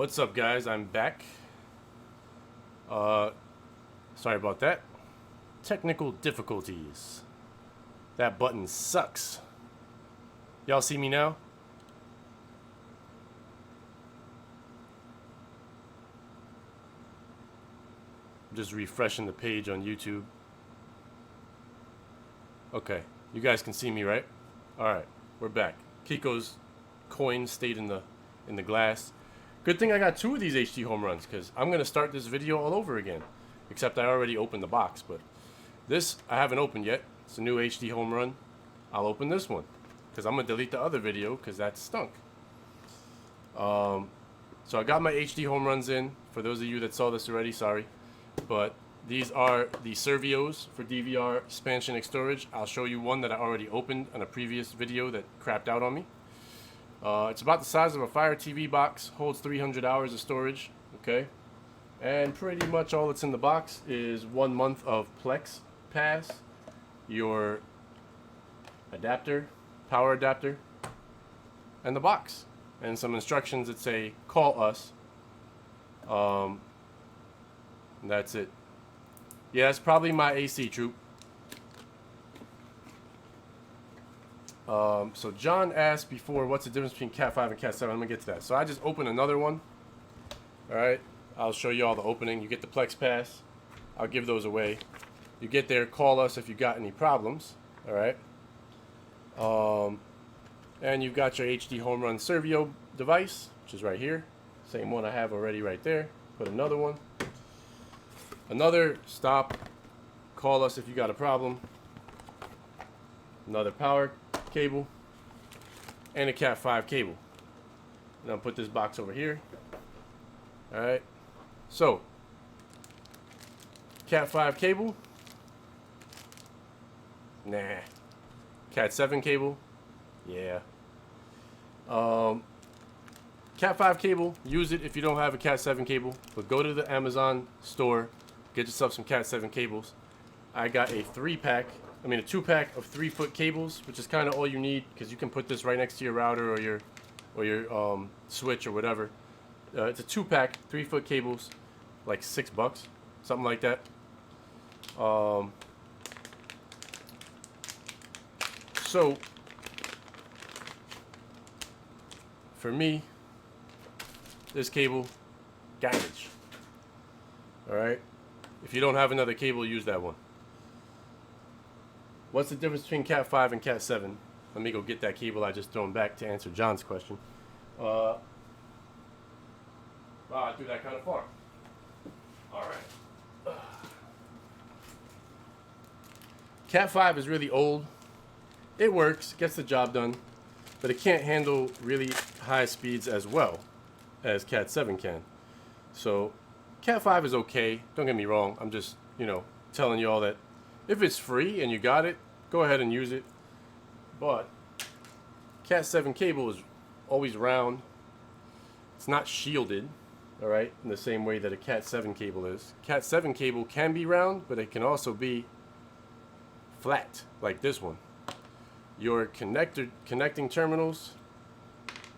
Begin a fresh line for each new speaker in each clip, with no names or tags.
What's up, guys? I'm back. Sorry about that. Technical difficulties. That button sucks. Y'all see me now? I'm just refreshing the page on YouTube. Okay, you guys can see me, right? All right, we're back. Kiko's coin stayed in the glass. Good thing I got two of these HD home runs, because I'm going to start this video all over again. Except I already opened the box, but this I haven't opened yet. It's a new HD home run. I'll open this one, because I'm going to delete the other video, because that stunk. So I got my HD home runs in. For those of you that saw this already, sorry. But these are the Servios for DVR expansion and storage. I'll show you one that I already opened on a previous video that crapped out on me. It's about the size of a Fire TV box, holds 300 hours of storage, okay? And pretty much all that's in the box is 1 month of Plex pass, your adapter, power adapter, and the box. And some instructions that say, call us. And that's it. Yeah, it's probably my AC troop. So John asked before, what's the difference between Cat 5 and Cat 7? I'm going to get to that. So I just opened another one. Alright, I'll show you all the opening. You get the Plex Pass. I'll give those away. You get there, call us if you got any problems. Alright. And you've got your HDHomeRun Servio device, which is right here. Same one I have already right there. Put another one. Another stop. Call us if you got a problem. Another power cable and a Cat 5 cable. And I'll put this box over here. Alright, so Cat 5 cable, nah. Cat 7 cable, yeah. Cat 5 cable, use it if you don't have a Cat 7 cable, but go to the Amazon store, get yourself some Cat 7 cables. I got a 2-pack of 3-foot cables, which is kind of all you need, because you can put this right next to your router or your switch or whatever. It's a 2-pack, 3-foot cables, like $6, something like that. So for me, this cable, garbage. All right. If you don't have another cable, use that one. What's the difference between Cat 5 and Cat 7? Let me go get that cable I just thrown back to answer John's question. Wow, I threw that kind of far. Alright. Cat 5 is really old. It works, gets the job done, but it can't handle really high speeds as well as Cat 7 can. So, Cat 5 is okay, don't get me wrong. I'm just, telling you all that if it's free and you got it, go ahead and use it. But Cat 7 cable is always round. It's not shielded, all right, in the same way that a Cat 7 cable is. Cat 7 cable can be round, but it can also be flat, like this one. Your connecting terminals,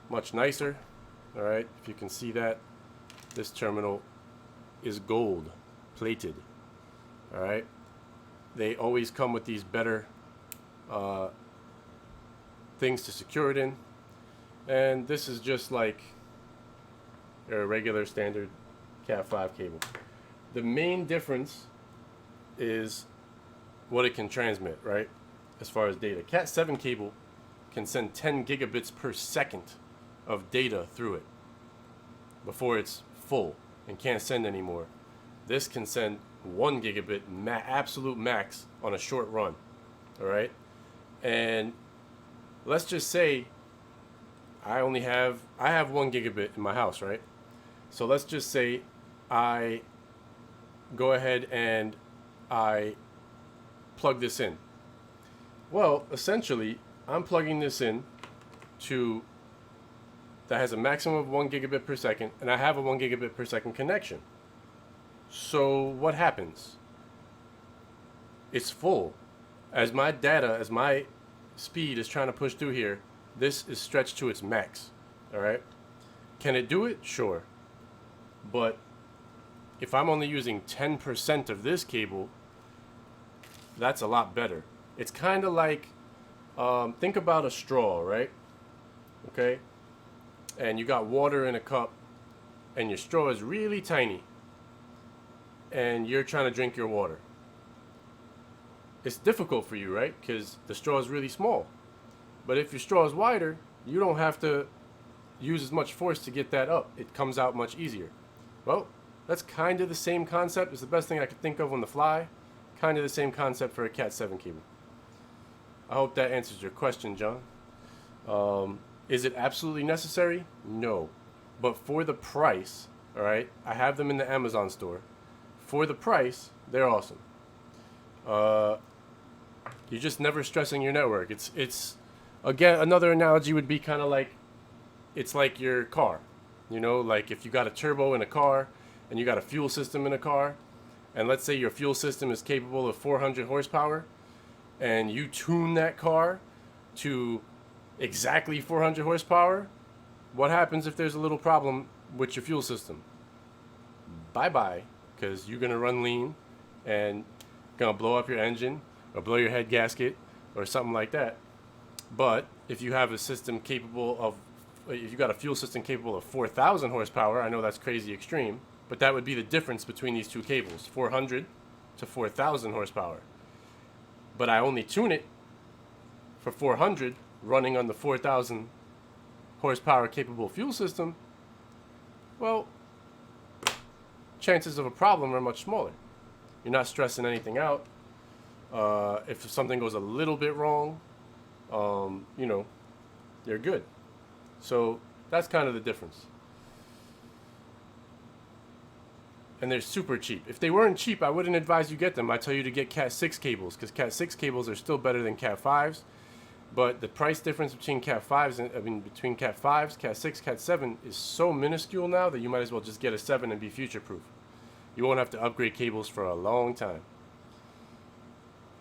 much nicer, all right. If you can see that, this terminal is gold plated, all right. They always come with these better things to secure it in. And this is just like a regular standard Cat 5 cable. The main difference is what it can transmit, right? As far as data. Cat 7 cable can send 10 gigabits per second of data through it before it's full and can't send anymore. This can send 1 gigabit absolute max on a short run. All right, and let's just say I have 1 gigabit in my house, right? So let's just say I go ahead and I plug this in. Well, essentially, I'm plugging this in to that has a maximum of 1 gigabit per second, and I have a 1 gigabit per second connection. So what happens? It's full. As my speed is trying to push through here, this is stretched to its max. All right. Can it do it? Sure. But if I'm only using 10% of this cable, that's a lot better. It's kind of like, think about a straw, right? Okay? And you got water in a cup, and your straw is really tiny, and you're trying to drink your water. It's difficult for you, right? Because the straw is really small. But if your straw is wider, you don't have to use as much force to get that up. It comes out much easier. Well, that's kind of the same concept. It's the best thing I could think of on the fly. Kind of the same concept for a Cat 7 cable. I hope that answers your question, John. Is it absolutely necessary? No. But for the price, all right, I have them in the Amazon store. For the price, they're awesome. You're just never stressing your network. It's again, another analogy would be kind of like, it's like your car. You know, like if you got a turbo in a car and you got a fuel system in a car, and let's say your fuel system is capable of 400 horsepower, and you tune that car to exactly 400 horsepower, what happens if there's a little problem with your fuel system? Bye-bye, because you're going to run lean and going to blow up your engine or blow your head gasket or something like that. But if you have a system capable of, if you got a fuel system capable of 4,000 horsepower, I know that's crazy extreme, but that would be the difference between these two cables, 400 to 4,000 horsepower. But I only tune it for 400 running on the 4,000 horsepower capable fuel system. Well, chances of a problem are much smaller. You're not stressing anything out. If something goes a little bit wrong, you know, you're good. So that's kind of the difference. And they're super cheap. If they weren't cheap, I wouldn't advise you get them. I tell you to get Cat 6 cables, because Cat 6 cables are still better than Cat 5s. But the price difference between Cat 5s and between Cat 5s, Cat 6, Cat 7 is so minuscule now that you might as well just get a 7 and be future-proof. You won't have to upgrade cables for a long time.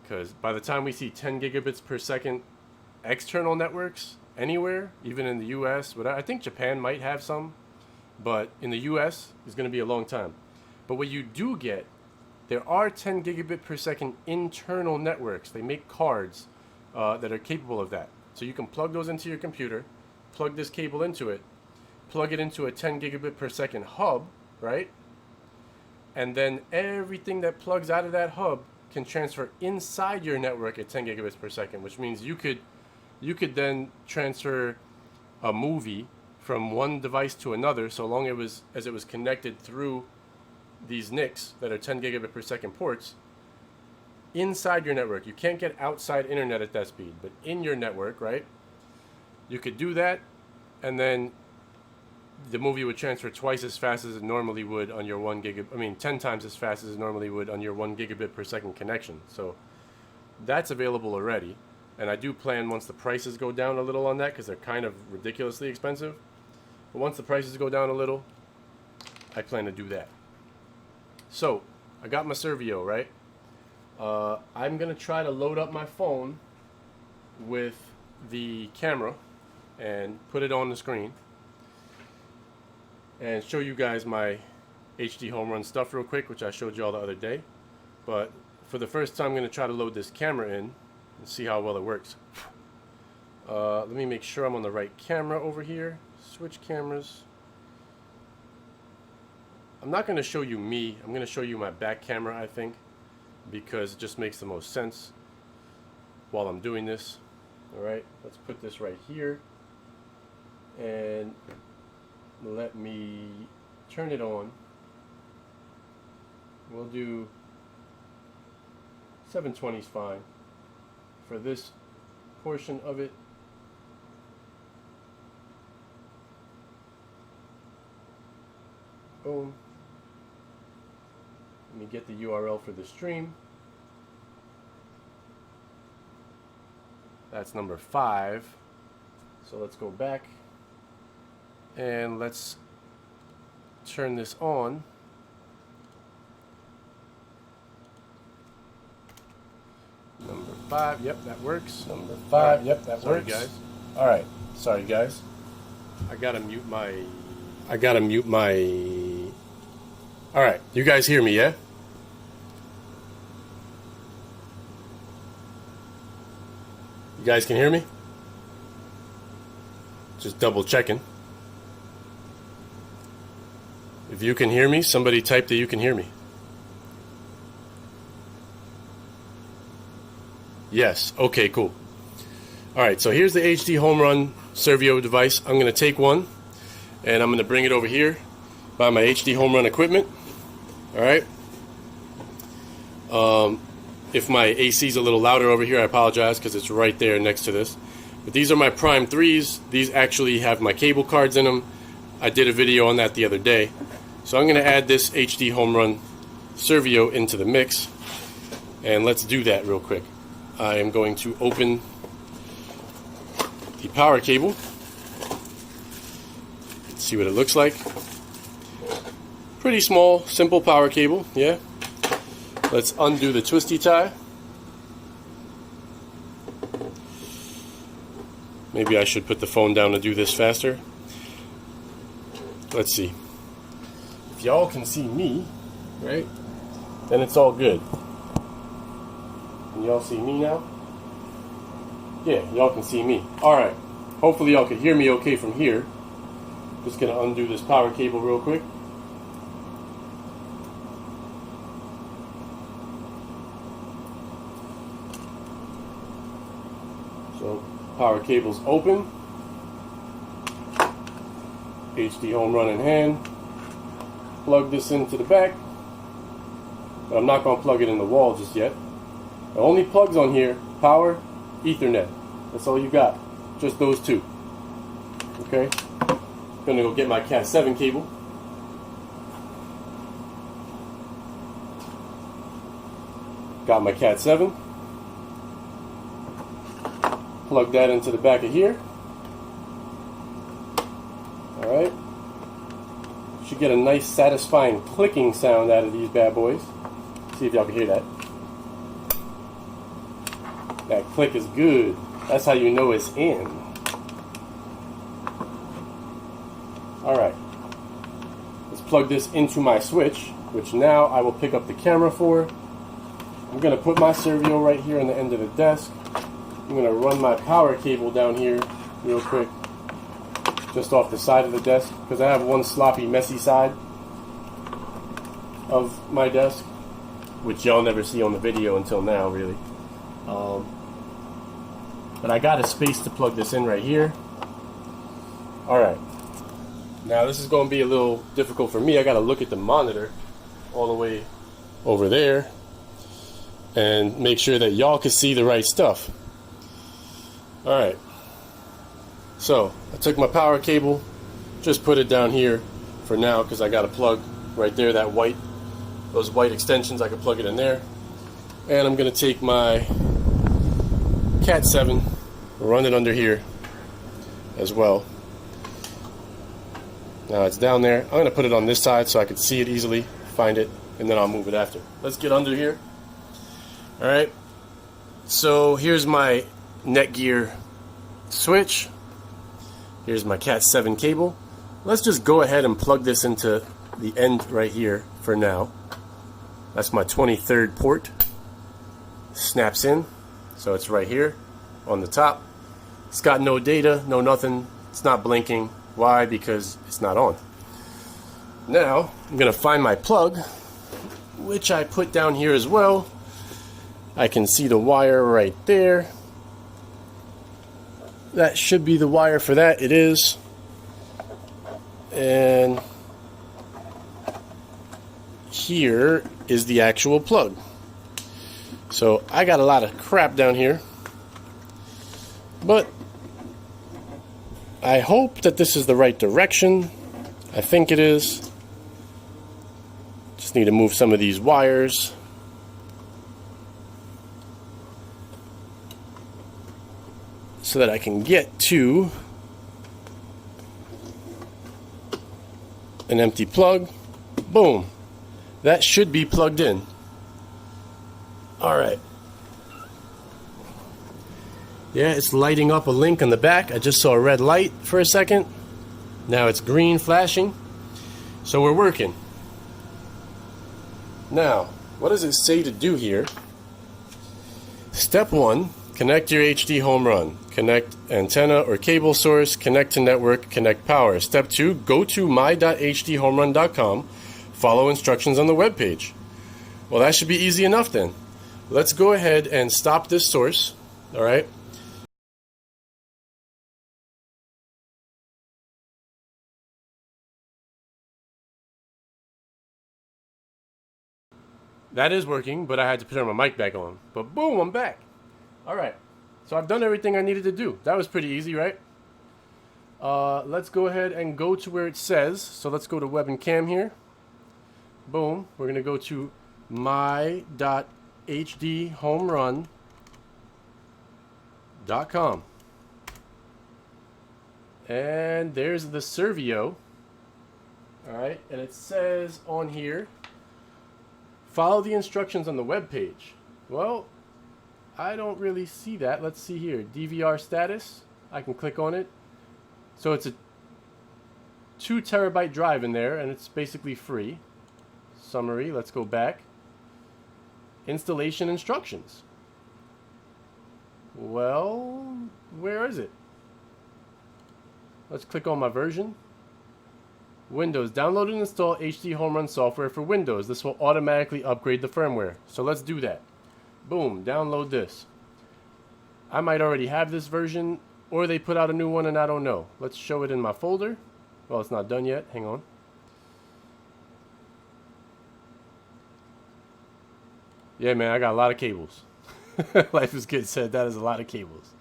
Because by the time we see 10 gigabits per second external networks anywhere, even in the US, I think Japan might have some, but in the US, it's going to be a long time. But what you do get, there are 10 gigabit per second internal networks. They make cards that are capable of that. So you can plug those into your computer, plug this cable into it, plug it into a 10 gigabit per second hub, right? And then everything that plugs out of that hub can transfer inside your network at 10 gigabits per second, which means you could then transfer a movie from one device to another, so long as it was connected through these NICs that are 10 gigabit per second ports inside your network. You can't get outside internet at that speed, but in your network, right? You could do that, and then the movie would transfer twice as fast as it normally would on your 10 times as fast as it normally would on your 1 gigabit per second connection. So that's available already. And I do plan, once the prices go down a little on that, because they're kind of ridiculously expensive, but once the prices go down a little, I plan to do that. So I got my Servio, right? I'm going to try to load up my phone with the camera and put it on the screen and show you guys my HDHomeRun stuff real quick, which I showed you all the other day. But for the first time, I'm going to try to load this camera in and see how well it works. Let me make sure I'm on the right camera over here. Switch cameras. I'm not going to show you me. I'm going to show you my back camera, I think, because it just makes the most sense while I'm doing this. Alright, let's put this right here. And let me turn it on. We'll do 720 is fine for this portion of it. Boom. Let me get the URL for the stream. That's number 5. So let's go back and let's turn this on. Number 5, yep, that works. Number 5, yep, that works. Sorry, guys. All right, sorry, guys. I gotta mute my Alright, you guys hear me, yeah? You guys can hear me? Just double checking. If you can hear me, somebody type that you can hear me. Yes, okay, cool. Alright, so here's the HDHomeRun Servio device. I'm going to take one and I'm going to bring it over here by my HDHomeRun equipment. Alright. If my AC is a little louder over here, I apologize because it's right there next to this. But these are my Prime 3s. These actually have my cable cards in them. I did a video on that the other day. So I'm going to add this HDHomeRun Servio into the mix. And let's do that real quick. I am going to open the power cable. Let's see what it looks like. Pretty small, simple power cable, yeah. Let's undo the twisty tie. Maybe I should put the phone down to do this faster. Let's see. If y'all can see me, right, then it's all good. Can y'all see me now? Yeah, y'all can see me. Alright. Hopefully y'all can hear me okay from here. Just gonna undo this power cable real quick. So, power cable's open. HDHomeRun in hand. Plug this into the back. But I'm not gonna plug it in the wall just yet. The only plugs on here, power, Ethernet. That's all you got. Just those two. Okay? Gonna go get my Cat 7 cable. Got my Cat 7. Plug that into the back of here. Alright. Should get a nice satisfying clicking sound out of these bad boys. See if y'all can hear that. That click is good. That's how you know it's in. Alright. Let's plug this into my switch, which now I will pick up the camera for. I'm going to put my Servio right here on the end of the desk. I'm going to run my power cable down here real quick. Just off the side of the desk, because I have one sloppy, messy side of my desk, which y'all never see on the video until now, really. But I got a space to plug this in right here. Alright. Now this is going to be a little difficult for me. I got to look at the monitor all the way over there and make sure that y'all can see the right stuff. Alright. So, I took my power cable, just put it down here for now because I got a plug right there, that white, those white extensions, I can plug it in there. And I'm going to take my Cat 7, run it under here as well. Now it's down there. I'm going to put it on this side so I can see it easily, find it, and then I'll move it after. Let's get under here. Alright, so here's my Netgear switch. Here's my Cat 7 cable. Let's just go ahead and plug this into the end right here for now. That's my 23rd port. Snaps in, so it's right here on the top. It's got no data, no nothing. It's not blinking. Why? Because it's not on. Now, I'm going to find my plug, which I put down here as well. I can see the wire right there. That should be the wire for that. It is. And here is the actual plug. So I got a lot of crap down here, but I hope that this is the right direction. I think it is. Just need to move some of these wires. So that I can get to an empty plug. Boom. That should be plugged in. Alright. Yeah, it's lighting up a link on the back. I just saw a red light for a second. Now it's green flashing. So we're working. Now, what does it say to do here? Step 1, connect your HDHomeRun. Connect antenna or cable source, connect to network, connect power. Step 2, go to my.hdhomerun.com, follow instructions on the web page. Well, that should be easy enough then. Let's go ahead and stop this source, all right? That is working, but I had to turn my mic back on. But boom, I'm back. All right, so I've done everything I needed to do. That was pretty easy, right? Let's go ahead and go to where it says. So let's go to web and cam here. Boom, we're gonna go to my.hdhomerun.com. And there's the Servio. All right, and it says on here, follow the instructions on the web page. Well, I don't really see that. Let's see here. DVR status. I can click on it. So it's a 2 terabyte drive in there, and it's basically free. Summary. Let's go back. Installation instructions. Well, where is it? Let's click on my version. Windows. Download and install HDHomeRun software for Windows. This will automatically upgrade the firmware. So let's do that. Boom, download this. I might already have this version, or they put out a new one and I don't know. Let's show it in my folder. Well, it's not done yet. Hang on. Yeah, man, I got a lot of cables. Life is Good said that is a lot of cables.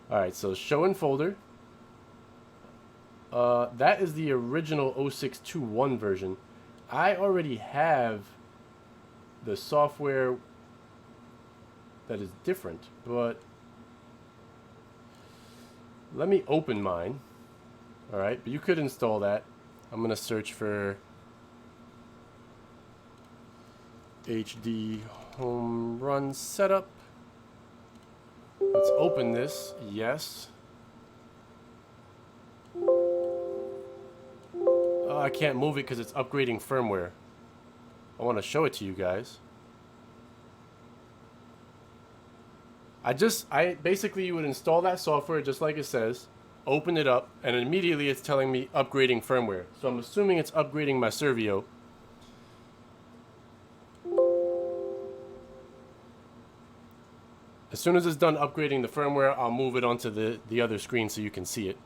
Alright, so show in folder. That is the original 0621 version. I already have the software that is different, but let me open mine. Alright, but you could install that. I'm going to search for HDHomeRun setup. Let's open this. Yes. Oh, I can't move it because it's upgrading firmware. I want to show it to you guys. Basically you would install that software just like it says, open it up, and immediately it's telling me upgrading firmware. So I'm assuming it's upgrading my Servio. As soon as it's done upgrading the firmware, I'll move it onto the other screen so you can see it.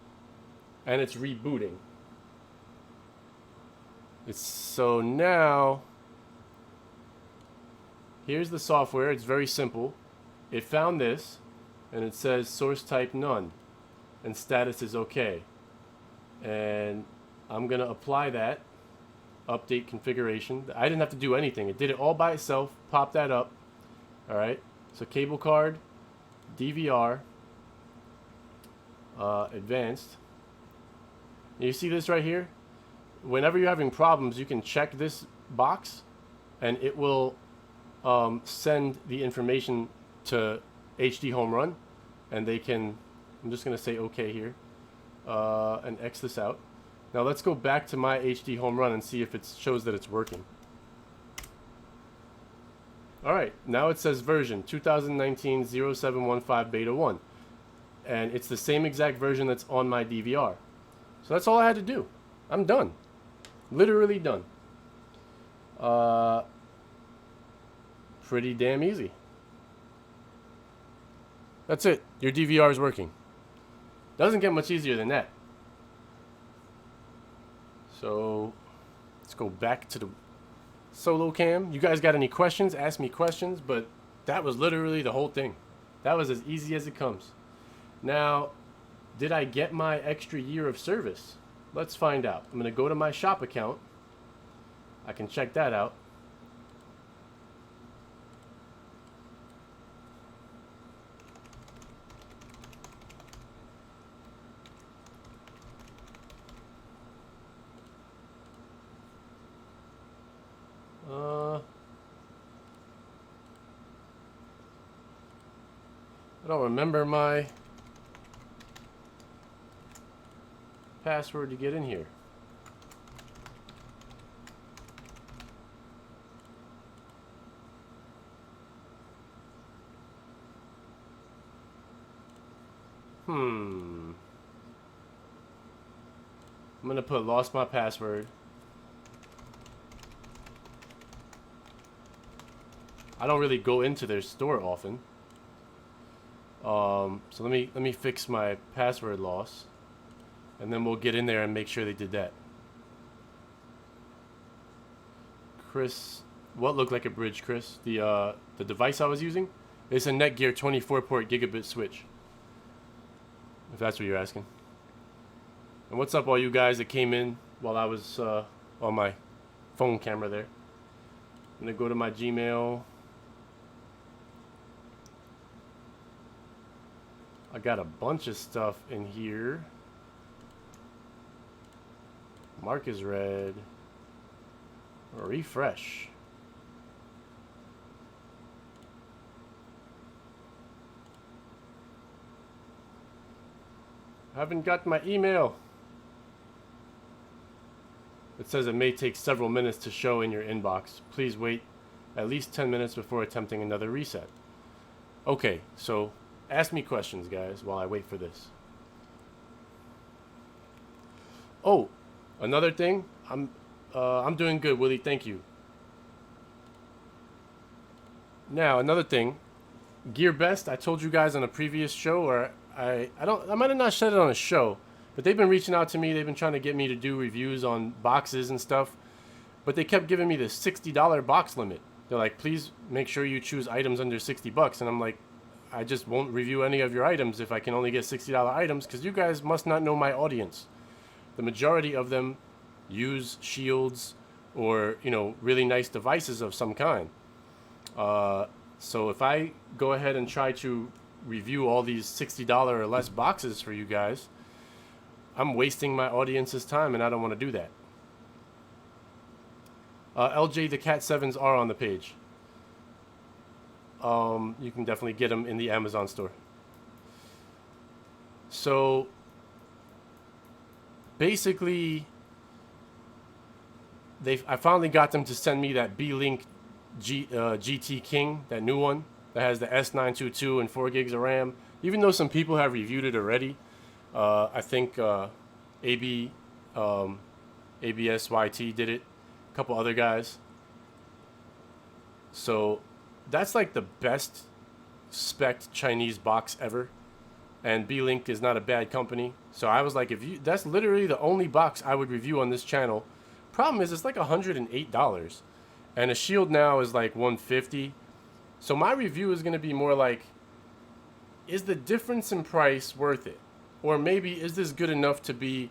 And it's rebooting. So now, here's the software. It's very simple. It found this, and it says source type none, and status is okay. And I'm going to apply that, update configuration. I didn't have to do anything. It did it all by itself, pop that up. All right, so cable card, DVR, advanced. You see this right here? Whenever you're having problems, you can check this box, and it will send the information to HDHomeRun, and they can, I'm just going to say OK here, and X this out. Now let's go back to my HDHomeRun and see if it shows that it's working. Alright, now it says version 2019-0715 beta 1, and it's the same exact version that's on my DVR. So that's all I had to do. I'm done. Literally done. Pretty damn easy. That's it. Your DVR is working. Doesn't get much easier than that. So let's go back to the solo cam. You guys got any questions? Ask me questions, but that was literally the whole thing. That was as easy as it comes. Now, did I get my extra year of service? Let's find out. I'm going to go to my shop account. I can check that out. I don't remember my password to get in here. I'm gonna put lost my password. I don't really go into their store often. So let me fix my password loss, and then we'll get in there and make sure they did that. Chris, what looked like a bridge, Chris? The device I was using? It's a Netgear 24-port gigabit switch, if that's what you're asking. And what's up, all you guys that came in while I was on my phone camera there? I'm gonna go to my Gmail. I got a bunch of stuff in here. Mark is red. Refresh. Haven't got my email. It says it may take several minutes to show in your inbox. Please wait at least 10 minutes before attempting another reset. Okay, so ask me questions, guys, while I wait for this. Oh, another thing. I'm doing good, Willie. Thank you. Now, another thing. Gear Best, I told you guys on a previous show, or I might have not said it on a show, but they've been reaching out to me. They've been trying to get me to do reviews on boxes and stuff, but they kept giving me the $60 box limit. They're like, please make sure you choose items under $60, and I'm like, I just won't review any of your items if I can only get $60 items, because you guys must not know my audience. The majority of them use shields or, you know, really nice devices of some kind. So if I go ahead and try to review all these $60 or less boxes for you guys, I'm wasting my audience's time, and I don't want to do that. LJ, the Cat 7s are on the page. You can definitely get them in the Amazon store. So basically, I finally got them to send me that B-Link GT King, that new one that has the S922 and 4 gigs of RAM. Even though some people have reviewed it already, I think ABSYT did it, a couple other guys. So that's like the best spec Chinese box ever, and B-Link is not a bad company. So I was like, that's literally the only box I would review on this channel. Problem is, it's like $108, and a Shield now is like $150. So my review is going to be more like, is the difference in price worth it? Or maybe, is this good enough to be,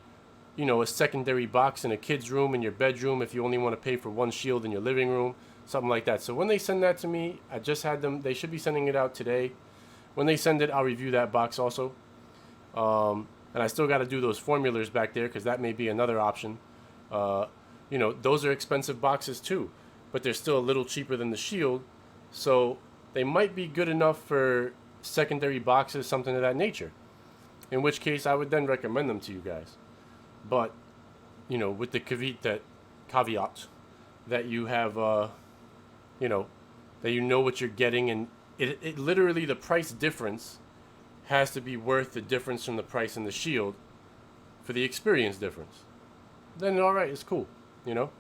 you know, a secondary box in a kid's room, in your bedroom, if you only want to pay for one Shield in your living room, something like that. So when they send that to me, I just had them, they should be sending it out today. When they send it, I'll review that box also. And I still got to do those formulars back there, because that may be another option. You know, those are expensive boxes too, but they're still a little cheaper than the Shield. So they might be good enough for secondary boxes, something of that nature. In which case, I would then recommend them to you guys. But, you know, with the caveat that you have, you know, that you know what you're getting, and it literally, the price difference has to be worth the difference from the price in the Shield for the experience difference. Then, all right, it's cool, you know.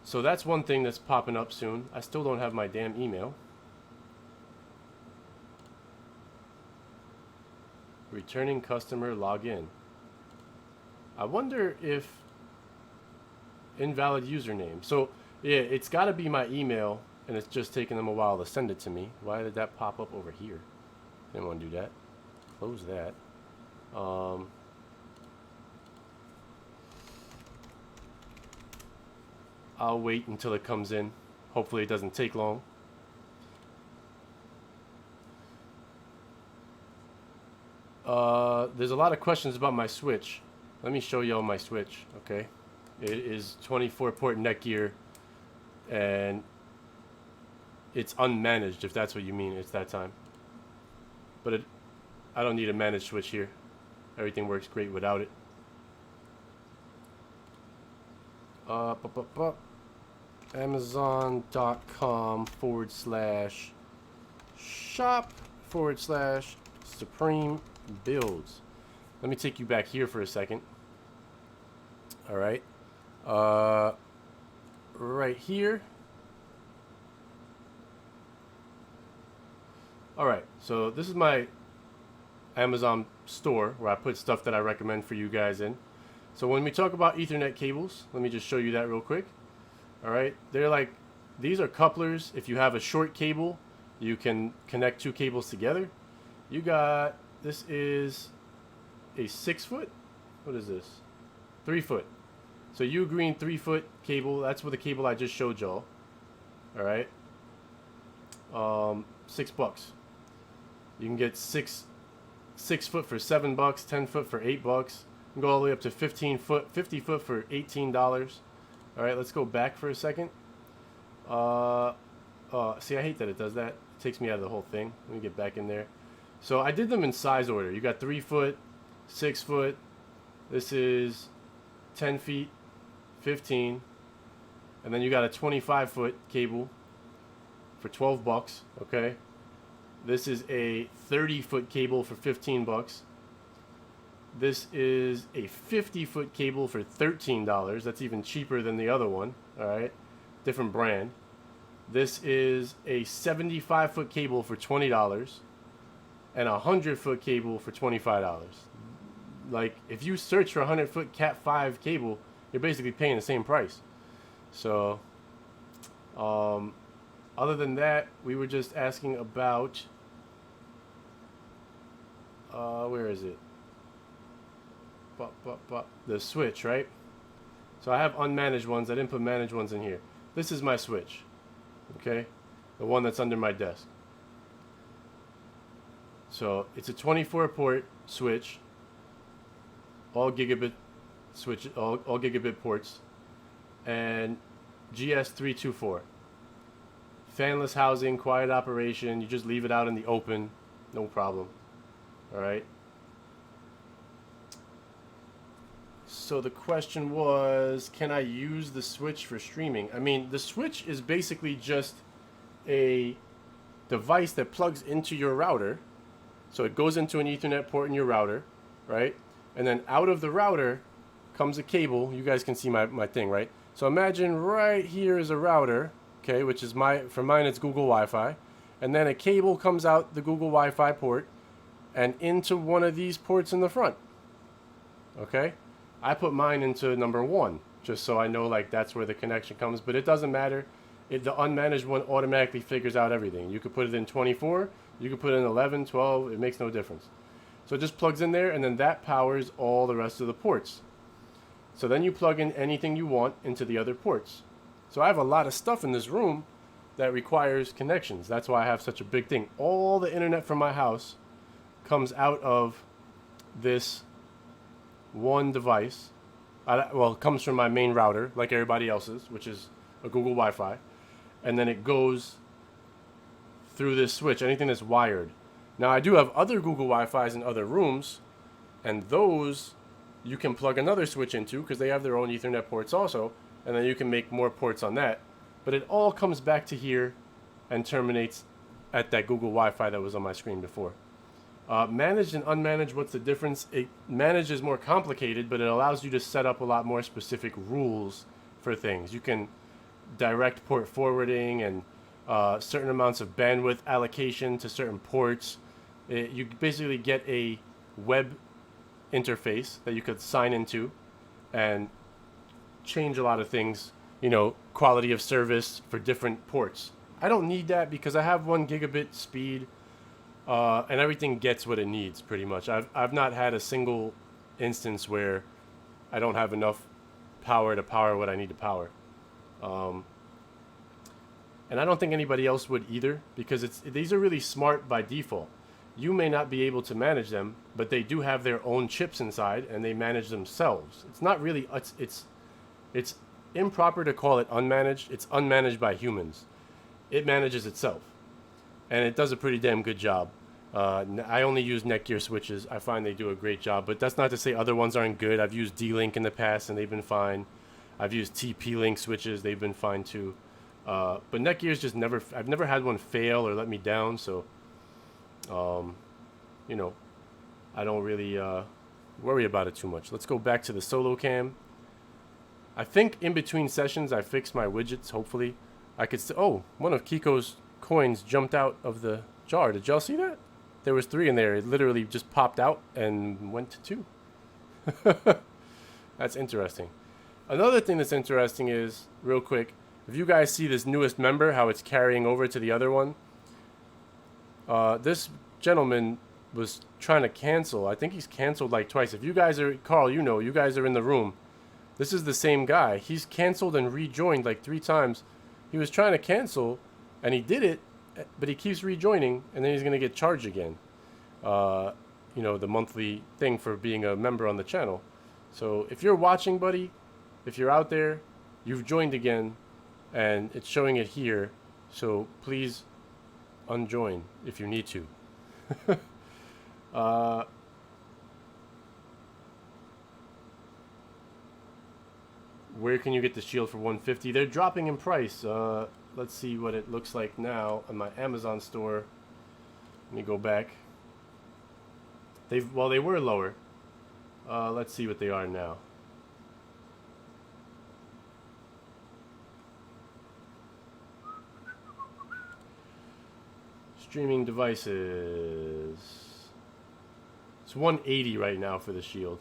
So that's one thing that's popping up soon. I still don't have my damn email. Returning customer login. I wonder if invalid username. So yeah, it's got to be my email, and it's just taking them a while to send it to me. Why did that pop up over here? Didn't want to do that. Close that. I'll wait until it comes in. Hopefully it doesn't take long. There's a lot of questions about my Switch. Let me show y'all my Switch, okay? It is 24-port Netgear, and it's unmanaged, if that's what you mean. It's that time. But I don't need a managed Switch here. Everything works great without it. Amazon.com/shop Supreme Builds. Let me take you back here for a second. All right. Right here. All right. So this is my Amazon store where I put stuff that I recommend for you guys in. So when we talk about Ethernet cables, let me just show you that real quick. All right. They're like, these are couplers. If you have a short cable, you can connect two cables together. You got, this is a 6 foot. What is this? 3 foot. So you green 3 foot cable. That's what the cable I just showed y'all. All right. $6. You can get six foot for $7, 10 foot for $8. You can go all the way up to 50 foot for $18. All right, let's go back for a second. See, I hate that it does that. It takes me out of the whole thing. Let me get back in there. So I did them in size order. You got 3 foot, 6 foot. This is 10 feet, 15. And then you got a 25 foot cable for $12, okay? This is a 30 foot cable for $15. This is a 50 foot cable for $13. That's even cheaper than the other one, all right? Different brand. This is a 75 foot cable for $20 and a 100 foot cable for $25. Like, if you search for a 100 foot Cat 5 cable, you're basically paying the same price. So, other than that, we were just asking about, where is it? The switch, right? So I have unmanaged ones. I didn't put managed ones in here. This is my switch, okay? The one that's under my desk. So it's a 24 port switch, all gigabit switch, all gigabit ports, and GS324. Fanless housing, quiet operation. You just leave it out in the open, no problem. All right. So the question was, can I use the switch for streaming? I mean, the switch is basically just a device that plugs into your router. So it goes into an Ethernet port in your router, right? And then out of the router comes a cable. You guys can see my thing, right? So imagine right here is a router, okay, which is for mine it's Google Wi-Fi. And then a cable comes out the Google Wi-Fi port and into one of these ports in the front, okay? I put mine into number 1, just so I know like that's where the connection comes, but it doesn't matter. The unmanaged one automatically figures out everything. You could put it in 24, you could put it in 11, 12, it makes no difference. So it just plugs in there, and then that powers all the rest of the ports. So then you plug in anything you want into the other ports. So I have a lot of stuff in this room that requires connections. That's why I have such a big thing. All the internet from my house comes out of this one device. Well, it comes from my main router, like everybody else's, which is a Google Wi-Fi. And then it goes through this switch, anything that's wired. Now, I do have other Google Wi-Fis in other rooms, and those you can plug another switch into because they have their own Ethernet ports also, and then you can make more ports on that. But it all comes back to here and terminates at that Google Wi-Fi that was on my screen before. Managed and unmanaged, what's the difference? Managed is more complicated, but it allows you to set up a lot more specific rules for things. You can direct port forwarding and certain amounts of bandwidth allocation to certain ports. You basically get a web interface that you could sign into and change a lot of things, you know, quality of service for different ports. I don't need that because I have 1 gigabit speed. And everything gets what it needs pretty much. I've not had a single instance where I don't have enough power to power what I need to power. And I don't think anybody else would either, because these are really smart by default. You may not be able to manage them, but they do have their own chips inside and they manage themselves. It's not really, it's improper to call it unmanaged. It's unmanaged by humans. It manages itself. And it does a pretty damn good job. I only use Netgear switches. I find they do a great job, but that's not to say other ones aren't good. I've used D-Link in the past, and they've been fine. I've used TP-Link switches. They've been fine, too. But Netgear's just I've never had one fail or let me down, so You know, I don't really worry about it too much. Let's go back to the solo cam. I think in between sessions I fixed my widgets. Hopefully I could oh, one of Kiko's coins jumped out of the jar. Did y'all see that? There was 3 in there. It literally just popped out and went to 2. That's interesting. Another thing that's interesting is, real quick, if you guys see this newest member, how it's carrying over to the other one. This gentleman was trying to cancel. I think he's canceled like twice. If you guys are, Carl, you know, you guys are in the room. This is the same guy. He's canceled and rejoined like 3 times. He was trying to cancel, and he did it, but he keeps rejoining, and then he's going to get charged again. You know, the monthly thing for being a member on the channel. So if you're watching, buddy, if you're out there, you've joined again, and it's showing it here. So please unjoin if you need to. Where can you get the shield for $150? They're dropping in price. Let's see what it looks like now on my Amazon store. Let me go back. They were lower. Let's see what they are now. Streaming devices. It's $180 right now for the shield,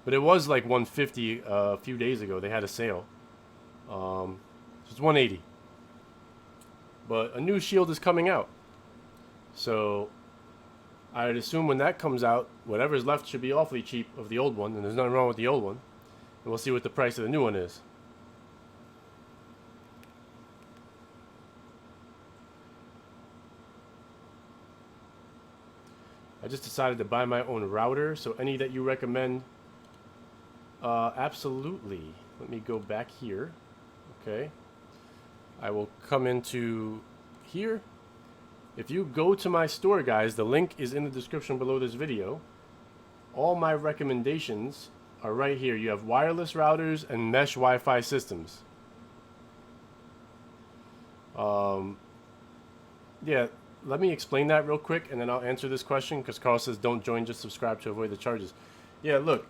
but it was like $150 a few days ago. They had a sale. So it's $180. But a new shield is coming out. So I'd assume when that comes out, whatever's left should be awfully cheap of the old one, and there's nothing wrong with the old one. And we'll see what the price of the new one is. I just decided to buy my own router, so any that you recommend, absolutely. Let me go back here. Okay. I will come into here. If you go to my store, guys, the link is in the description below this video. All my recommendations are right here. You have wireless routers and mesh Wi-Fi systems. Yeah, let me explain that real quick, and then I'll answer this question, because Carl says don't join, just subscribe to avoid the charges. Yeah, look,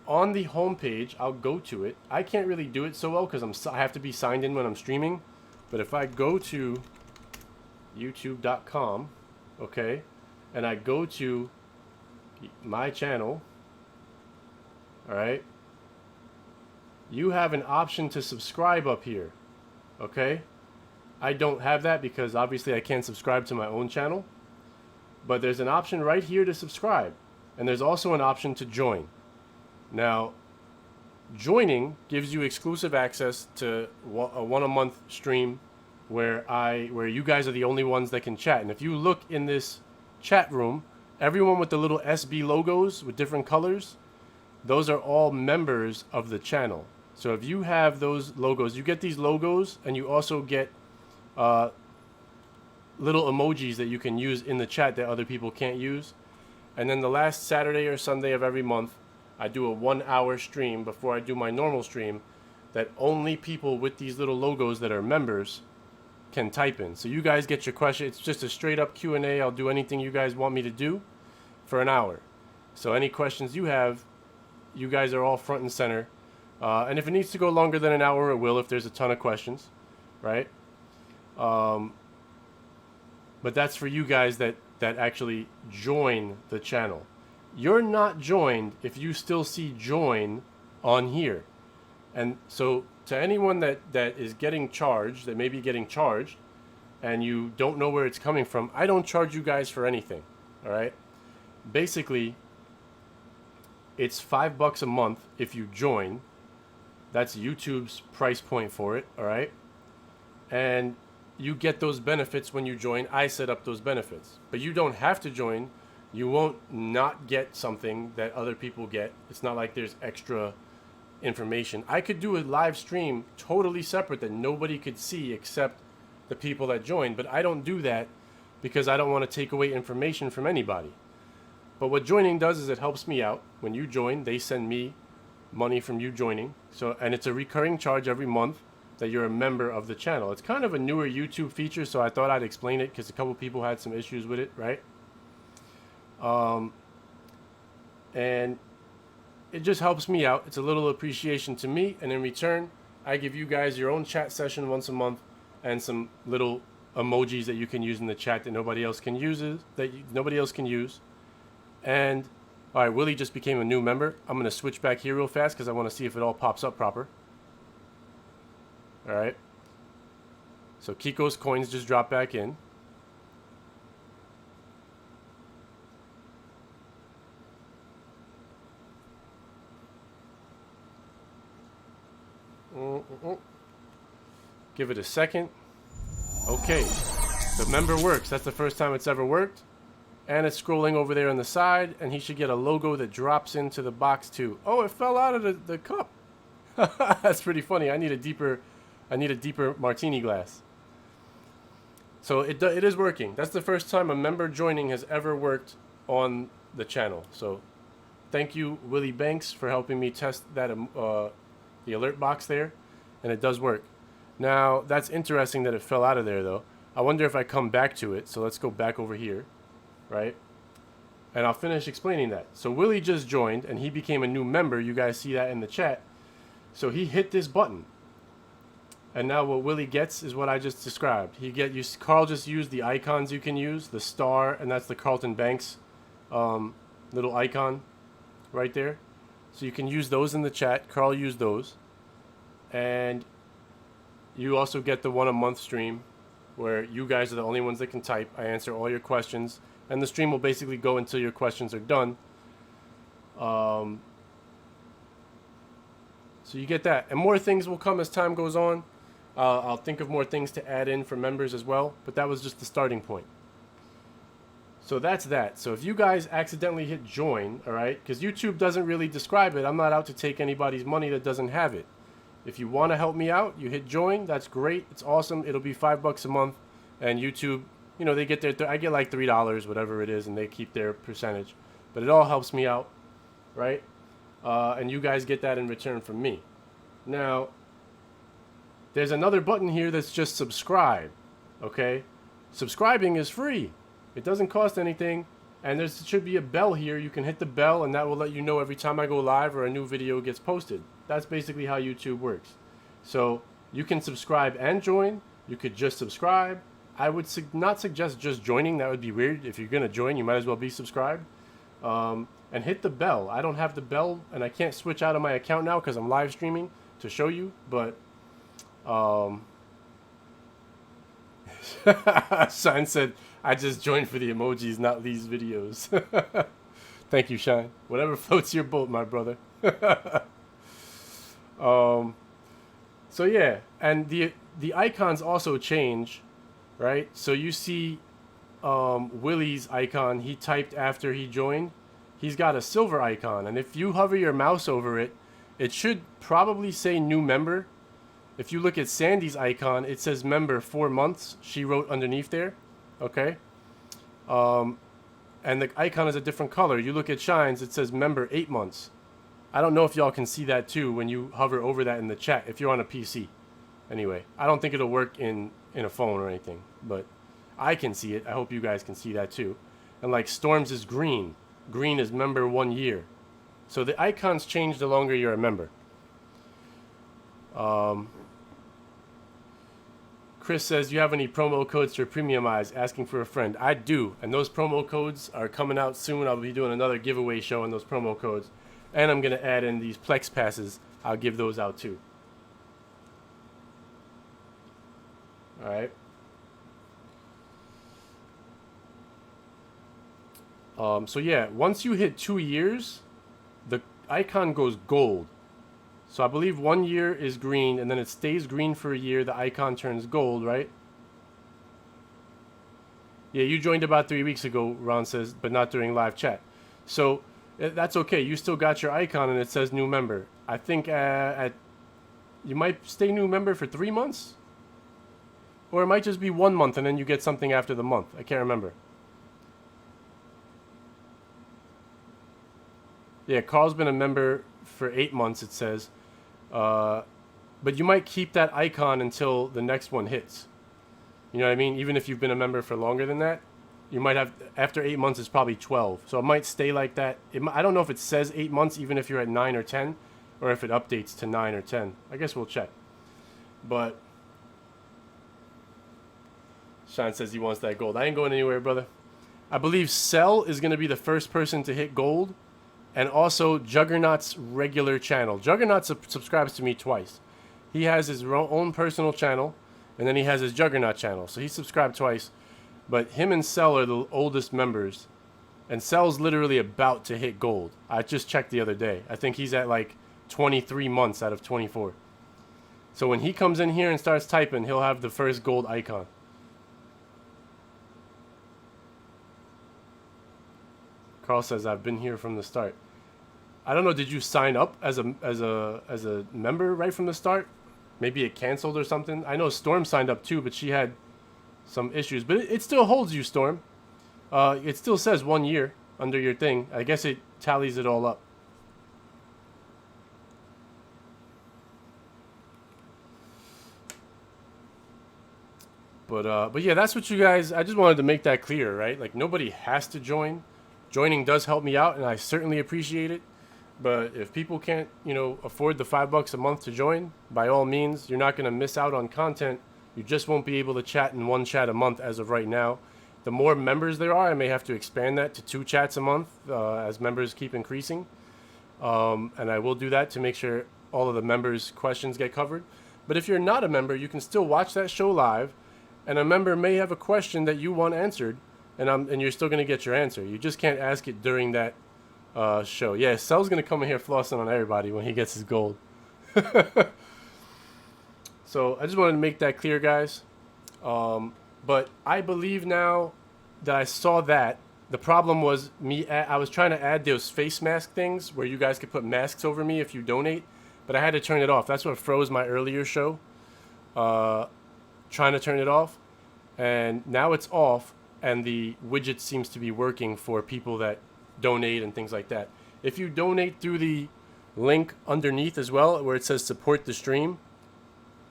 on the home page, I'll go to it. I can't really do it so well because I have to be signed in when I'm streaming. But if I go to youtube.com, okay, and I go to my channel, all right, you have an option to subscribe up here, okay? I don't have that because obviously I can't subscribe to my own channel, but there's an option right here to subscribe, and there's also an option to join. Now, joining gives you exclusive access to a one-a-month stream where you guys are the only ones that can chat. And if you look in this chat room, everyone with the little SB logos with different colors, those are all members of the channel. So if you have those logos, you get these logos, and you also get little emojis that you can use in the chat that other people can't use. And then the last Saturday or Sunday of every month, I do a 1-hour stream before I do my normal stream that only people with these little logos that are members can type in. So you guys get your question. It's just a straight up Q&A. I'll do anything you guys want me to do for an hour. So any questions you have, you guys are all front and center. And if it needs to go longer than an hour, it will if there's a ton of questions, right? But that's for you guys that actually join the channel. You're not joined if you still see join on here. And so to anyone that is getting charged, that may be getting charged, and you don't know where it's coming from, I don't charge you guys for anything, all right? Basically, it's $5 a month if you join. That's YouTube's price point for it, all right? And you get those benefits when you join. I set up those benefits. But you don't have to join. You won't not get something that other people get. It's not like there's extra information. I could do a live stream totally separate that nobody could see except the people that join, but I don't do that because I don't want to take away information from anybody. But what joining does is it helps me out. When you join, they send me money from you joining. So, and it's a recurring charge every month that you're a member of the channel. It's kind of a newer YouTube feature, so I thought I'd explain it because a couple people had some issues with it, right? And it just helps me out. It's a little appreciation to me, and in return, I give you guys your own chat session once a month and some little emojis that you can use in the chat that nobody else can use. And all right, Willie just became a new member. I'm gonna switch back here real fast because I want to see if it all pops up proper. All right. So Kiko's coins just dropped back in. Give it a second. Okay, the member works. That's the first time it's ever worked. And it's scrolling over there on the side, and he should get a logo that drops into the box too. Oh, it fell out of the cup. That's pretty funny. I need a deeper martini glass. So it is working. That's the first time a member joining has ever worked on the channel. So thank you, Willie Banks, for helping me test that the alert box there, and it does work. Now that's interesting that it fell out of there though. I wonder if I come back to it. So let's go back over here, right? And I'll finish explaining that. So Willie just joined and he became a new member. You guys see that in the chat. So he hit this button. And now what Willie gets is what I just described. Carl just used the icons you can use, the star, and that's the Carlton Banks little icon right there. So you can use those in the chat. Carl used those. And you also get the 1 a month stream where you guys are the only ones that can type. I answer all your questions. And the stream will basically go until your questions are done. So you get that. And more things will come as time goes on. I'll think of more things to add in for members as well. But that was just the starting point. So that's that. So if you guys accidentally hit join, all right, because YouTube doesn't really describe it. I'm not out to take anybody's money that doesn't have it. If you want to help me out, you hit join. That's great. It's awesome. It'll be $5 a month. And YouTube, you know, they get their, I get like $3, whatever it is, and they keep their percentage. But it all helps me out, right? And you guys get that in return from me. Now, there's another button here that's just subscribe, okay? Subscribing is free. It doesn't cost anything. And there should be a bell here. You can hit the bell, and that will let you know every time I go live or a new video gets posted. That's basically how YouTube works. So you can subscribe and join. You could just subscribe. I would not suggest just joining. That would be weird. If you're going to join, you might as well be subscribed. And hit the bell. I don't have the bell, and I can't switch out of my account now because I'm live streaming to show you. But Shine said, I just joined for the emojis, not these videos. Thank you, Shine. Whatever floats your boat, my brother. So yeah, and the icons also change, right? So you see Willie's icon he typed after he joined. He's got a silver icon, and if you hover your mouse over it, it should probably say new member. If you look at Sandy's icon, it says member 4 months. She wrote underneath there. Okay. And the icon is a different color. You look at Shine's, it says member 8 months. I don't know if y'all can see that too when you hover over that in the chat, if you're on a PC. Anyway, I don't think it'll work in a phone or anything, but I can see it. I hope you guys can see that too. And like Storms is green. Green is member 1 year. So the icons change the longer you're a member. Chris says, you have any promo codes for Premiumize? Asking for a friend. I do, and those promo codes are coming out soon. I'll be doing another giveaway show on those promo codes. And I'm going to add in these Plex passes. I'll give those out too. Alright. So yeah, once you hit 2 years, the icon goes gold. So I believe 1 year is green, and then it stays green for a year. The icon turns gold, right? Yeah, you joined about 3 weeks ago, Ron says, but not during live chat. So that's okay. You still got your icon, and it says new member. I think you might stay new member for 3 months? Or it might just be 1 month, and then you get something after the month. I can't remember. Yeah, Carl's been a member for 8 months, it says. But you might keep that icon until the next one hits. You know what I mean? Even if you've been a member for longer than that. You might have, after 8 months, it's probably 12. So it might stay like that. I don't know if it says 8 months, even if you're at 9 or 10, or if it updates to 9 or 10. I guess we'll check. But Sean says he wants that gold. I ain't going anywhere, brother. I believe Cell is going to be the first person to hit gold, and also Juggernaut's regular channel. Juggernaut subscribes to me twice. He has his own personal channel, and then he has his Juggernaut channel. So he subscribed twice. But him and Cell are the oldest members. And Cell's literally about to hit gold. I just checked the other day. I think he's at like 23 months out of 24. So when he comes in here and starts typing, he'll have the first gold icon. Carl says, I've been here from the start. I don't know, did you sign up as a member right from the start? Maybe it canceled or something. I know Storm signed up too, but she had some issues. But it still holds you, Storm. It still says 1 year under your thing. I guess it tallies it all up. But yeah, that's what you guys, I just wanted to make that clear, right? Like, nobody has to join. Joining does help me out, and I certainly appreciate it. But if people can't, you know, afford the $5 a month to join, by all means, you're not going to miss out on content. You just won't be able to chat in 1 chat a month as of right now. The more members there are, I may have to expand that to 2 chats a month as members keep increasing. And I will do that to make sure all of the members' questions get covered. But if you're not a member, you can still watch that show live, and a member may have a question that you want answered, and you're still going to get your answer. You just can't ask it during that show. Yeah, Cell's going to come in here flossing on everybody when he gets his gold. So I just wanted to make that clear, guys. But I believe now that I saw that, the problem was I was trying to add those face mask things where you guys could put masks over me if you donate, but I had to turn it off. That's what froze my earlier show, trying to turn it off. And now it's off, and the widget seems to be working for people that donate and things like that. If you donate through the link underneath as well, where it says support the stream,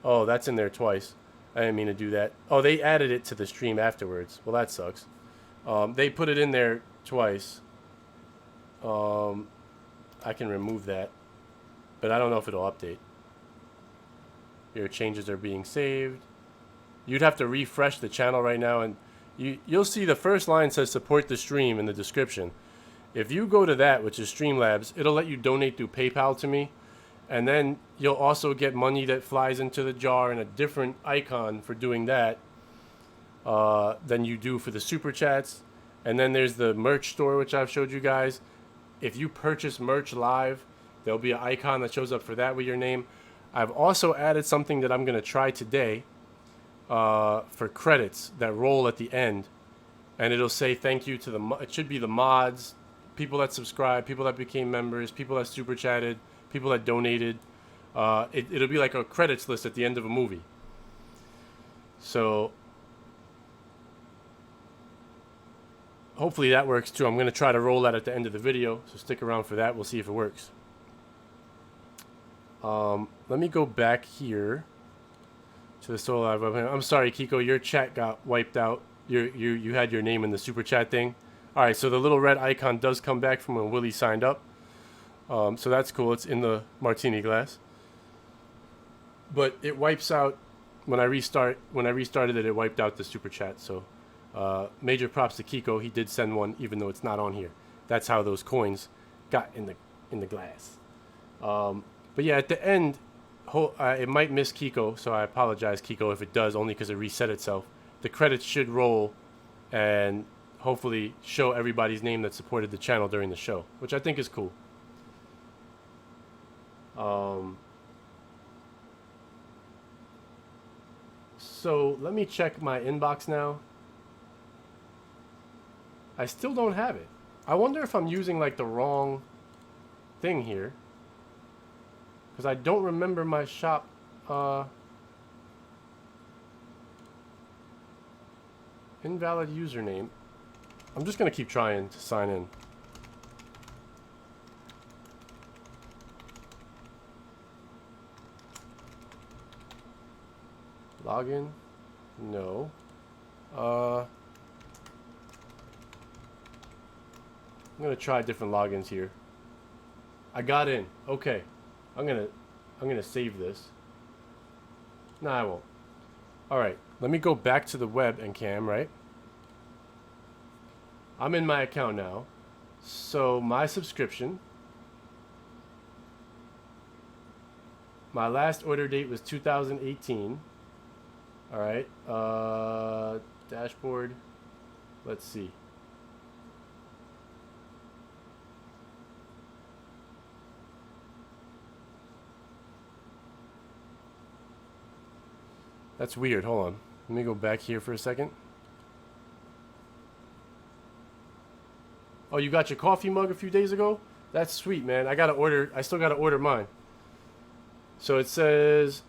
oh, that's in there twice. I didn't mean to do that. Oh, they added it to the stream afterwards. Well, that sucks. They put it in there twice. I can remove that, but I don't know if it'll update. Your changes are being saved. You'd have to refresh the channel right now, and you'll see the first line says support the stream in the description. If you go to that, which is Streamlabs, it'll let you donate through PayPal to me. And then you'll also get money that flies into the jar and a different icon for doing that than you do for the super chats. And then there's the merch store, which I've showed you guys. If you purchase merch live, there'll be an icon that shows up for that with your name. I've also added something that I'm going to try today for credits that roll at the end. And it'll say thank you to it should be the mods, people that subscribe, people that became members, people that super chatted, people that donated. It'll be like a credits list at the end of a movie. So hopefully that works too. I'm going to try to roll that at the end of the video, so stick around for that. We'll see if it works. Let me go back here to the Solo Live webcam. I'm sorry, Kiko, your chat got wiped out. You had your name in the super chat thing. All right, so the little red icon does come back from when Willie signed up. So that's cool. It's in the martini glass. But it wipes out when I restarted it. It wiped out the super chat. So major props to Kiko. He did send one, even though it's not on here. That's how those coins got in the glass. But yeah, at the end, it might miss Kiko, so I apologize, Kiko, if it does, only because it reset itself. The credits should roll and hopefully show everybody's name that supported the channel during the show, which I think is cool. So let me check my inbox now. I still don't have it. I wonder if I'm using like the wrong thing here, because I don't remember my shop invalid username. I'm just gonna keep trying to sign in. Login? No. I'm gonna try different logins here. I got in. Okay. I'm gonna save this. No, I won't. Alright, let me go back to the web and cam, right? I'm in my account now. So my subscription. My last order date was 2018. Alright. Dashboard. Let's see. That's weird. Hold on. Let me go back here for a second. Oh, you got your coffee mug a few days ago? That's sweet, man. I still gotta order mine. So it says,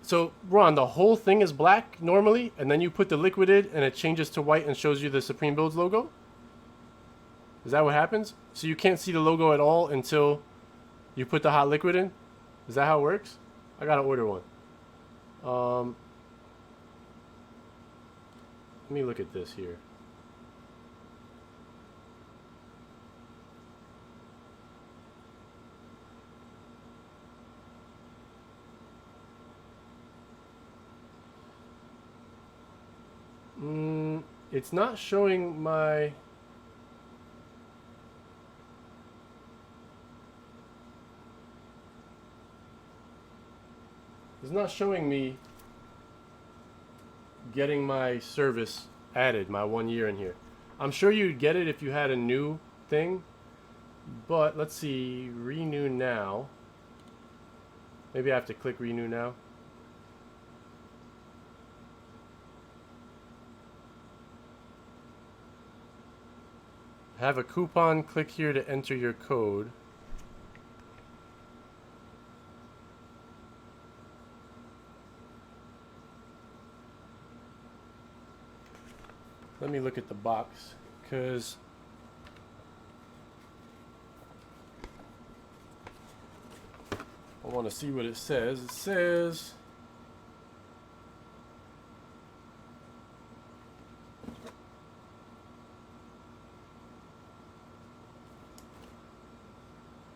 so Ron, the whole thing is black normally, and then you put the liquid in and it changes to white and shows you the Supreme Builds logo? Is that what happens? So you can't see the logo at all until you put the hot liquid in? Is that how it works? I gotta order one. Let me look at this here. It's not showing my... It's not showing me getting my service added, my 1 year in here. I'm sure you'd get it if you had a new thing, but let's see, renew now. Maybe I have to click renew now. Have a coupon, click here to enter your code. Let me look at the box, because I want to see what it says. It says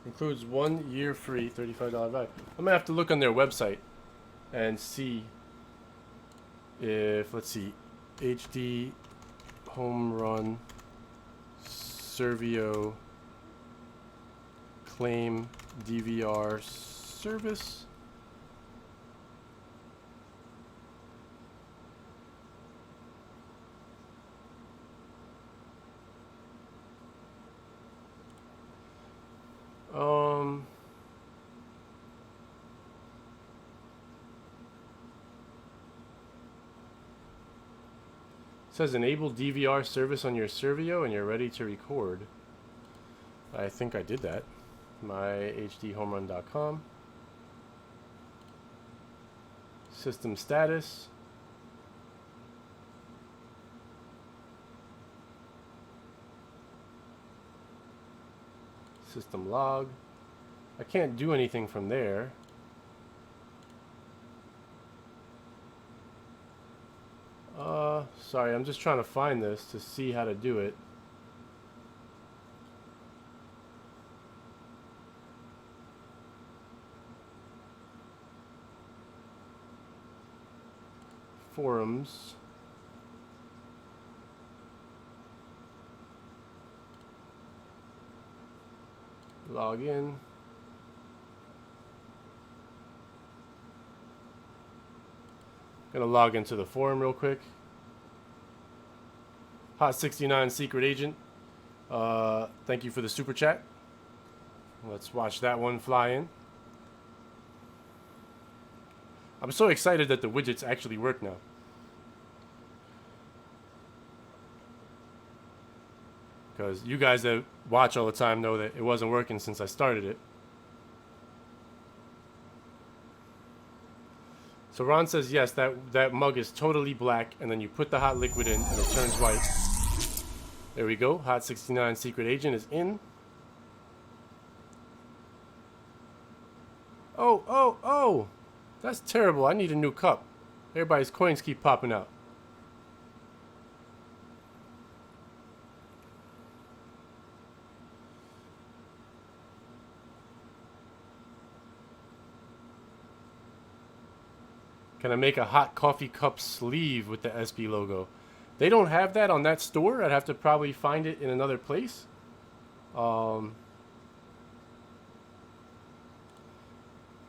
includes 1 year free, $35 value. I'm gonna have to look on their website and see if, let's see, HDHomeRun Servio claim DVR service. Says enable DVR service on your Servio and you're ready to record. I think I did that. My HDHomeRun.com. System status. System log. I can't do anything from there. Sorry, I'm just trying to find this to see how to do it. Forums. Log in. Gonna log into the forum real quick. Hot 69 Secret Agent. Thank you for the super chat. Let's watch that one fly in. I'm so excited that the widgets actually work now. Because you guys that watch all the time know that it wasn't working since I started it. So Ron says yes, that mug is totally black, and then you put the hot liquid in and it turns white. There we go. Hot 69 Secret Agent is in. Oh! That's terrible. I need a new cup. Everybody's coins keep popping out. Can I make a hot coffee cup sleeve with the SB logo? They don't have that on that store. I'd have to probably find it in another place. I'm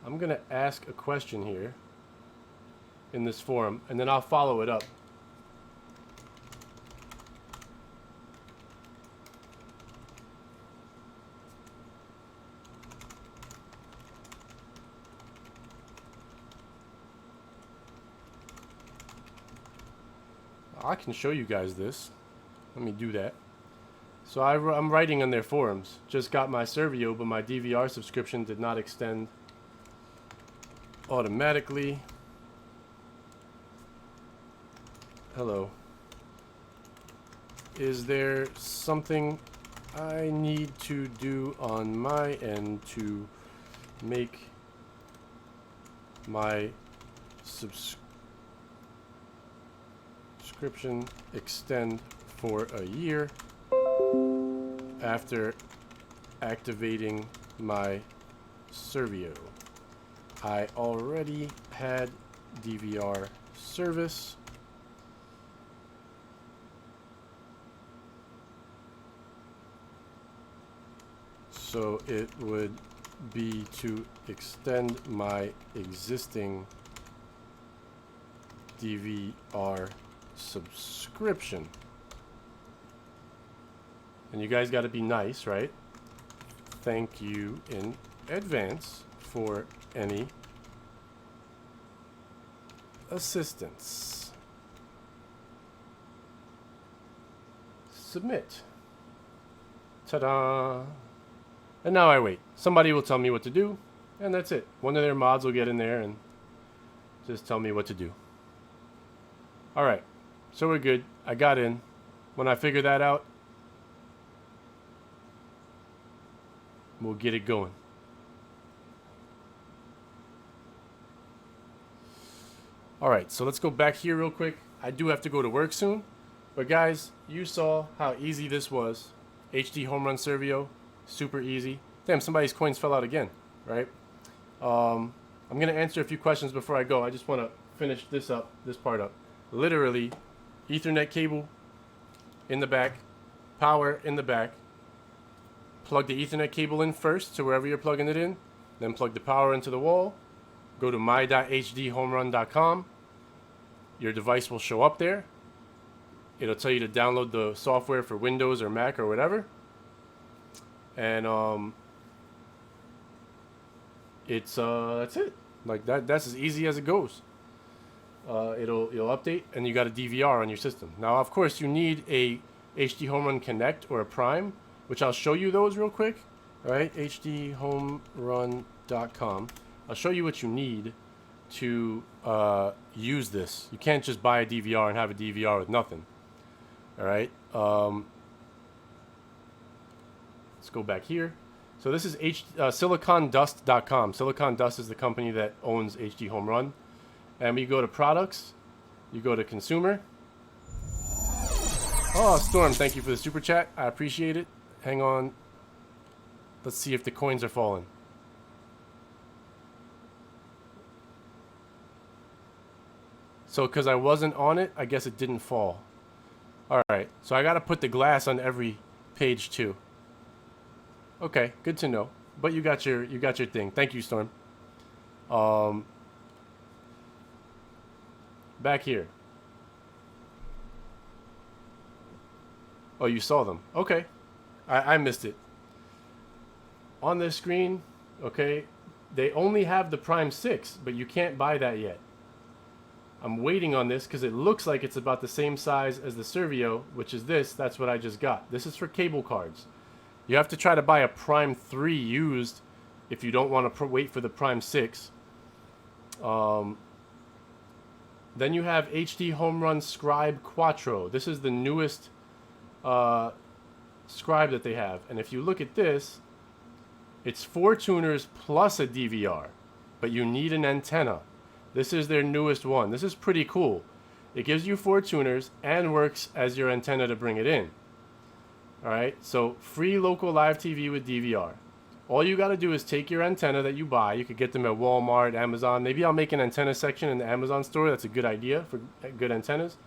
gonna ask a question here in this forum, and then I'll follow it up. I can show you guys this. Let me do that. So I'm writing on their forums. Just got my Servio, but my DVR subscription did not extend automatically. Hello. Is there something I need to do on my end to make my subscription extend for a year after activating my Servio? I already had DVR service. So it would be to extend my existing DVR subscription. And you guys got to be nice, right? Thank you in advance for any assistance. Submit. Ta-da! And now I wait. Somebody will tell me what to do, and that's it. One of their mods will get in there and just tell me what to do. Alright, so we're good. I got in. When I figure that out, we'll get it going. Alright, so let's go back here real quick. I do have to go to work soon. But guys, you saw how easy this was. HDHomeRun Servio. Super easy. Damn, somebody's coins fell out again, right? I'm going to answer a few questions before I go. I just want to finish this part up. Literally, Ethernet cable in the back, power in the back. Plug the Ethernet cable in first to wherever you're plugging it in. Then plug the power into the wall. Go to my.hdhomerun.com. Your device will show up there. It'll tell you to download the software for Windows or Mac or whatever. And that's it. Like that's as easy as it goes. You'll update, and you got a DVR on your system. Now, of course, you need a HDHomeRun Connect or a Prime, which I'll show you those real quick. All right, HDHomeRun.com. I'll show you what you need to use this. You can't just buy a DVR and have a DVR with nothing. All right. Let's go back here. So this is SiliconDust.com. Silicon Dust is the company that owns HDHomeRun. And we go to products. You go to consumer. Oh, Storm, thank you for the super chat. I appreciate it. Hang on. Let's see if the coins are falling. So because I wasn't on it, I guess it didn't fall. All right. So I got to put the glass on every page too. Okay, good to know. But you got your thing. Thank you, Storm. Back here. Oh, you saw them. Okay. I missed it. On this screen, okay, they only have the Prime 6, but you can't buy that yet. I'm waiting on this because it looks like it's about the same size as the Servio, which is this. That's what I just got. This is for cable cards. You have to try to buy a Prime 3 used if you don't want to wait for the Prime 6. Then you have HDHomeRun Scribe Quattro. This is the newest Scribe that they have. And if you look at this, it's 4 tuners plus a DVR. But you need an antenna. This is their newest one. This is pretty cool. It gives you 4 tuners and works as your antenna to bring it in. Alright, so free local live TV with DVR. All you got to do is take your antenna that you buy. You could get them at Walmart, Amazon. Maybe I'll make an antenna section in the Amazon store. That's a good idea for good antennas.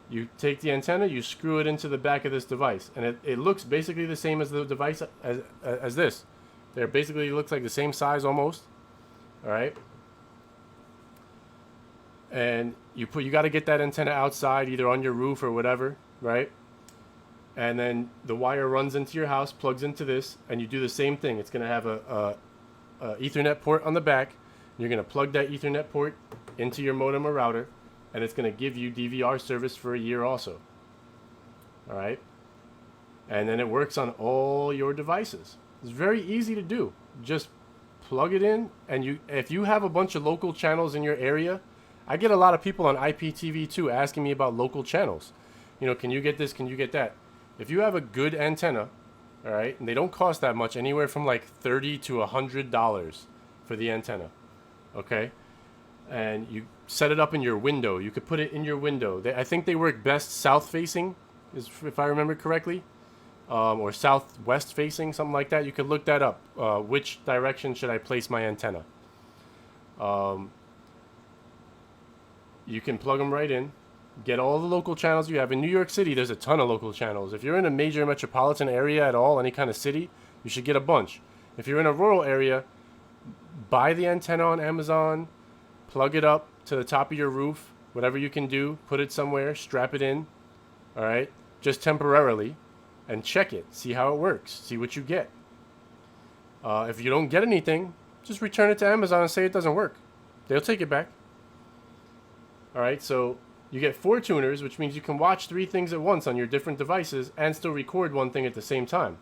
You take the antenna, you screw it into the back of this device, and it looks basically the same as the device as this. They're basically looks like the same size almost. All right. And you got to get that antenna outside, either on your roof or whatever, right? And then the wire runs into your house, plugs into this, and you do the same thing. It's going to have a Ethernet port on the back. You're going to plug that Ethernet port into your modem or router, and it's going to give you DVR service for a year also. All right? And then it works on all your devices. It's very easy to do. Just plug it in, and if you have a bunch of local channels in your area, I get a lot of people on IPTV too asking me about local channels. You know, can you get this? Can you get that? If you have a good antenna, all right, and they don't cost that much, anywhere from like $30 to $100 for the antenna, okay? And you set it up in your window. You could put it in your window. I think they work best south-facing, if I remember correctly, or southwest-facing, something like that. You could look that up. Which direction should I place my antenna? You can plug them right in. Get all the local channels you have. In New York City, there's a ton of local channels. If you're in a major metropolitan area at all, any kind of city, you should get a bunch. If you're in a rural area, buy the antenna on Amazon, plug it up to the top of your roof, whatever you can do, put it somewhere, strap it in, all right, just temporarily, and check it. See how it works. See what you get. If you don't get anything, just return it to Amazon and say it doesn't work. They'll take it back. All right, so you get 4 tuners, which means you can watch 3 things at once on your different devices and still record one thing at the same time.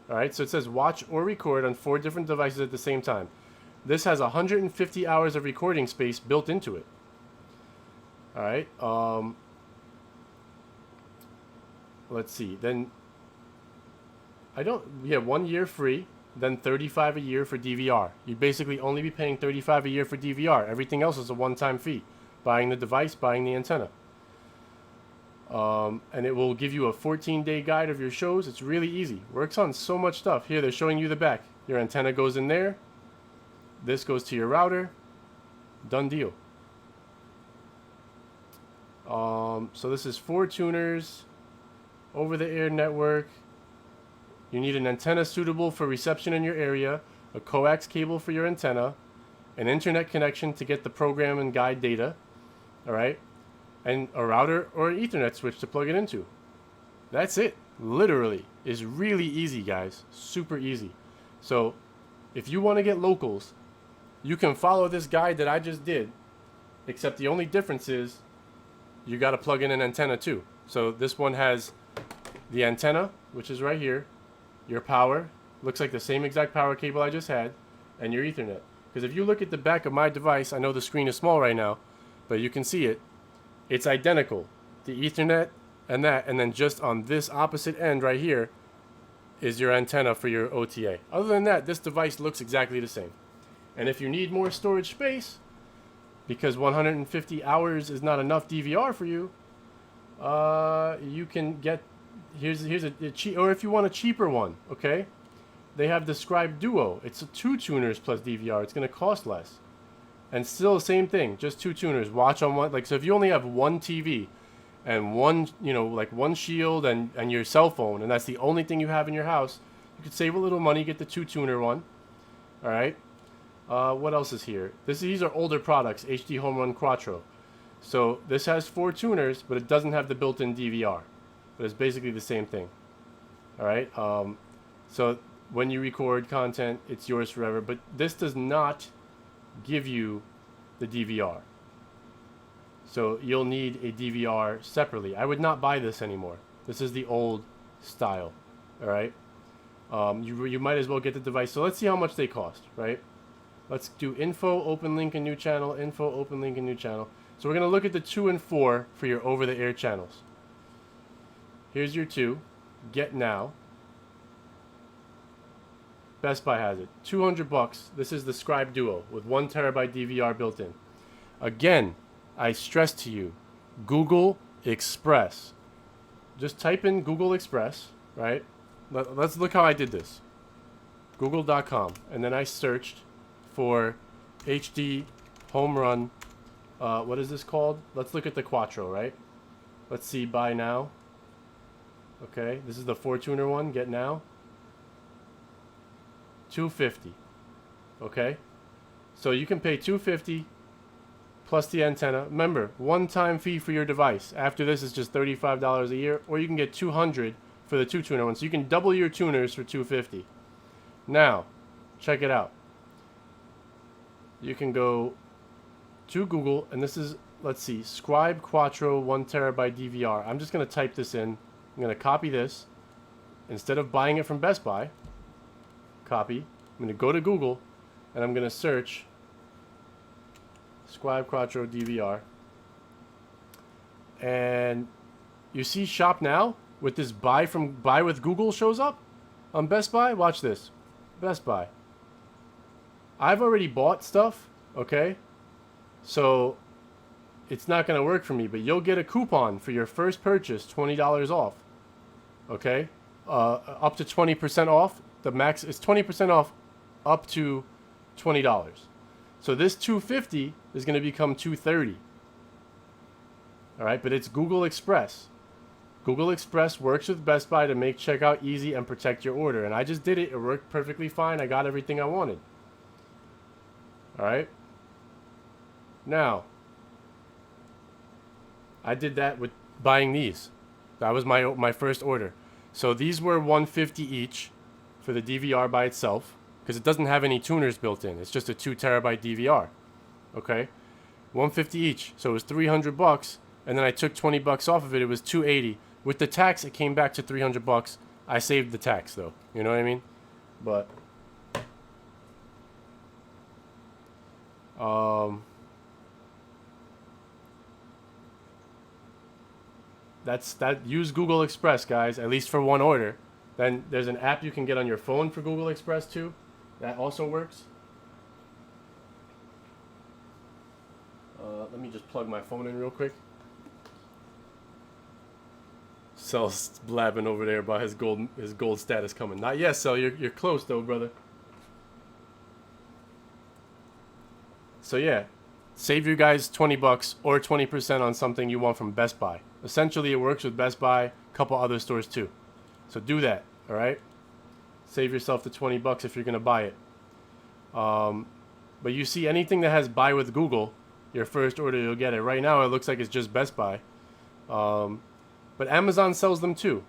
All right, so it says watch or record on 4 different devices at the same time. This has 150 hours of recording space built into it. All right, let's see. Then we have 1 year free, then $35 a year for DVR. You'd basically only be paying $35 a year for DVR. Everything else is a one-time fee. Buying the device, buying the antenna. And it will give you a 14-day guide of your shows. It's really easy. Works on so much stuff. Here, they're showing you the back. Your antenna goes in there. This goes to your router. Done deal. So this is 4 tuners, over-the-air network. You need an antenna suitable for reception in your area, a coax cable for your antenna, an internet connection to get the program and guide data, all right, and a router or an Ethernet switch to plug it into. That's it. Literally. It's really easy, guys. Super easy. So if you want to get locals, you can follow this guide that I just did, except the only difference is you got to plug in an antenna too. So this one has the antenna, which is right here, your power, looks like the same exact power cable I just had, and your Ethernet. Because if you look at the back of my device, I know the screen is small right now, but you can see it. It's identical. The Ethernet and that, and then just on this opposite end right here is your antenna for your OTA. Other than that, this device looks exactly the same. And if you need more storage space, because 150 hours is not enough DVR for you, you can get, here's a cheap, or if you want a cheaper one, okay? They have the Scribe Duo. It's 2 tuners plus DVR. It's going to cost less. And still the same thing, just 2 tuners. Watch on one, like, so if you only have one TV and one, like one shield and your cell phone, and that's the only thing you have in your house, you could save a little money, get the 2 tuner one. All right. What else is here? These are older products, HDHomeRun Quattro. So this has 4 tuners, but it doesn't have the built-in DVR. But it's basically the same thing. All right. So when you record content, it's yours forever. But this does not give you the DVR. So you'll need a DVR separately. I would not buy this anymore. This is the old style. All right. You might as well get the device. So let's see how much they cost, right? Let's do info, open link, and new channel, info, open link, and new channel. So we're going to look at the 2 and 4 for your over-the-air channels. Here's your 2. Get now. Best Buy has it. $200. This is the Scribe Duo with 1 terabyte DVR built in. Again, I stress to you, Google Express. Just type in Google Express, right? Let's look how I did this. Google.com, and then I searched for HDHomeRun. What is this called? Let's look at the Quattro, right? Let's see, buy now. Okay, this is the 4-tuner one, get now. $250. Okay, so you can pay $250 plus the antenna. Remember, one-time fee for your device. After this, it's just $35 a year, or you can get $200 for the 2-tuner one. So you can double your tuners for $250. Now, check it out. You can go to Google, and this is, let's see, Scribe Quattro 1 terabyte DVR. I'm just going to type this in. I'm going to copy this. Instead of buying it from Best Buy, copy. I'm going to go to Google, and I'm going to search Scribe Quattro DVR. And you see Shop Now with this buy with Google shows up on Best Buy. Watch this. Best Buy. I've already bought stuff, okay? So it's not going to work for me, but you'll get a coupon for your first purchase, $20 off. Okay? Up to 20% off. The max is 20% off up to $20. So this $250 is going to become $230. All right, but it's Google Express. Google Express works with Best Buy to make checkout easy and protect your order. And I just did it. It worked perfectly fine. I got everything I wanted. All right. Now, I did that with buying these. That was my first order. So these were $150 each for the DVR by itself, because it doesn't have any tuners built in. It's just a 2 terabyte DVR. Okay, $150 each. So it was $300, and then I took $20 off of it. It was $280. With the tax, it came back to $300. I saved the tax though. You know what I mean? But use Google Express, guys, at least for one order. Then there's an app you can get on your phone for Google Express too. That also works. Let me just plug my phone in real quick. Cell's blabbing over there about his gold status coming. Not yet, Cell. You're close though, brother. So yeah, save you guys $20 or 20% on something you want from Best Buy. Essentially, it works with Best Buy, a couple other stores too. So do that, all right? Save yourself the $20 if you're gonna buy it. But you see anything that has buy with Google, your first order, you'll get it. Right now, it looks like it's just Best Buy. But Amazon sells them too.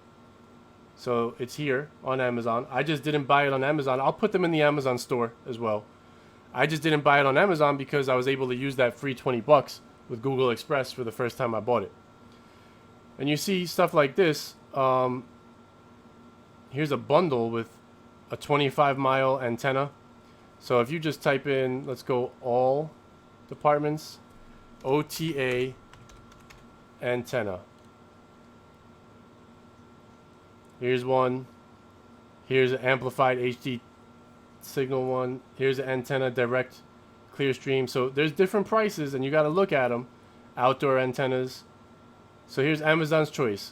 So it's here on Amazon. I just didn't buy it on Amazon. I'll put them in the Amazon store as well. I just didn't buy it on Amazon because I was able to use that free $20 with Google Express for the first time I bought it. And you see stuff like this. Here's a bundle with a 25-mile antenna. So if you just type in, let's go all departments, OTA antenna. Here's one. Here's an amplified HD signal one. Here's an antenna direct clear stream. So there's different prices and you got to look at them. Outdoor antennas. So here's Amazon's choice.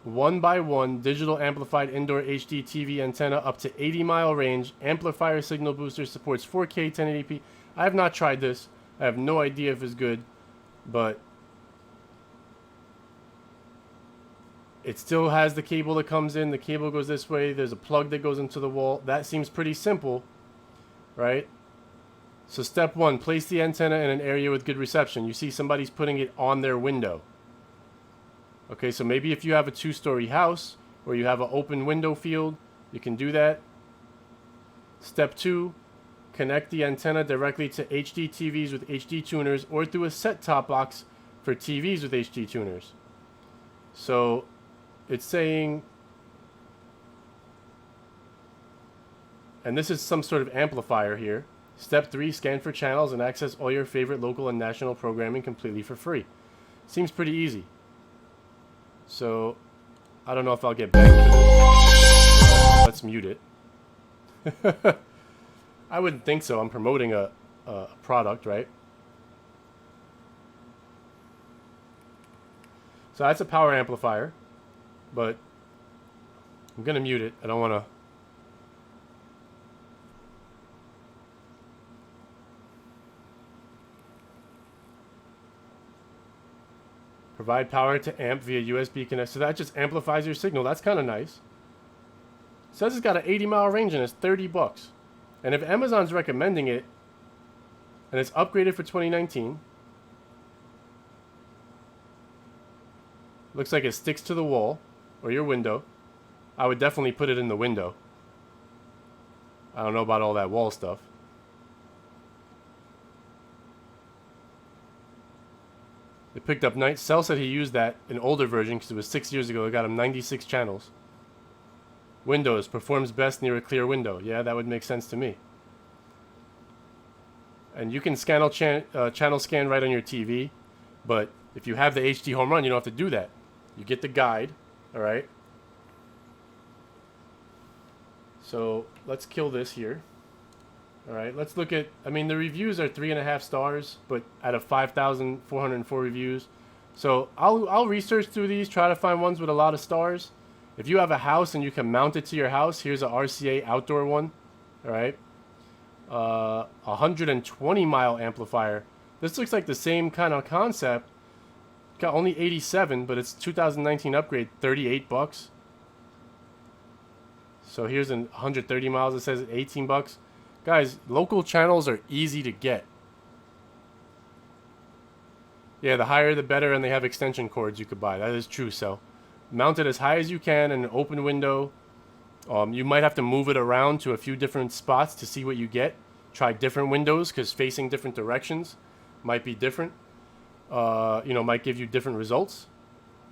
1x1 digital amplified indoor HD TV antenna up to 80-mile range. Amplifier signal booster, supports 4K 1080p. I have not tried this. I have no idea if it's good, but it still has the cable that comes in. The cable goes this way. There's a plug that goes into the wall. That seems pretty simple, right? So step one, place the antenna in an area with good reception. You see somebody's putting it on their window. Okay, so maybe if you have a 2-story house or you have an open window field, you can do that. Step two, connect the antenna directly to HD TVs with HD tuners or through a set-top box for TVs with HD tuners. So it's saying, and this is some sort of amplifier here. Step 3, scan for channels and access all your favorite local and national programming completely for free. Seems pretty easy. So I don't know if I'll get back to this. Let's mute it. I wouldn't think so. I'm promoting a product, right? So that's a power amplifier, but I'm gonna mute it. I don't want to Provide power to amp via USB connect. So that just amplifies your signal. That's kind of nice. It says it's got an 80-mile range and it's $30. And if Amazon's recommending it, and it's upgraded for 2019, looks like it sticks to the wall or your window. I would definitely put it in the window. I don't know about all that wall stuff. It picked up night. Cell said he used that in older version because it was 6 years ago. It got him 96 channels. Windows performs best near a clear window. Yeah, that would make sense to me. And you can channel scan right on your TV, but if you have the HDHomeRun, you don't have to do that. You get the guide, all right? So let's kill this here. All right, let's look at, I mean, the reviews are 3.5 stars, but out of 5,404 reviews. So I'll research through these, try to find ones with a lot of stars. If you have a house and you can mount it to your house, here's a RCA outdoor one, all right? 120-mile amplifier. This looks like the same kind of concept. Got only 87, but it's 2019 upgrade, $38. So here's an 130 miles. It says $18. Guys, local channels are easy to get. Yeah, the higher the better, and they have extension cords you could buy. That is true. So mount it as high as you can in an open window. You might have to move it around to a few different spots to see what you get. Try different windows because facing different directions might be different. Might give you different results.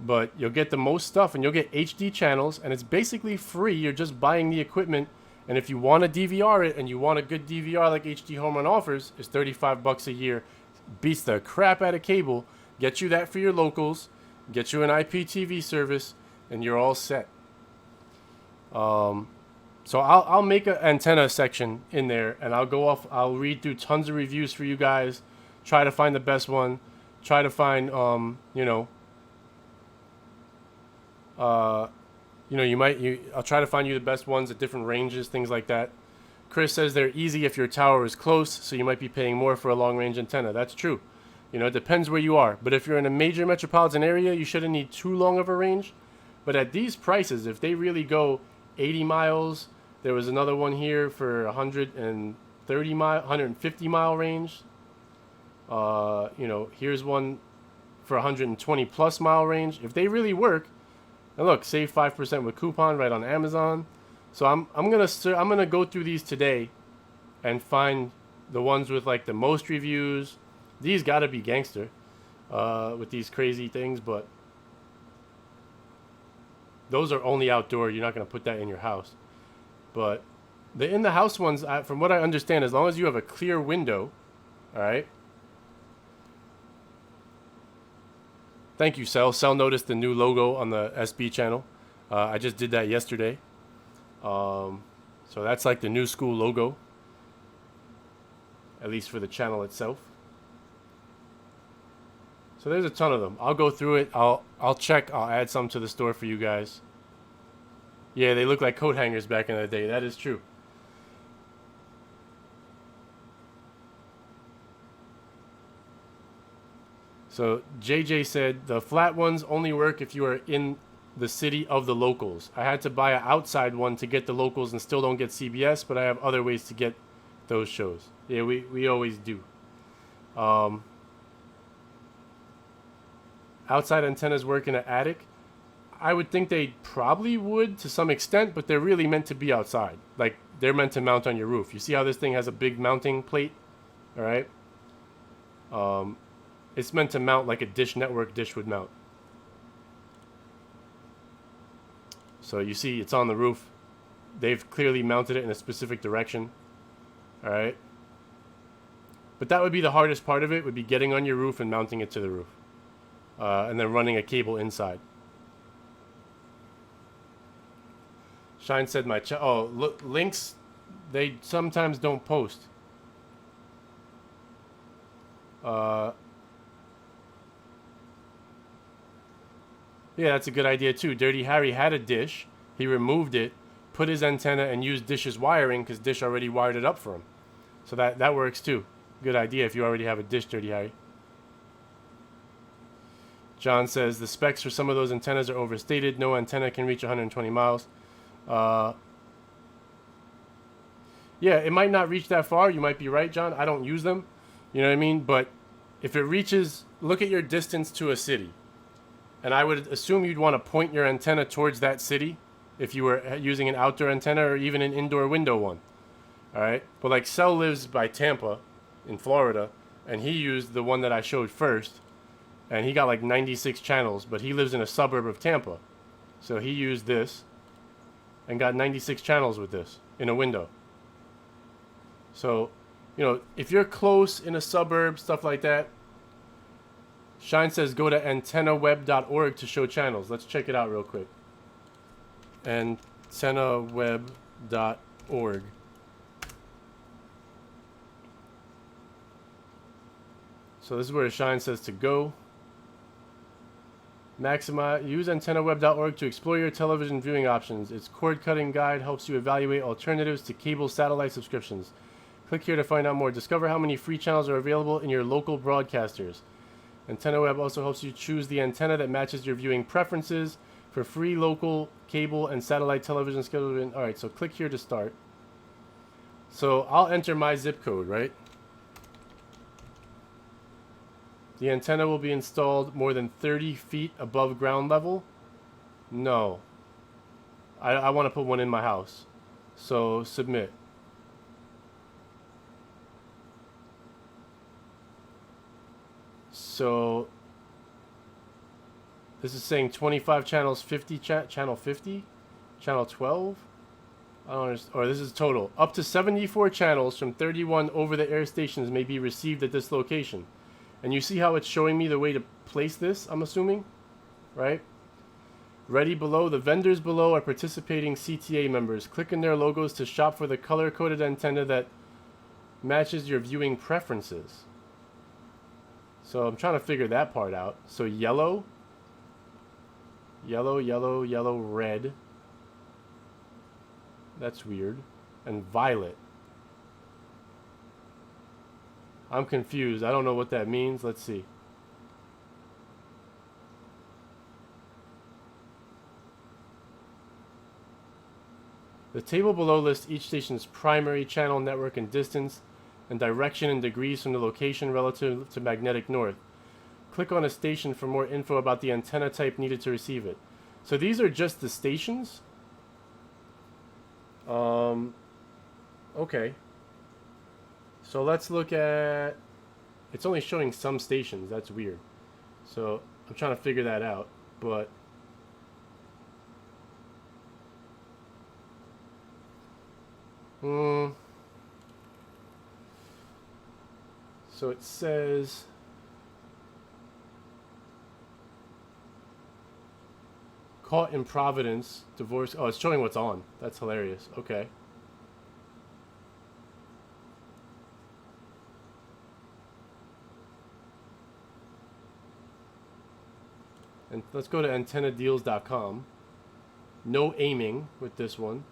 But you'll get the most stuff, and you'll get HD channels, and it's basically free. You're just buying the equipment, and if you want to DVR it and you want a good DVR like HDHomeRun offers, it's $35 a year. Beats the crap out of cable. Get you that for your locals. Get you an IPTV service, and you're all set. So I'll make an antenna section in there, and I'll read through tons of reviews for you guys. Try to find the best one. Try to find I'll try to find you the best ones at different ranges, things like that. Chris says they're easy if your tower is close, so you might be paying more for a long-range antenna. That's true. It depends where you are. But if you're in a major metropolitan area, you shouldn't need too long of a range. But at these prices, if they really go 80 miles, there was another one here for 150 mile range. Here's one for 120 plus mile range. If they really work, and look, save 5% with coupon right on Amazon. So I'm gonna go through these today and find the ones with like the most reviews. These gotta be gangster with these crazy things, but those are only outdoor. You're not gonna put that in your house. But the in the house ones, from what I understand, as long as you have a clear window, all right. Thank you, Cell. Cell noticed the new logo on the SB channel. I just did that yesterday. So that's like the new school logo, at least for the channel itself. So there's a ton of them. I'll go through it. I'll check. I'll add some to the store for you guys. Yeah, they look like coat hangers back in the day. That is true. So JJ said the flat ones only work if you are in the city of the locals. I had to buy an outside one to get the locals and still don't get CBS, but I have other ways to get those shows. Yeah, we always do. Outside antennas work in an attic. I would think they probably would to some extent, but they're really meant to be outside. Like, they're meant to mount on your roof. You see how this thing has a big mounting plate? All right. It's meant to mount like a Dish Network dish would mount. So you see it's on the roof. They've clearly mounted it in a specific direction. All right. But that would be the hardest part of it, would be getting on your roof and mounting it to the roof. And then running a cable inside. Shine said links, they sometimes don't post. Yeah, that's a good idea too. Dirty Harry had a Dish. He removed it, put his antenna, and used Dish's wiring because Dish already wired it up for him. So that works too. Good idea if you already have a Dish, Dirty Harry. John says the specs for some of those antennas are overstated. No antenna can reach 120 miles. Yeah, it might not reach that far. You might be right, John. I don't use them. You know what I mean? But if it reaches, look at your distance to a city. And I would assume you'd want to point your antenna towards that city if you were using an outdoor antenna or even an indoor window one. All right? But like Cell lives by Tampa in Florida, and he used the one that I showed first, and he got like 96 channels, but he lives in a suburb of Tampa. So he used this and got 96 channels with this in a window. So, you know, if you're close in a suburb, stuff like that, Shine says go to antennaweb.org to show channels. Let's check it out real quick. Antennaweb.org. So this is where Shine says to go. Use antennaweb.org to explore your television viewing options. Its cord-cutting guide helps you evaluate alternatives to cable satellite subscriptions. Click here to find out more. Discover how many free channels are available in your local broadcasters. AntennaWeb also helps you choose the antenna that matches your viewing preferences for free local cable and satellite television scheduling. All right, so click here to start. So I'll enter my zip code, right? The antenna will be installed more than 30 feet above ground level. No. I want to put one in my house. So submit. So this is saying 25 channels, 50 channel 50, channel 12. I don't understand. Or this is total. Up to 74 channels from 31 over-the-air stations may be received at this location. And you see how it's showing me the way to place this, I'm assuming, right? Ready below. The vendors below are participating CTA members. Click in their logos to shop for the color-coded antenna that matches your viewing preferences. So I'm trying to figure that part out. So yellow, yellow, yellow, yellow, red. That's weird. And violet. I'm confused. I don't know what that means. Let's see. The table below lists each station's primary channel network and distance, and direction in degrees from the location relative to magnetic north. Click on a station for more info about the antenna type needed to receive it. So these are just the stations? Okay. So let's look at... It's only showing some stations. That's weird. So I'm trying to figure that out. But... So it says... Caught in Providence, divorce... Oh, it's showing what's on. That's hilarious. Okay. And let's go to antennadeals.com. No aiming with this one.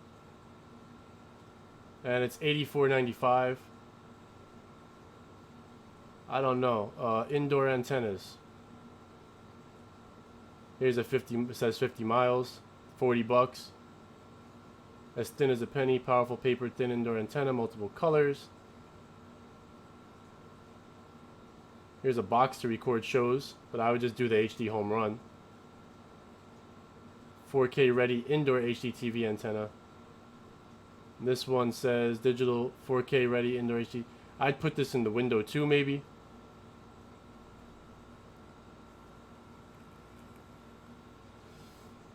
And it's $84.95. I don't know. Indoor antennas. Here's a 50. It says 50 miles, $40. As thin as a penny, powerful paper thin indoor antenna, multiple colors. Here's a box to record shows, but I would just do the HDHomeRun. 4K ready indoor HD TV antenna. This one says digital 4K ready indoor HD. I'd put this in the window too, maybe.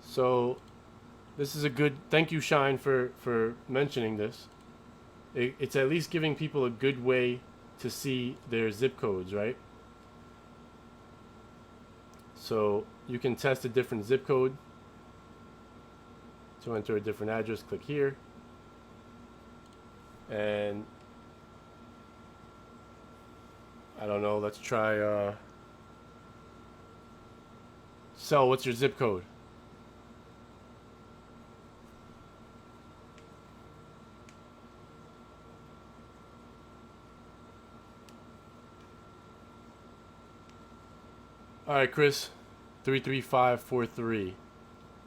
So this is a good, thank you Shine for mentioning this. It's at least giving people a good way to see their zip codes, right? So you can test a different zip code. To enter a different address, click here. And I don't know, let's try Cell, what's your zip code? Alright, Chris. 33543.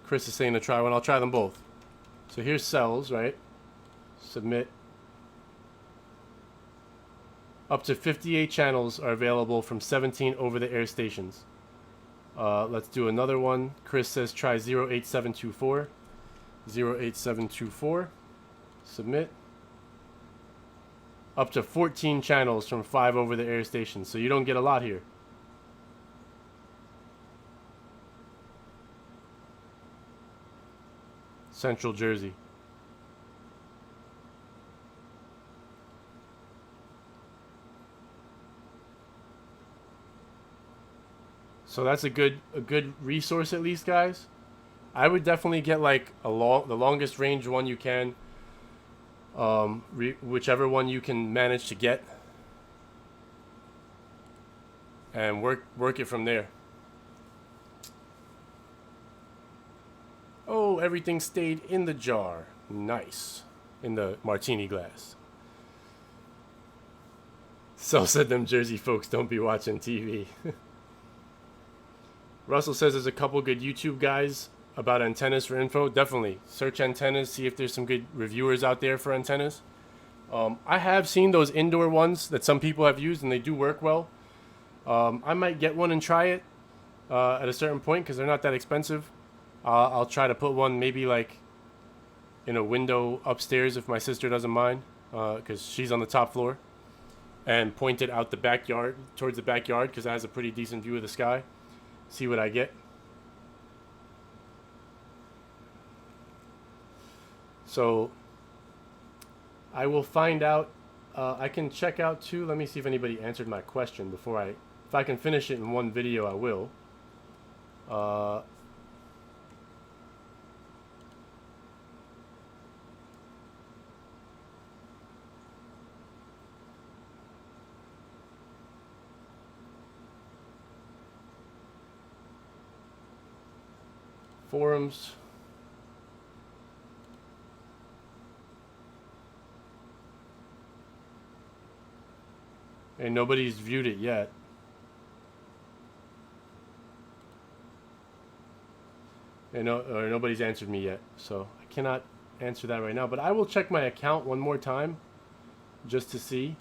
Chris is saying to try one. I'll try them both. So here's cells, right? Submit. Up to 58 channels are available from 17 over-the-air stations. Let's do another one. Chris says try 08724. 08724. Submit. Up to 14 channels from 5 over-the-air stations. So you don't get a lot here. Central Jersey. So that's a good resource at least, guys. I would definitely get like the longest range one you can, whichever one you can manage to get, and work it from there. Oh, everything stayed in the jar. Nice. In the martini glass. So said them Jersey folks don't be watching TV. Russell says there's a couple good YouTube guys about antennas for info. Definitely. Search antennas, see if there's some good reviewers out there for antennas. I have seen those indoor ones that some people have used, and they do work well. I might get one and try it at a certain point because they're not that expensive. I'll try to put one maybe like in a window upstairs if my sister doesn't mind, because she's on the top floor, and point it out the backyard, towards the backyard, because it has a pretty decent view of the sky. See what I get. So I will find out. I can check out too. Let me see if anybody answered my question before if I can finish it in one video, I will. Forums. And nobody's viewed it yet. And nobody's answered me yet. So I cannot answer that right now. But I will check my account one more time just to see.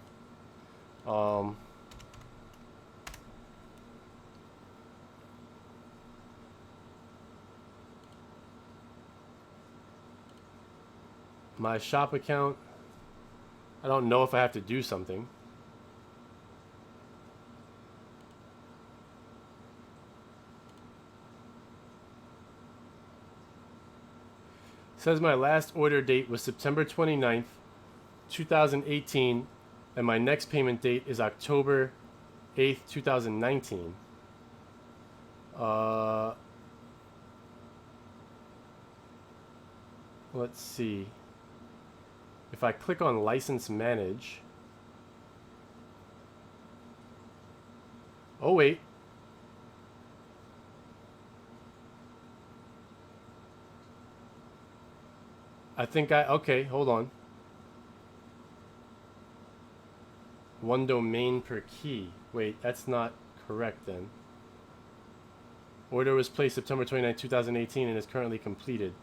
My shop account, I don't know if I have to do something. It says my last order date was September 29th, 2018, and my next payment date is October 8th, 2019. Let's see. If I click on License Manage. Oh, wait. I think okay, hold on. One domain per key. Wait, that's not correct then. Order was placed September 29, 2018 and is currently completed.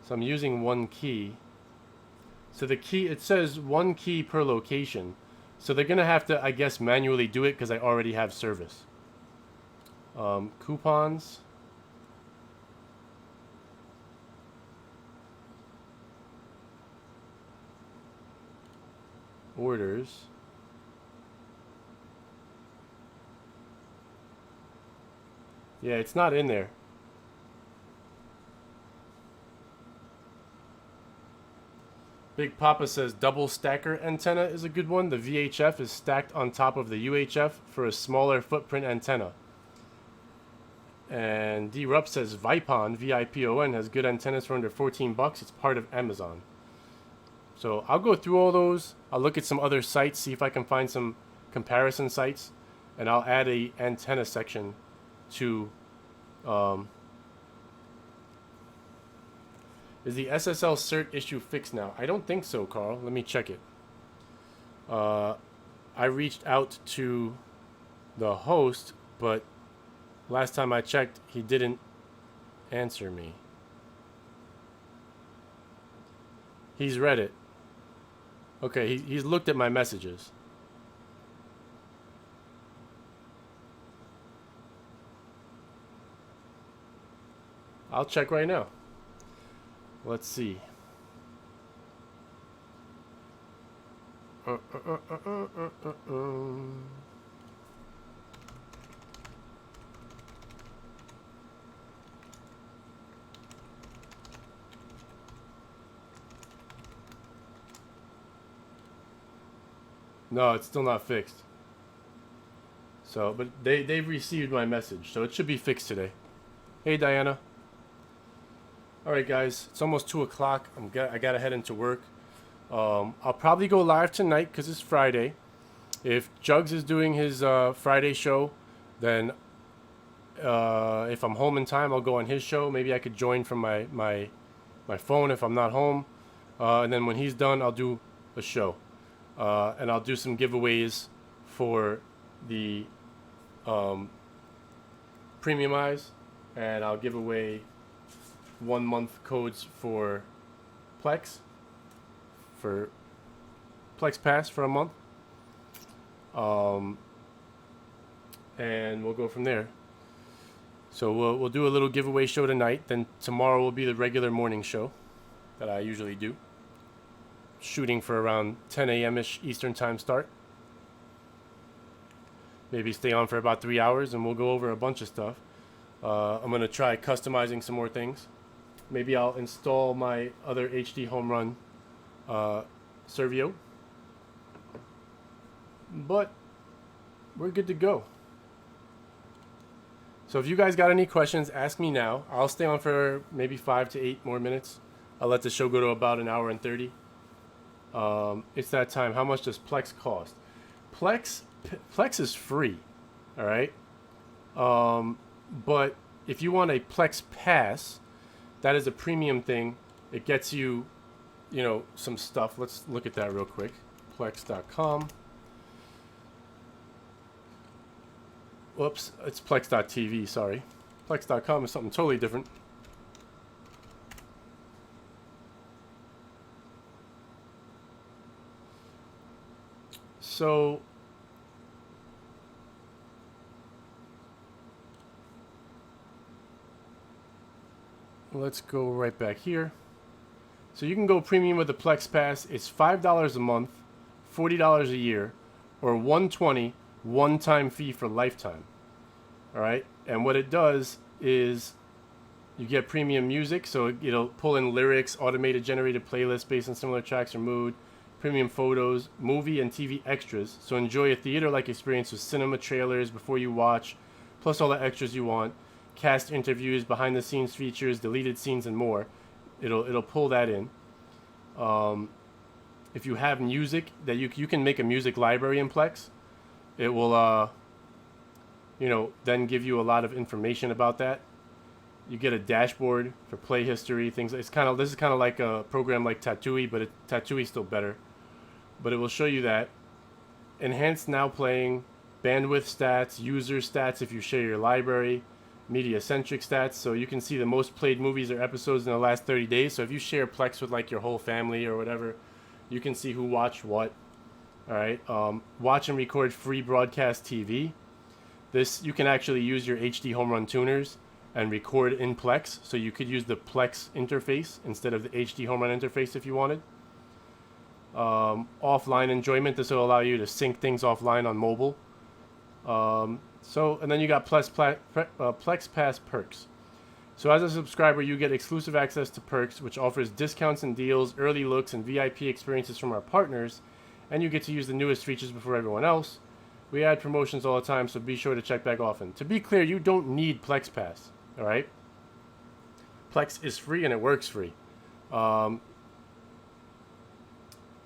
So I'm using one key. So the key, it says one key per location. So they're going to have to, I guess, manually do it because I already have service. Coupons. Orders. Yeah, it's not in there. Big Papa says double stacker antenna is a good one. The VHF is stacked on top of the UHF for a smaller footprint antenna. And D-Rup says Vipon, V-I-P-O-N, has good antennas for under 14 bucks. It's part of Amazon. So I'll go through all those. I'll look at some other sites, see if I can find some comparison sites. And I'll add a antenna section to Is the SSL cert issue fixed now? I don't think so, Carl. Let me check it. I reached out to the host, but last time I checked, he didn't answer me. He's read it. Okay, he's looked at my messages. I'll check right now. Let's see. No, it's still not fixed. So, but they've received my message, so it should be fixed today. Hey, Diana. All right, guys, it's almost 2 o'clock. I gotta head into work. I'll probably go live tonight because it's Friday. If Jugs is doing his Friday show, then if I'm home in time, I'll go on his show. Maybe I could join from my phone if I'm not home. And then when he's done, I'll do a show. And I'll do some giveaways for the Premium Eyes. And I'll give away 1 month codes for Plex. For Plex Pass for a month. And we'll go from there. So we'll do a little giveaway show tonight. Then tomorrow will be the regular morning show that I usually do. Shooting for around 10 a.m.-ish Eastern time start. Maybe stay on for about 3 hours and we'll go over a bunch of stuff. I'm going to try customizing some more things. Maybe I'll install my other HDHomeRun Servio. But we're good to go. So if you guys got any questions, ask me now. I'll stay on for maybe 5 to 8 more minutes. I'll let the show go to about 1 hour and 30. It's that time. How much does Plex cost? Plex is free. All right. But if you want a Plex Pass, that is a premium thing. It gets you, some stuff. Let's look at that real quick. Plex.com. Whoops, it's Plex.tv, sorry. Plex.com is something totally different. So, let's go right back here. So you can go premium with the Plex Pass. It's $5 a month, $40 a year, or $120 one-time fee for lifetime. All right, and what it does is you get premium music, so it'll pull in lyrics, automated generated playlists based on similar tracks or mood, premium photos, movie and TV extras. So enjoy a theater-like experience with cinema trailers before you watch, plus all the extras you want, cast interviews, behind-the-scenes features, deleted scenes, and more. It'll pull that in. If you have music that you can make a music library in Plex, it will then give you a lot of information about that. You get a dashboard for play history, things. This is kind of like a program like Tattooey, but Tattooey's still better. But it will show you that. Enhanced now playing, bandwidth stats, user stats if you share your library, media-centric stats, so you can see the most played movies or episodes in the last 30 days. So if you share Plex with like your whole family or whatever, you can see who watched what. All right. Watch and record free broadcast TV. This, you can actually use your HDHomeRun tuners and record in Plex. So you could use the Plex interface instead of the HDHomeRun interface if you wanted. Offline enjoyment. This will allow you to sync things offline on mobile. And then you got Plex Pass perks. So as a subscriber, you get exclusive access to perks, which offers discounts and deals, early looks, and VIP experiences from our partners. And you get to use the newest features before everyone else. We add promotions all the time, so be sure to check back often. To be clear, you don't need Plex Pass, all right? Plex is free and it works free. Kiko,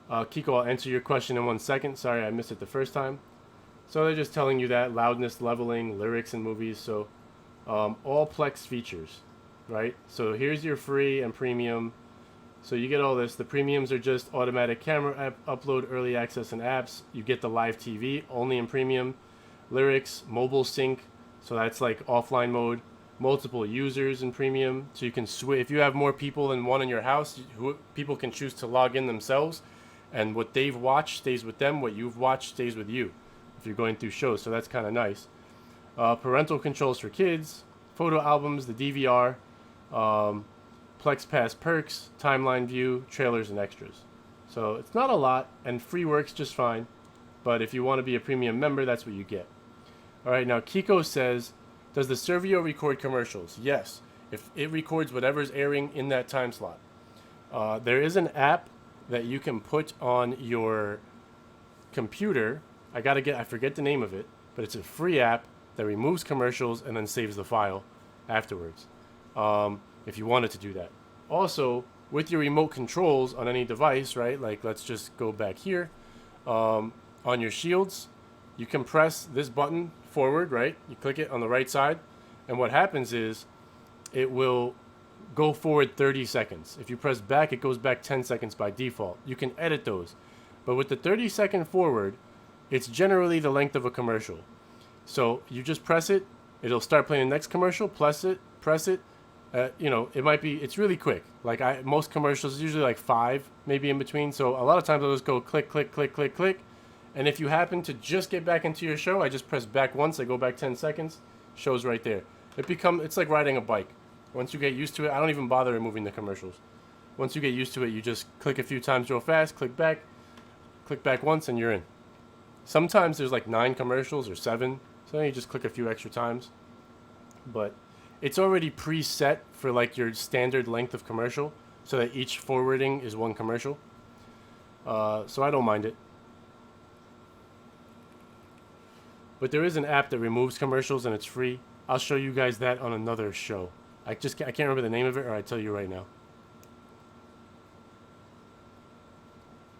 I'll answer your question in 1 second. Sorry, I missed it the first time. So they're just telling you that loudness, leveling, lyrics, and movies. So all Plex features, right? So here's your free and premium. So you get all this. The premiums are just automatic camera app upload, early access and apps. You get the live TV only in premium, lyrics, mobile sync. So that's like offline mode, multiple users in premium. So you can switch if you have more people than one in your house. People can choose to log in themselves, and what they've watched stays with them. What you've watched stays with you. If you're going through shows, so that's kind of nice. Parental controls for kids, photo albums, the DVR. Plex Pass perks, timeline view, trailers, and extras. So it's not a lot, and free works just fine. But if you want to be a premium member, that's what you get. All right, now Kiko says, does the Servio record commercials? Yes, if it records whatever's airing in that time slot. There is an app that you can put on your computer. I forget the name of it, but it's a free app that removes commercials and then saves the file afterwards. If you wanted to do that. Also, with your remote controls on any device, right? Like, let's just go back here. On your shields, you can press this button forward, right? You click it on the right side, and what happens is it will go forward 30 seconds. If you press back, it goes back 10 seconds by default. You can edit those. But with the 30-second forward, it's generally the length of a commercial. So you just press it, it'll start playing the next commercial, press it. It's really quick. Like most commercials, usually like 5, maybe in between. So a lot of times I'll just go click, click, click, click, click. And if you happen to just get back into your show, I just press back once, I go back 10 seconds, show's right there. It's like riding a bike. Once you get used to it, I don't even bother removing the commercials. Once you get used to it, you just click a few times real fast, click back once, and you're in. Sometimes there's like 9 commercials or 7, so then you just click a few extra times. But it's already preset for like your standard length of commercial, so that each forwarding is one commercial. So I don't mind it. But there is an app that removes commercials and it's free. I'll show you guys that on another show. I can't remember the name of it, or I tell you right now.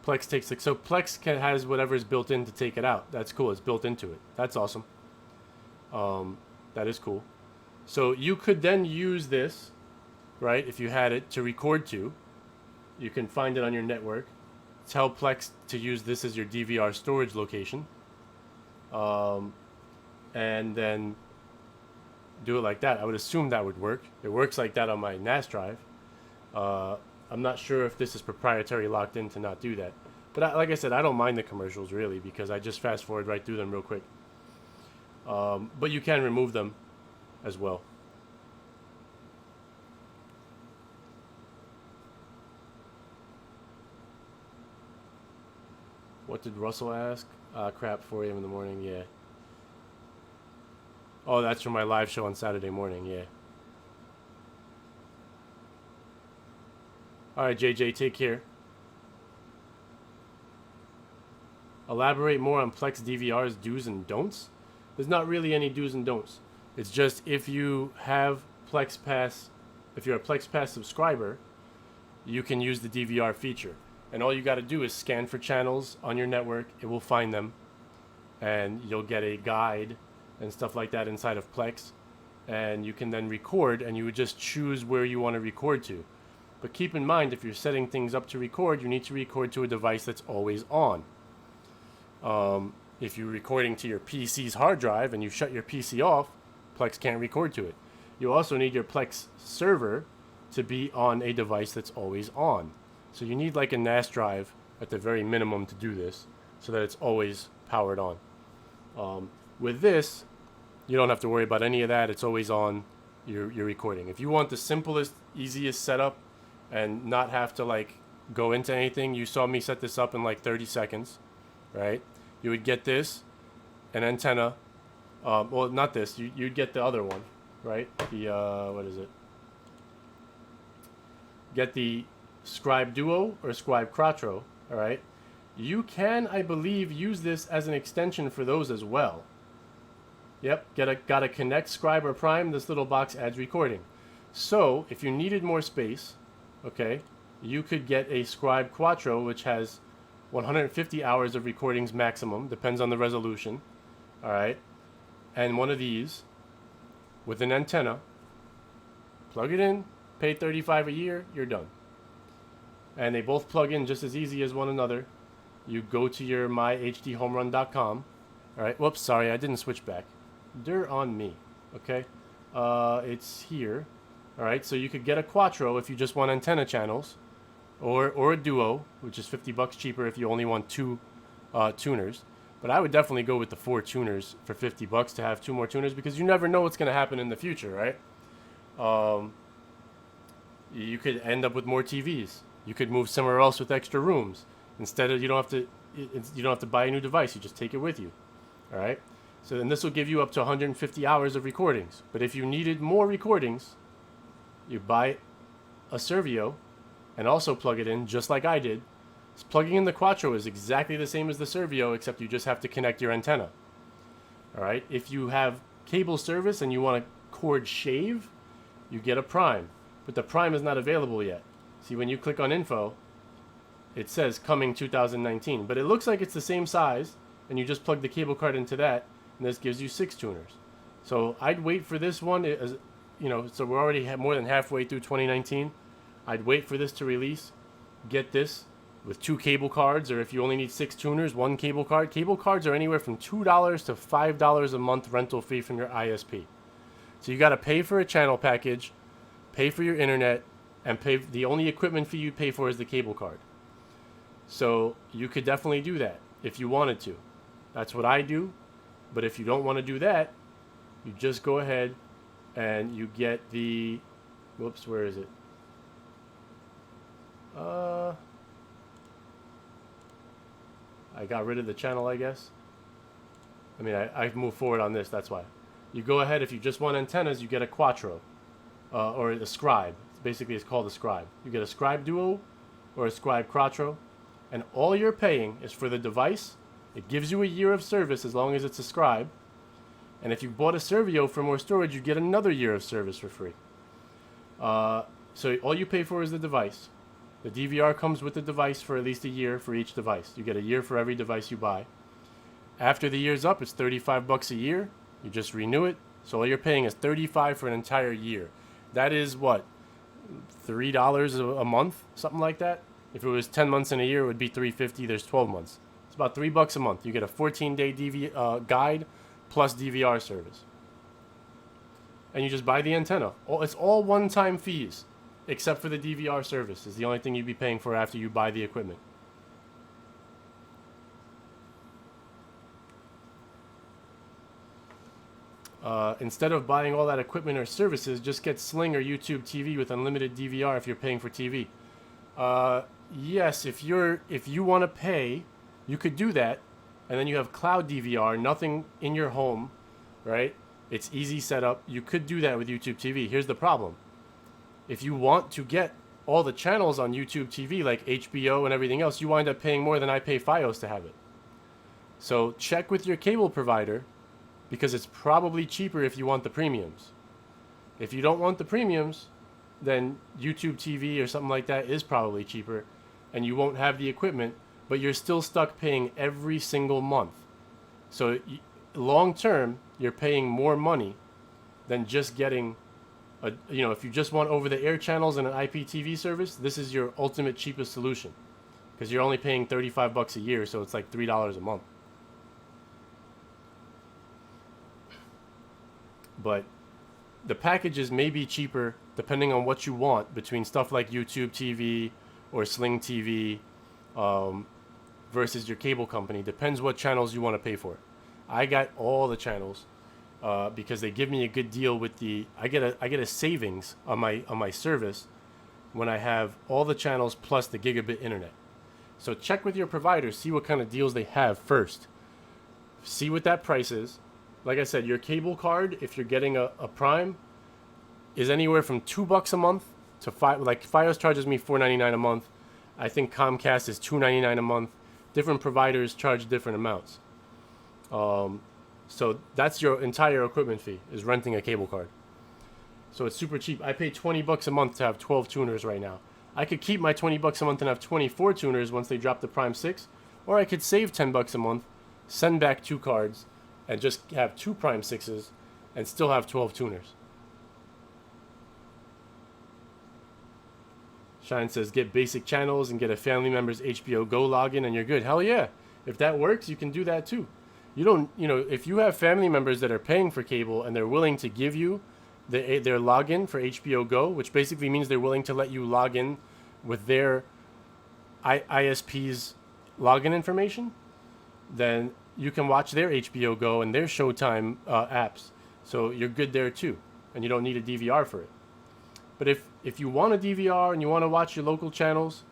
Plex takes it. So Plex has whatever is built in to take it out. That's cool. It's built into it. That's awesome. That is cool. So you could then use this, right, if you had it, to record to. You can find it on your network. Tell Plex to use this as your DVR storage location. And then do it like that. I would assume that would work. It works like that on my NAS drive. I'm not sure if this is proprietary locked in to not do that. But like I said, I don't mind the commercials really, because I just fast forward right through them real quick. But you can remove them as well. What did Russell ask? Crap, 4 a.m. in the morning, yeah. Oh, that's from my live show on Saturday morning, yeah. Alright, JJ, take care. Elaborate more on Plex DVR's do's and don'ts? There's not really any do's and don'ts. It's just if you have Plex Pass, if you're a Plex Pass subscriber, you can use the DVR feature. And all you got to do is scan for channels on your network. It will find them. And you'll get a guide and stuff like that inside of Plex. And you can then record, and you would just choose where you want to record to. But keep in mind, if you're setting things up to record, you need to record to a device that's always on. If you're recording to your PC's hard drive and you shut your PC off, Plex can't record to it. You also need your Plex server to be on a device that's always on. So you need like a NAS drive at the very minimum to do this, so that it's always powered on. With this, you don't have to worry about any of that. It's always on your recording. If you want the simplest, easiest setup and not have to like go into anything, you saw me set this up in like 30 seconds, right? You would get this, an antenna. Well, not this. You'd get the other one, right? The, what is it? Get the Scribe Duo or Scribe Quattro, all right? You can, I believe, use this as an extension for those as well. Yep, got a Connect Scribe or Prime. This little box adds recording. So, if you needed more space, okay, you could get a Scribe Quattro, which has 150 hours of recordings maximum, depends on the resolution, all right? And one of these with an antenna, plug it in, pay $35 a year, you're done. and they both plug in just as easy as one another. You go to your myHDHomeRun.com. All right. Whoops, sorry, I didn't switch back. They're on me. Okay. It's here. All right. So you could get a Quattro if you just want antenna channels, or a Duo, which is $50 cheaper if you only want two tuners. But I would definitely go with the 4 tuners for $50 to have 2 more tuners, because you never know what's going to happen in the future, right? You could end up with more TVs. You could move somewhere else with extra rooms. Instead of, you don't have to buy a new device. You just take it with you. All right. So then this will give you up to 150 hours of recordings. But if you needed more recordings, you buy a Servio and also plug it in, just like I did. Plugging in the Quattro is exactly the same as the Servio, except you just have to connect your antenna. All right. If you have cable service and you want to cord shave, you get a Prime. But the Prime is not available yet. See, when you click on info, it says coming 2019, but it looks like it's the same size, and you just plug the cable card into that, and this gives you 6 tuners. So I'd wait for this one, as you know. So we're already more than halfway through 2019. I'd wait for this to release. Get this with 2 cable cards, or if you only need 6 tuners, 1 cable card. Cable cards are anywhere from $2 to $5 a month rental fee from your ISP. So you got to pay for a channel package, pay for your internet, and pay. The only equipment fee you pay for is the cable card. So you could definitely do that if you wanted to. That's what I do. But if you don't want to do that, you just go ahead and you get the, whoops, where is it? I got rid of the channel, I guess. I mean, I moved forward on this, that's why. You go ahead, if you just want antennas, you get a Quattro, or a Scribe. Basically, it's called a Scribe. You get a Scribe Duo or a Scribe Quattro, and all you're paying is for the device. It gives you a year of service as long as it's a Scribe. And if you bought a Servio for more storage, you get another year of service for free. So all you pay for is the device. The DVR comes with the device for at least a year for each device. You get a year for every device you buy. After the year's up, it's $35 a year. You just renew it. So all you're paying is $35 for an entire year. That is what? $3 a month? Something like that? If it was 10 months in a year, it would be $350. There's 12 months. It's about $3 a month. You get a 14-day guide plus DVR service. And you just buy the antenna. It's all one-time fees, except for the DVR service. Is the only thing you'd be paying for after you buy the equipment. Instead of buying all that equipment or services, just get Sling or YouTube TV with unlimited DVR if you're paying for TV. Yes, if you want to pay, you could do that, and then you have cloud DVR, nothing in your home, right? It's easy setup. You could do that with YouTube TV. Here's the problem. If you want to get all the channels on YouTube TV, like HBO and everything else, you wind up paying more than I pay Fios to have it. So check with your cable provider, because it's probably cheaper if you want the premiums. If you don't want the premiums, then YouTube TV or something like that is probably cheaper, and you won't have the equipment, but you're still stuck paying every single month. So long term, you're paying more money than just getting if you just want over-the-air channels and an IPTV service, this is your ultimate cheapest solution, because you're only paying $35 a year, so it's like $3 a month. But the packages may be cheaper depending on what you want, between stuff like YouTube TV or Sling TV versus your cable company. Depends what channels you want to pay for. I got all the channels because they give me a good deal with the. I get a savings on my service when I have all the channels plus the gigabit internet. So check with your provider, see what kind of deals they have first. See what that price is. Like I said, your cable card, if you're getting a Prime, is anywhere from $2 a month to $5. Like Fios charges me $4.99 a month. I think Comcast is $2.99 a month. Different providers charge different amounts. So that's your entire equipment fee, is renting a cable card. So it's super cheap. I pay $20 a month to have 12 tuners right now. I could keep my $20 a month and have 24 tuners once they drop the Prime 6, or I could save $10 a month, send back 2 cards, and just have 2 Prime 6s and still have 12 tuners. Shine says get basic channels and get a family member's HBO Go login and you're good. Hell yeah. If that works, you can do that too. You don't, if you have family members that are paying for cable and they're willing to give you their login for HBO Go, which basically means they're willing to let you log in with their ISP's login information, then you can watch their HBO Go and their Showtime apps. So you're good there too, and you don't need a DVR for it. But if you want a DVR and you want to watch your local channels,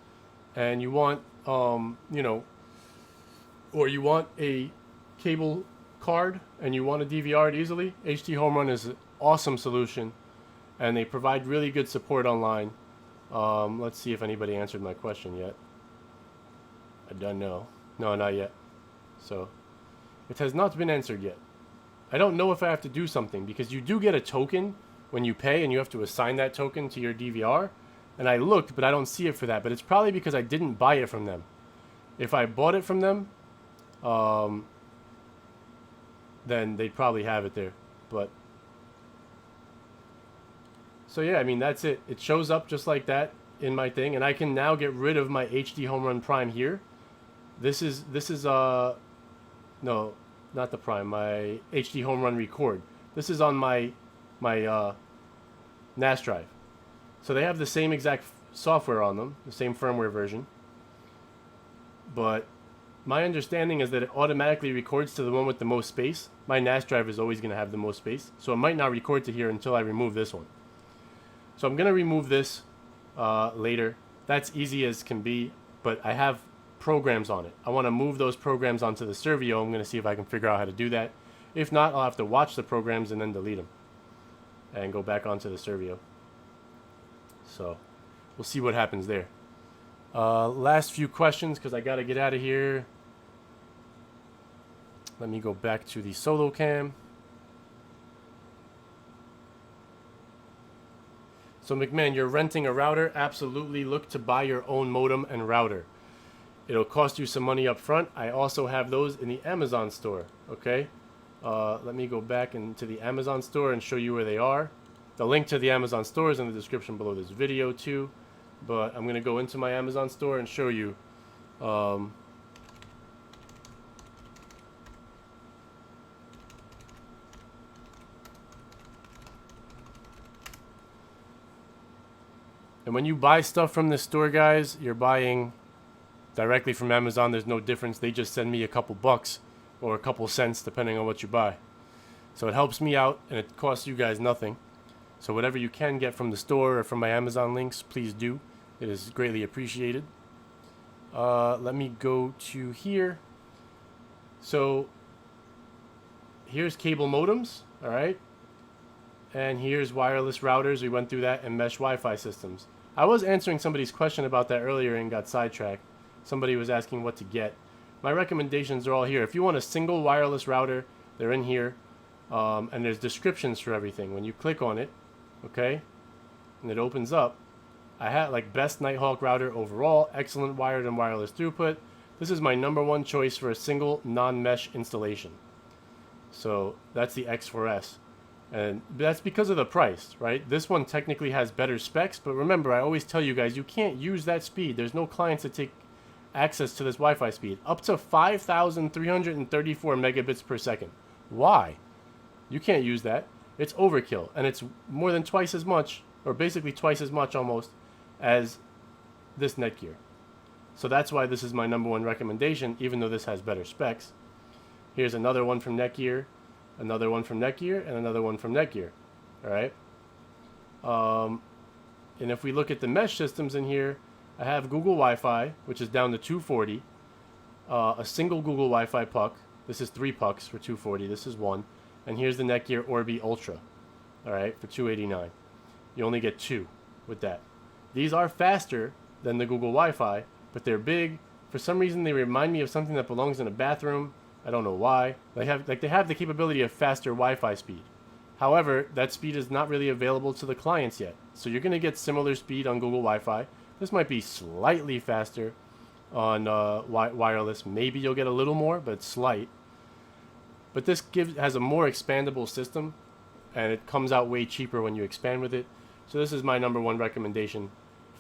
and you want or you want a cable card and you want to DVR it easily, HDHomeRun is an awesome solution, and they provide really good support online. Let's see if anybody answered my question yet. I don't know. No, not yet. So it has not been answered yet. I don't know if I have to do something, because you do get a token when you pay and you have to assign that token to your DVR. And I looked, but I don't see it for that. But it's probably because I didn't buy it from them. If I bought it from them, then they'd probably have it there. But so yeah, I mean, that's it. It shows up just like that in my thing, and I can now get rid of my HDHomeRun Prime here. This is no, not the Prime, my HDHomeRun Record. This is on my NAS drive. So they have the same exact software on them, the same firmware version. But my understanding is that it automatically records to the one with the most space. My NAS drive is always going to have the most space, so it might not record to here until I remove this one. So I'm going to remove this later. That's easy as can be, but I have programs on it. I want to move those programs onto the Servio. I'm going to see if I can figure out how to do that. If not, I'll have to watch the programs and then delete them and go back onto the Servio. So we'll see what happens there. Last few questions, because I got to get out of here. Let me go back to the solo cam. So McMahon, you're renting a router? Absolutely. Look to buy your own modem and router. It'll cost you some money up front. I also have those in the Amazon store. Okay. Let me go back into the Amazon store and show you where they are. The link to the Amazon store is in the description below this video too. But I'm going to go into my Amazon store and show you. And when you buy stuff from this store, guys, you're buying directly from Amazon. There's no difference. They just send me a couple bucks or a couple cents depending on what you buy. So it helps me out and it costs you guys nothing. So whatever you can get from the store or from my Amazon links, please do. It is greatly appreciated. Let me go to here. So here's cable modems, all right? And here's wireless routers. We went through that, and mesh Wi-Fi systems. I was answering somebody's question about that earlier and got sidetracked. Somebody was asking what to get. My recommendations are all here. If you want a single wireless router, they're in here. And there's descriptions for everything. When you click on it, okay, and it opens up, I had like best Nighthawk router overall, excellent wired and wireless throughput. This is my #1 choice for a single non-mesh installation. So that's the X4S. And that's because of the price, right? This one technically has better specs, but remember, I always tell you guys, you can't use that speed. There's no clients that take access to this Wi-Fi speed. Up to 5,334 megabits per second. Why? You can't use that. It's overkill, and it's more than twice as much, or basically twice as much almost, as this Netgear. So that's why this is my #1 recommendation, even though this has better specs. Here's another one from Netgear, another one from Netgear, and another one from Netgear. All right. And if we look at the mesh systems in here, I have Google Wi-Fi, which is down to 240. A single Google Wi-Fi puck. This is 3 pucks for 240. This is 1. And here's the Netgear Orbi Ultra. All right, for 289. You only get 2 with that. These are faster than the Google Wi-Fi, but they're big. For some reason, they remind me of something that belongs in a bathroom. I don't know why. They have the capability of faster Wi-Fi speed. However, that speed is not really available to the clients yet. So you're going to get similar speed on Google Wi-Fi. This might be slightly faster on wireless. Maybe you'll get a little more, but it's slight. But this has a more expandable system, and it comes out way cheaper when you expand with it. So this is my #1 recommendation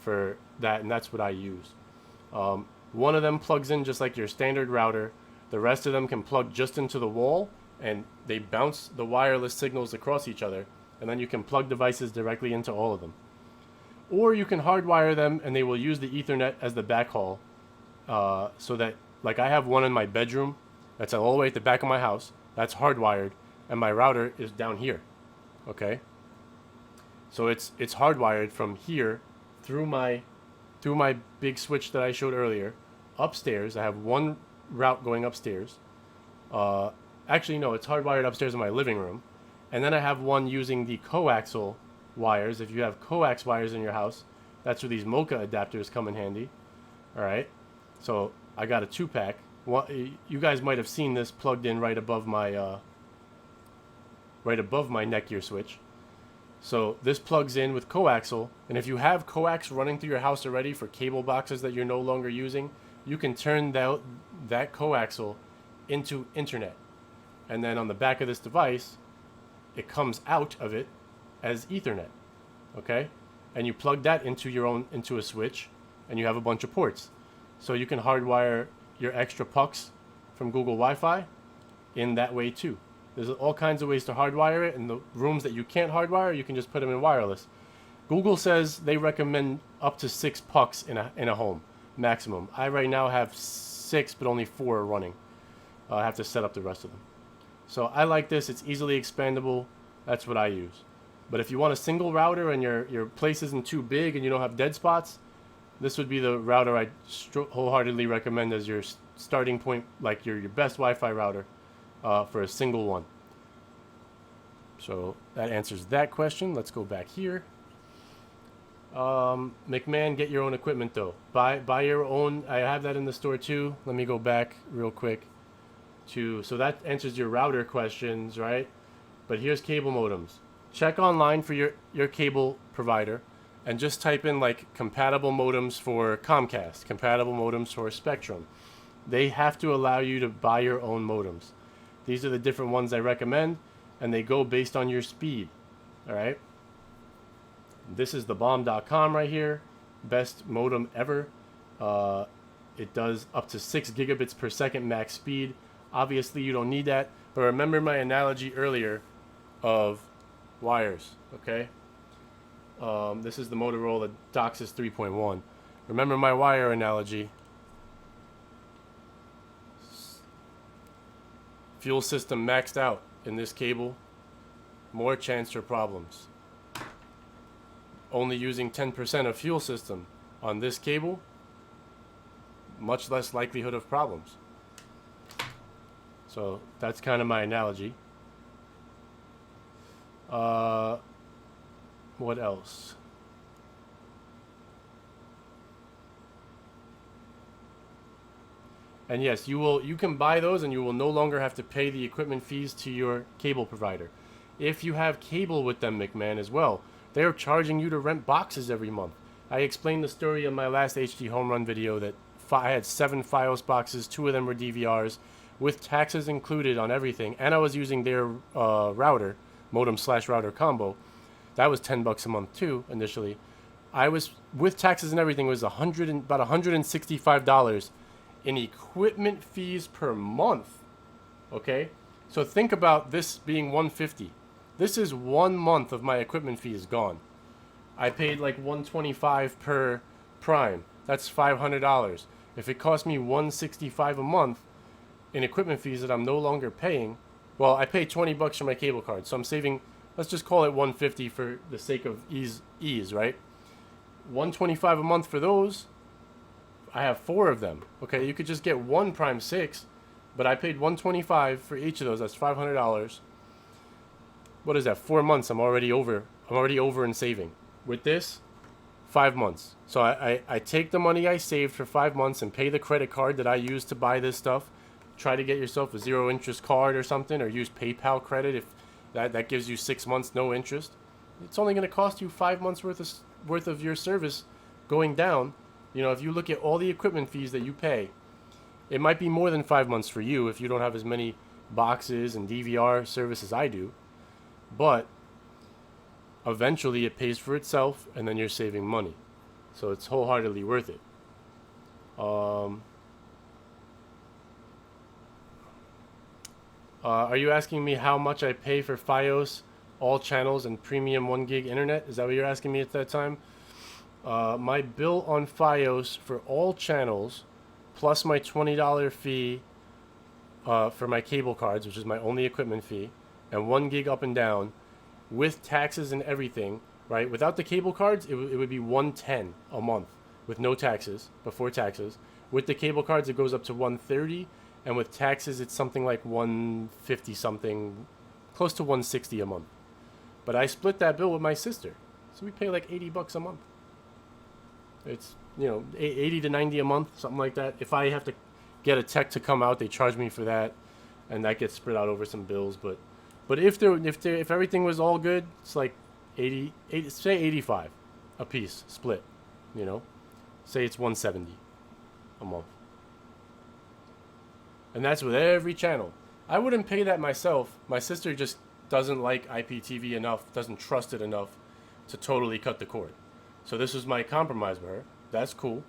for that, and that's what I use. One of them plugs in just like your standard router. The rest of them can plug just into the wall, and they bounce the wireless signals across each other, and then you can plug devices directly into all of them. Or you can hardwire them, and they will use the Ethernet as the backhaul, so that, like, I have one in my bedroom that's all the way at the back of my house. That's hardwired, and my router is down here. Okay, so it's hardwired from here through my big switch that I showed earlier. Upstairs, I have one route going upstairs. Actually, no, it's hardwired upstairs in my living room, and then I have one using the coaxial wires. If you have coax wires in your house, that's where these Mocha adapters come in handy. All right, so I got a 2-pack. You guys might have seen this plugged in right above my Netgear switch. So this plugs in with coaxial, and if you have coax running through your house already for cable boxes that you're no longer using, you can turn that coaxial into internet. And then on the back of this device, it comes out of it as Ethernet. Okay? And you plug that into a switch, and you have a bunch of ports. So you can hardwire your extra pucks from Google Wi-Fi in that way too. There's all kinds of ways to hardwire it, and the rooms that you can't hardwire, you can just put them in wireless. Google says they recommend up to 6 pucks in a home, maximum. I right now have 6, but only 4 are running. I have to set up the rest of them. So I like this. It's easily expandable. That's what I use. But if you want a single router and your place isn't too big and you don't have dead spots, this would be the router I wholeheartedly recommend as your starting point, like your best Wi-Fi router. For a single one. So that answers that question. Let's go back here. McMahon, get your own equipment though. Buy your own. I have that in the store too. Let me go back real quick so that answers your router questions, right? But here's cable modems. Check online for your cable provider and just type in like compatible modems for Comcast, compatible modems for Spectrum. They have to allow you to buy your own modems. These are the different ones I recommend, and they go based on your speed. All right. This is the bomb.com right here. Best modem ever. It does up to 6 gigabits per second max speed. Obviously, you don't need that. But remember my analogy earlier of wires. Okay. This is the Motorola DOCSIS 3.1. Remember my wire analogy. Fuel system maxed out in this cable, more chance for problems. Only using 10% of fuel system on this cable, much less likelihood of problems. So that's kind of my analogy. What else? And yes, you can buy those, and you will no longer have to pay the equipment fees to your cable provider. If you have cable with them, McMahon, as well, they're charging you to rent boxes every month. I explained the story in my last HDHomeRun video that I had 7 Fios boxes, 2 of them were DVRs, with taxes included on everything, and I was using their router, modem/router combo. That was $10 a month too initially. I was, with taxes and everything, was about $165 in equipment fees per month. Okay, so think about this being $150. This is 1 month of my equipment fee is gone. I paid like $125 per Prime. That's $500. If it cost me $165 a month in equipment fees that I'm no longer paying, well, I pay $20 for my cable card, so I'm saving. Let's just call it $150 for the sake of ease, right? $125 a month for those. I have 4 of them. Okay, you could just get one Prime 6, but I paid $125 for each of those. That's $500. What is that? 4 months. I'm already over and saving. With this, 5 months. So I take the money I saved for 5 months and pay the credit card that I use to buy this stuff. Try to get yourself a 0 interest card or something, or use PayPal credit if that gives you 6 months no interest. It's only going to cost you 5 months worth of your service going down. You know, if you look at all the equipment fees that you pay, it might be more than 5 months for you if you don't have as many boxes and DVR service as I do. But eventually it pays for itself, and then you're saving money. So it's wholeheartedly worth it. Are you asking me how much I pay for Fios, all channels, and premium 1 gig internet? Is that what you're asking me at that time? My bill on Fios for all channels, plus my $20 fee for my cable cards, which is my only equipment fee, and 1 gig up and down, with taxes and everything, right? Without the cable cards, it would be $110 a month with no taxes, before taxes. With the cable cards, it goes up to $130, and with taxes, it's something like $150 something, close to $160 a month. But I split that bill with my sister, so we pay like $80 a month. It's, you know, 80 to 90 a month, something like that. If I have to get a tech to come out, they charge me for that, and that gets spread out over some bills. But if everything was all good, it's like 80, say 85 a piece split, you know. Say it's 170 a month. And that's with every channel. I wouldn't pay that myself. My sister just doesn't like IPTV enough, doesn't trust it enough to totally cut the cord. So this was my compromise with her. That's cool.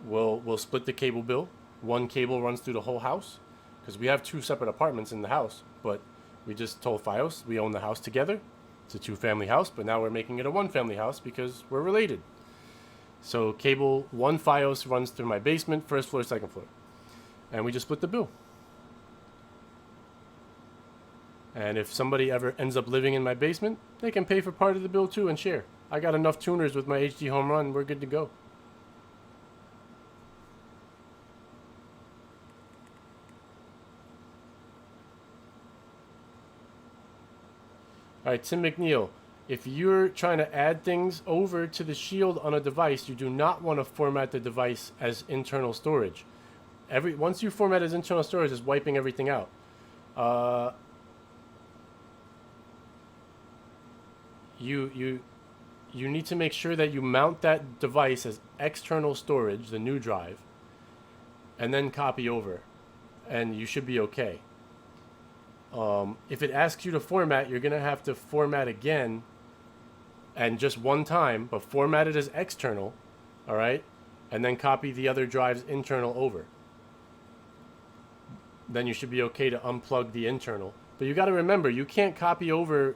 We'll split the cable bill. One cable runs through the whole house, because we have 2 separate apartments in the house. But we just told Fios we own the house together. It's a 2-family house, but now we're making it a 1-family house because we're related. So cable 1 Fios runs through my basement, 1st floor, 2nd floor. And we just split the bill. And if somebody ever ends up living in my basement, they can pay for part of the bill too and share. I got enough tuners with my HDHomeRun, we're good to go. Alright, Tim McNeil, if you're trying to add things over to the Shield on a device, you do not want to format the device as internal storage. Once you format as internal storage, it's wiping everything out. You need to make sure that you mount that device as external storage, the new drive, and then copy over, and you should be okay. If it asks you to format, you're gonna have to format again, and just one time, but format it as external, all right, and then copy the other drive's internal over. Then you should be okay to unplug the internal. But you got to remember, you can't copy over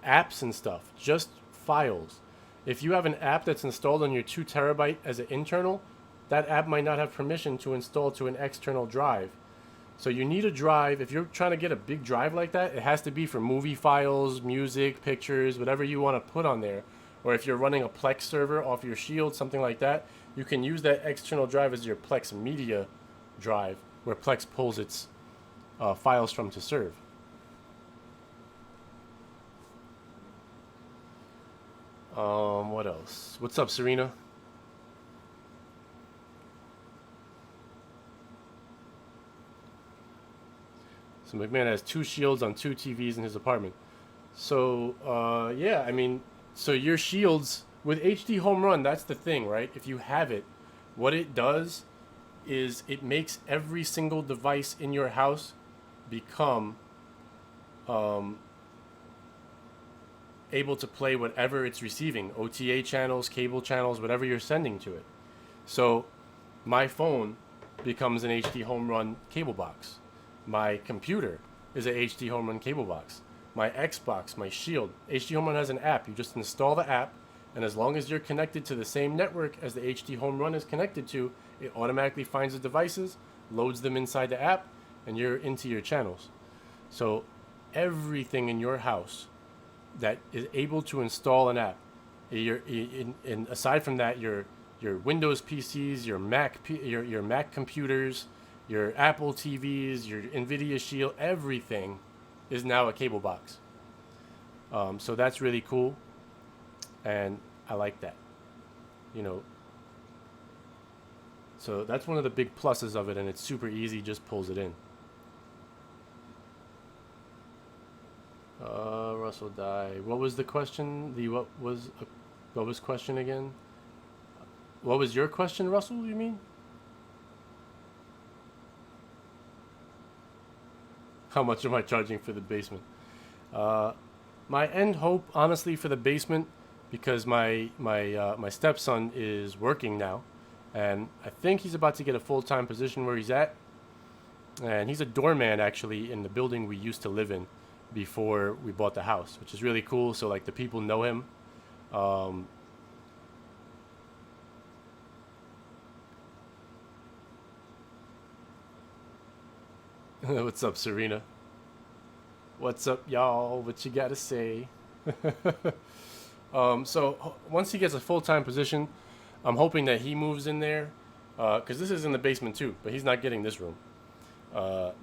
apps and stuff, just files. If you have an app that's installed on your 2 terabyte as an internal, that app might not have permission to install to an external drive. So you need a drive. If you're trying to get a big drive like that, it has to be for movie files, music, pictures, whatever you want to put on there. Or if you're running a Plex server off your Shield, something like that, you can use that external drive as your Plex media drive, where Plex pulls its files from to serve. What else? What's up, Serena? So McMahon has 2 Shields on 2 TVs in his apartment. So yeah, I mean, so your Shields with HDHomeRun, that's the thing, right? If you have it, what it does is it makes every single device in your house become able to play whatever it's receiving, OTA channels, cable channels, whatever you're sending to it. So my phone becomes an HDHomeRun cable box. My computer is a HDHomeRun cable box. My Xbox, my Shield, HDHomeRun has an app. You just install the app, and as long as you're connected to the same network as the HDHomeRun is connected to, it automatically finds the devices, loads them inside the app, and you're into your channels. So everything in your house that is able to install an app, and aside from that, your Windows PCs, your Mac computers, your Apple TVs, your NVIDIA Shield, everything is now a cable box. So that's really cool, and I like that. You know, so that's one of the big pluses of it, and it's super easy, just pulls it in. Russell die. What was the question? What was question again? What was your question, Russell, you mean? How much am I charging for the basement? My end hope, honestly, for the basement because my stepson is working now, and I think he's about to get a full-time position where he's at. And he's a doorman actually in the building we used to live in before we bought the house, which is really cool. So like the people know him. What's up, Serena? What's up, y'all? What you gotta say? So once he gets a full-time position, I'm hoping that he moves in there, because this is in the basement too, but he's not getting this room.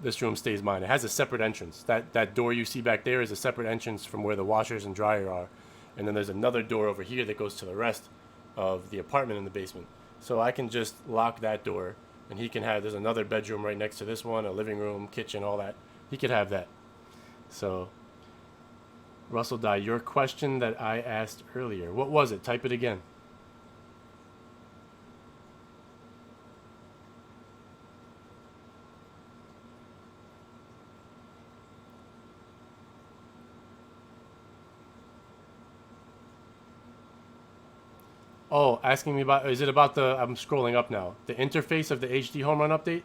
This room stays mine. It has a separate entrance. That door you see back there is a separate entrance from where the washers and dryer are. And then there's another door over here that goes to the rest of the apartment in the basement. So I can just lock that door, and he can have, there's another bedroom right next to this one, a living room, kitchen, all that. He could have that. So, Russell Dye, your question that I asked earlier, what was it? Type it again. Oh, asking me about, is it about the, I'm scrolling up now, the interface of the HDHomeRun update?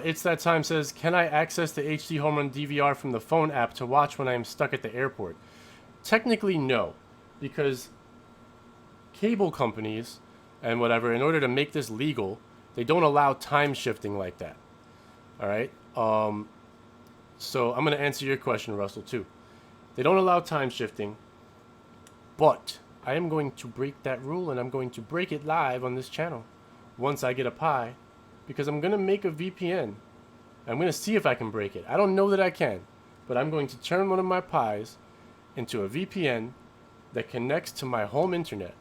It's That Time says, can I access the HDHomeRun DVR from the phone app to watch when I am stuck at the airport? Technically, no, because cable companies and whatever, in order to make this legal, they don't allow time shifting like that. All right? So I'm going to answer your question, Russell, too. They don't allow time shifting, but I am going to break that rule, and I'm going to break it live on this channel once I get a Pi, because I'm going to make a VPN. I'm going to see if I can break it. I don't know that I can, but I'm going to turn one of my Pis into a VPN that connects to my home internet,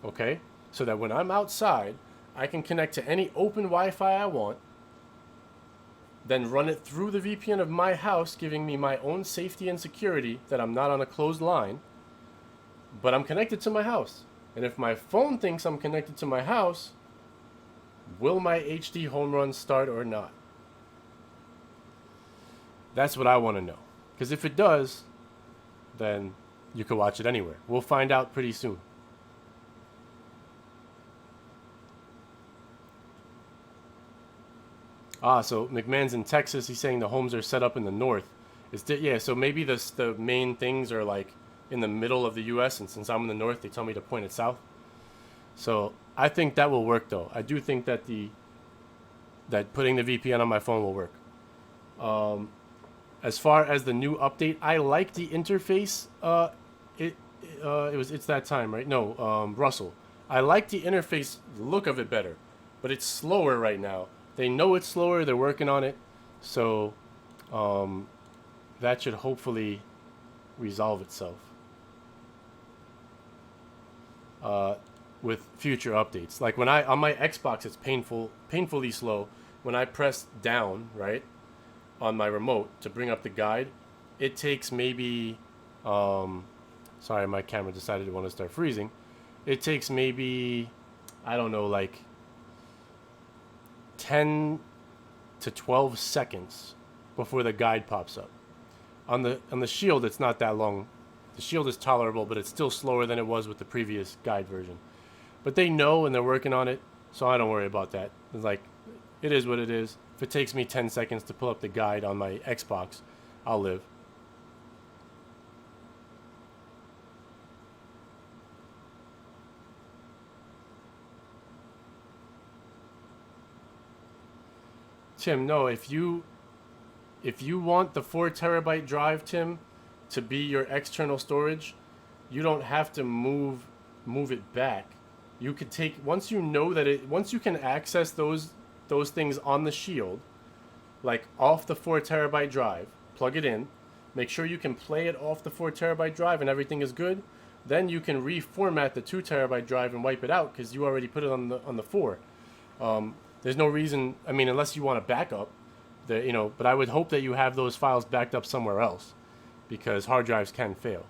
okay? So that when I'm outside, I can connect to any open Wi-Fi I want, then run it through the VPN of my house, giving me my own safety and security that I'm not on a closed line, but I'm connected to my house. And if my phone thinks I'm connected to my house, will my HDHomeRun start or not? That's what I want to know. Because if it does, then you can watch it anywhere. We'll find out pretty soon. So McMahon's in Texas. He's saying the homes are set up in the north. Yeah, so maybe the main things are like in the middle of the U.S. And since I'm in the north, they tell me to point it south. So I think that will work, though. I do think that that putting the VPN on my phone will work. As far as the new update, I like the interface. It's That Time, right? No, Russell. I like the interface look of it better, but it's slower right now. They know it's slower. They're working on it. So that should hopefully resolve itself with future updates. Like when on my Xbox, it's painfully slow. When I press down, right, on my remote to bring up the guide, it takes maybe, sorry, my camera decided to want to start freezing. It takes maybe, I don't know, like 10 to 12 seconds before the guide pops up. On the Shield, it's not that long. The Shield is tolerable, but it's still slower than it was with the previous guide version. But they know and they're working on it, so I don't worry about that. It's like, it is what it is. If it takes me 10 seconds to pull up the guide on my Xbox, I'll live. Tim, no, if you want the 4 terabyte drive, Tim, to be your external storage, you don't have to move it back. You could take, once you know that once you can access those things on the Shield, like off the 4 terabyte drive, plug it in, make sure you can play it off the 4 terabyte drive and everything is good, then you can reformat the 2 terabyte drive and wipe it out because you already put it on the 4. There's no reason, I mean, unless you want a backup, but I would hope that you have those files backed up somewhere else because hard drives can fail.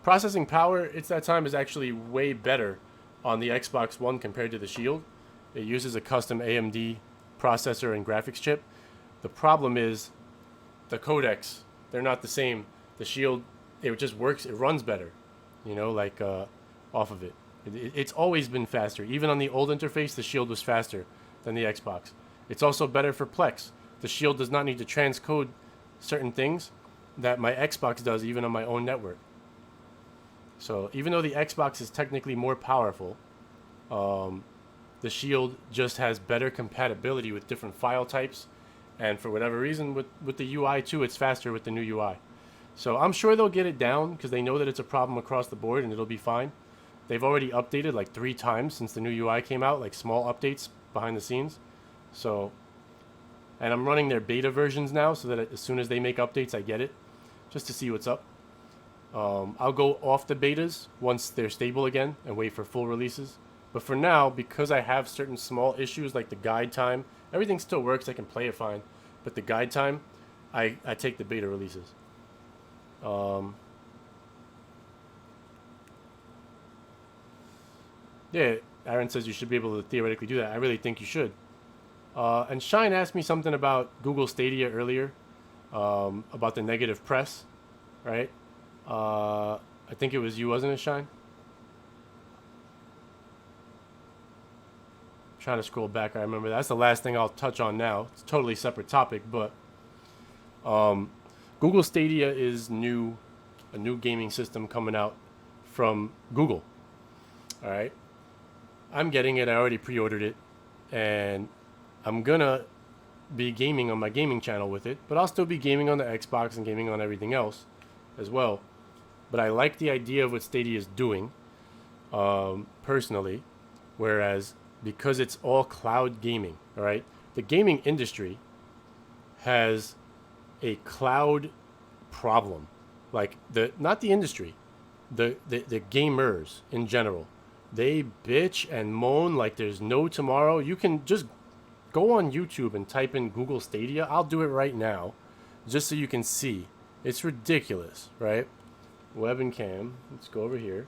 Processing power, It's That Time, is actually way better on the Xbox One compared to the Shield. It uses a custom AMD processor and graphics chip. The problem is the codecs, they're not the same. The Shield, it just works. It runs better, you know, like off of it. It's always been faster. Even on the old interface, the Shield was faster than the Xbox. It's also better for Plex. The Shield does not need to transcode certain things that my Xbox does, even on my own network. So even though the Xbox is technically more powerful, the Shield just has better compatibility with different file types. And for whatever reason, with the UI too, it's faster with the new UI. So I'm sure they'll get it down because they know that it's a problem across the board and it'll be fine. They've already updated like 3 times since the new UI came out, like small updates behind the scenes. So, and I'm running their beta versions now so that as soon as they make updates, I get it, just to see what's up. I'll go off the betas once they're stable again and wait for full releases. But for now, because I have certain small issues like the guide time, everything still works, I can play it fine. But the guide time, I take the beta releases. Yeah, Aaron says you should be able to theoretically do that. I really think you should. And Shine asked me something about Google Stadia earlier, about the negative press, right? I think it was you, wasn't it, Shine? I'm trying to scroll back. I remember that's the last thing I'll touch on now. It's a totally separate topic, but Google Stadia is a new gaming system coming out from Google. All right. I'm getting it. I already pre-ordered it, and I'm gonna be gaming on my gaming channel with it, but I'll still be gaming on the Xbox and gaming on everything else as well. But I like the idea of what Stadia is doing, personally, whereas because it's all cloud gaming, all right, the gaming industry has a cloud problem. Like not the industry, the gamers in general. They bitch and moan like there's no tomorrow. You can just go on YouTube and type in Google Stadia. I'll do it right now, just so you can see. It's ridiculous, right? Web and cam. Let's go over here.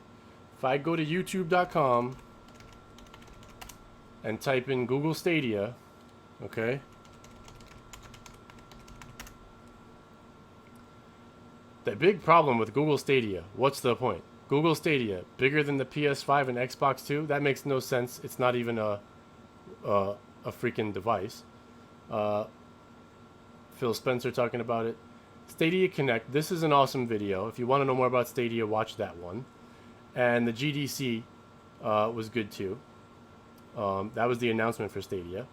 If I go to youtube.com and type in Google Stadia, okay? The big problem with Google Stadia, what's the point? Google Stadia, bigger than the PS5 and Xbox 2? That makes no sense. It's not even a freaking device. Phil Spencer talking about it. Stadia Connect. This is an awesome video. If you want to know more about Stadia, watch that one. And the GDC was good too. That was the announcement for Stadia.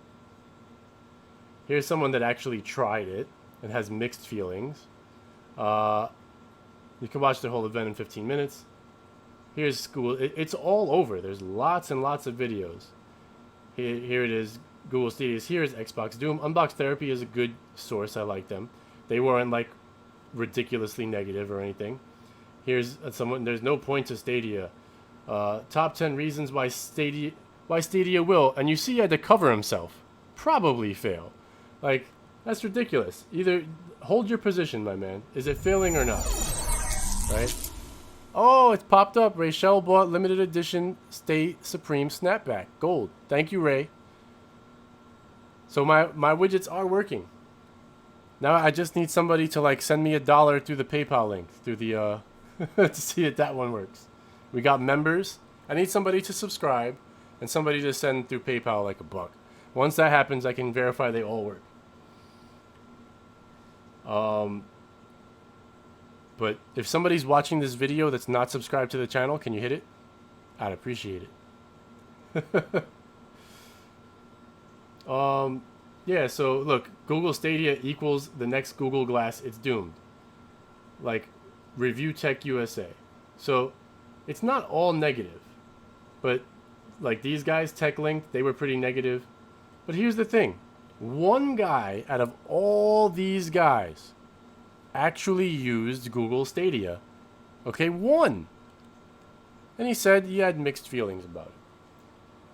Here's someone that actually tried it and has mixed feelings. You can watch the whole event in 15 minutes. Here's school. It's all over. There's lots and lots of videos. Here it is. Google Stadia is here. Is Xbox Doom. Unbox Therapy is a good source. I like them. They weren't like ridiculously negative or anything. Here's someone. There's no point to Stadia. Top 10 reasons why Stadia will. And you see, he had to cover himself. Probably fail. Like, that's ridiculous. Either hold your position, my man. Is it failing or not? Right? Oh, it's popped up. Rachel bought limited edition Stay Supreme Snapback Gold. Thank you, Ray. So my widgets are working. Now I just need somebody to like send me $1 through the PayPal link through the to see if that one works. We got members. I need somebody to subscribe and somebody to send through PayPal like $1. Once that happens, I can verify they all work. But if somebody's watching this video that's not subscribed to the channel, can you hit it? I'd appreciate it. Yeah, so look, Google Stadia equals the next Google Glass. It's doomed. Like, Review Tech USA. So, it's not all negative. But, like, these guys, TechLink, they were pretty negative. But here's the thing. One guy out of all these guys actually used Google Stadia. Okay, one. And he said he had mixed feelings about it.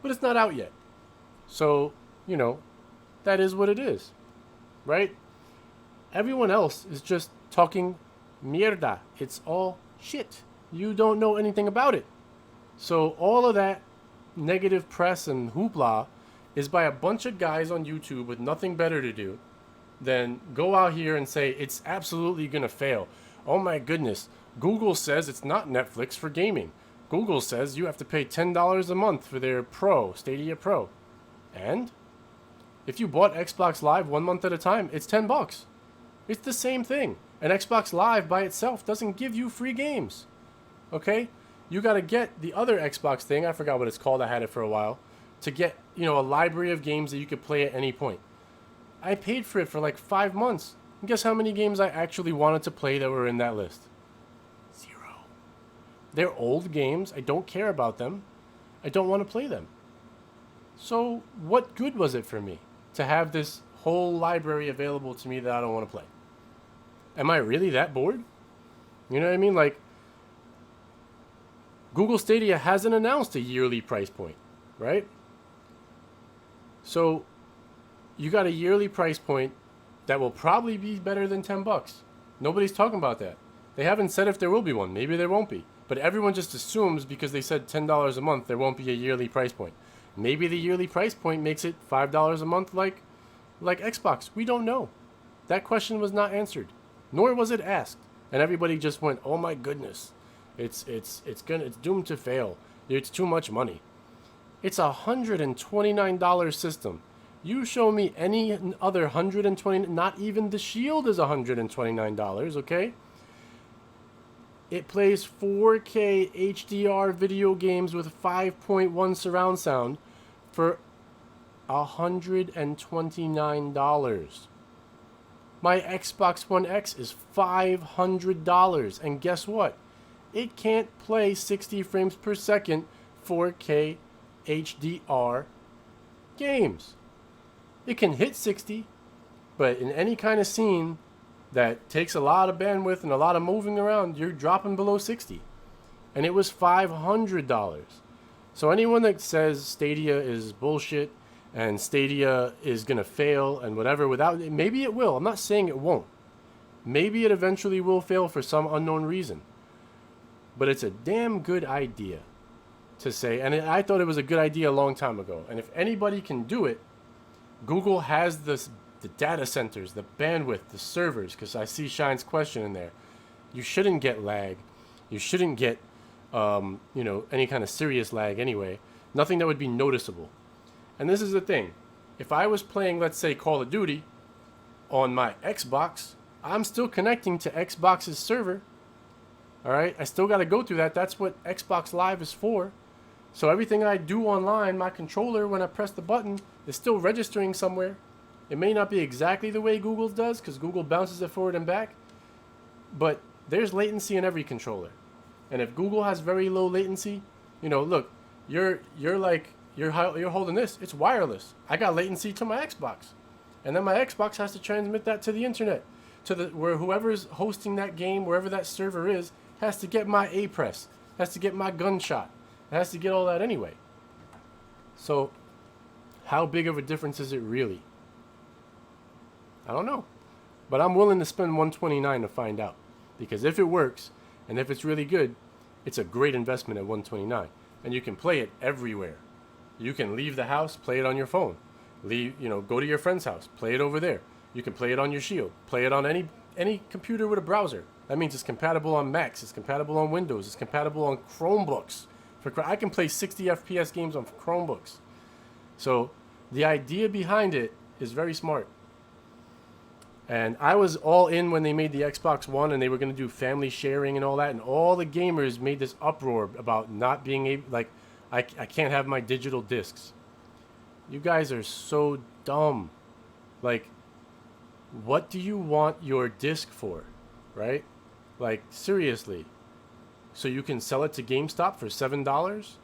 But it's not out yet. So, you know, that is what it is. Right? Everyone else is just talking mierda. It's all shit. You don't know anything about it. So all of that negative press and hoopla is by a bunch of guys on YouTube with nothing better to do than go out here and say it's absolutely going to fail. Oh my goodness. Google says it's not Netflix for gaming. Google says you have to pay $10 a month for their Pro, Stadia Pro. And if you bought Xbox Live 1 month at a time, it's $10. It's the same thing. And Xbox Live by itself doesn't give you free games. Okay? You got to get the other Xbox thing, I forgot what it's called, I had it for a while, to get, you know, a library of games that you could play at any point. I paid for it for like 5 months. And guess how many games I actually wanted to play that were in that list? 0. They're old games. I don't care about them. I don't want to play them. So what good was it for me to have this whole library available to me that I don't want to play? Am I really that bored? You know what I mean? Like, Google Stadia hasn't announced a yearly price point, right? So you got a yearly price point that will probably be better than $10. Nobody's talking about that. They haven't said if there will be one. Maybe there won't be. But everyone just assumes because they said $10 a month, there won't be a yearly price point. Maybe the yearly price point makes it $5 a month like Xbox. We don't know. That question was not answered, nor was it asked. And everybody just went, "Oh my goodness. It's doomed to fail. It's too much money." It's a $129 system. You show me any other $120, not even the Shield is $129, okay? It plays 4K HDR video games with 5.1 surround sound for $129. My Xbox One X is $500, and guess what? It can't play 60 frames per second 4K HDR games. It can hit 60, but in any kind of scene that takes a lot of bandwidth and a lot of moving around, you're dropping below 60. And it was $500. So anyone that says Stadia is bullshit and Stadia is going to fail and whatever, maybe it will. I'm not saying it won't. Maybe it eventually will fail for some unknown reason. But it's a damn good idea to say, and I thought it was a good idea a long time ago. And if anybody can do it, Google has the data centers, the bandwidth, the servers, because I see Shine's question in there. You shouldn't get lag. You shouldn't get, any kind of serious lag anyway. Nothing that would be noticeable. And this is the thing. If I was playing, let's say, Call of Duty on my Xbox, I'm still connecting to Xbox's server. All right? I still got to go through that. That's what Xbox Live is for. So everything I do online, my controller, when I press the button, is still registering somewhere. It may not be exactly the way Google's does, because Google bounces it forward and back. But there's latency in every controller. And if Google has very low latency, look, you're holding this. It's wireless. I got latency to my Xbox. And then my Xbox has to transmit that to the internet. Where whoever's hosting that game, wherever that server is, has to get my A-press. Has to get my gunshot. It has to get all that anyway. So, how big of a difference is it really? I don't know. But I'm willing to spend $129 to find out. Because if it works, and if it's really good, it's a great investment at $129. And you can play it everywhere. You can leave the house, play it on your phone. Go to your friend's house, play it over there. You can play it on your Shield. Play it on any computer with a browser. That means it's compatible on Macs, it's compatible on Windows, it's compatible on Chromebooks. I can play 60 FPS games on Chromebooks. So the idea behind it is very smart. And I was all in when they made the Xbox One and they were going to do family sharing and all that. And all the gamers made this uproar about not being able, I can't have my digital discs. You guys are so dumb. What do you want your disc for? Right? Seriously. So you can sell it to GameStop for $7?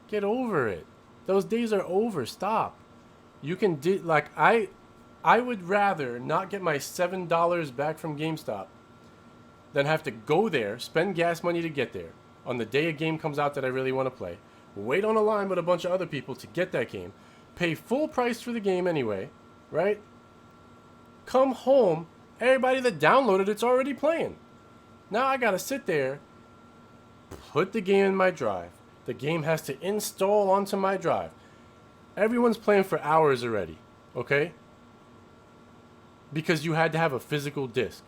Get over it. Those days are over. Stop. You can I would rather not get my $7 back from GameStop than have to go there, spend gas money to get there on the day a game comes out that I really want to play, wait on a line with a bunch of other people to get that game, pay full price for the game anyway, right? Come home, everybody that downloaded it's already playing. Now I gotta sit there, put the game in my drive. The game has to install onto my drive. Everyone's playing for hours already, okay? because you had to have a physical disc.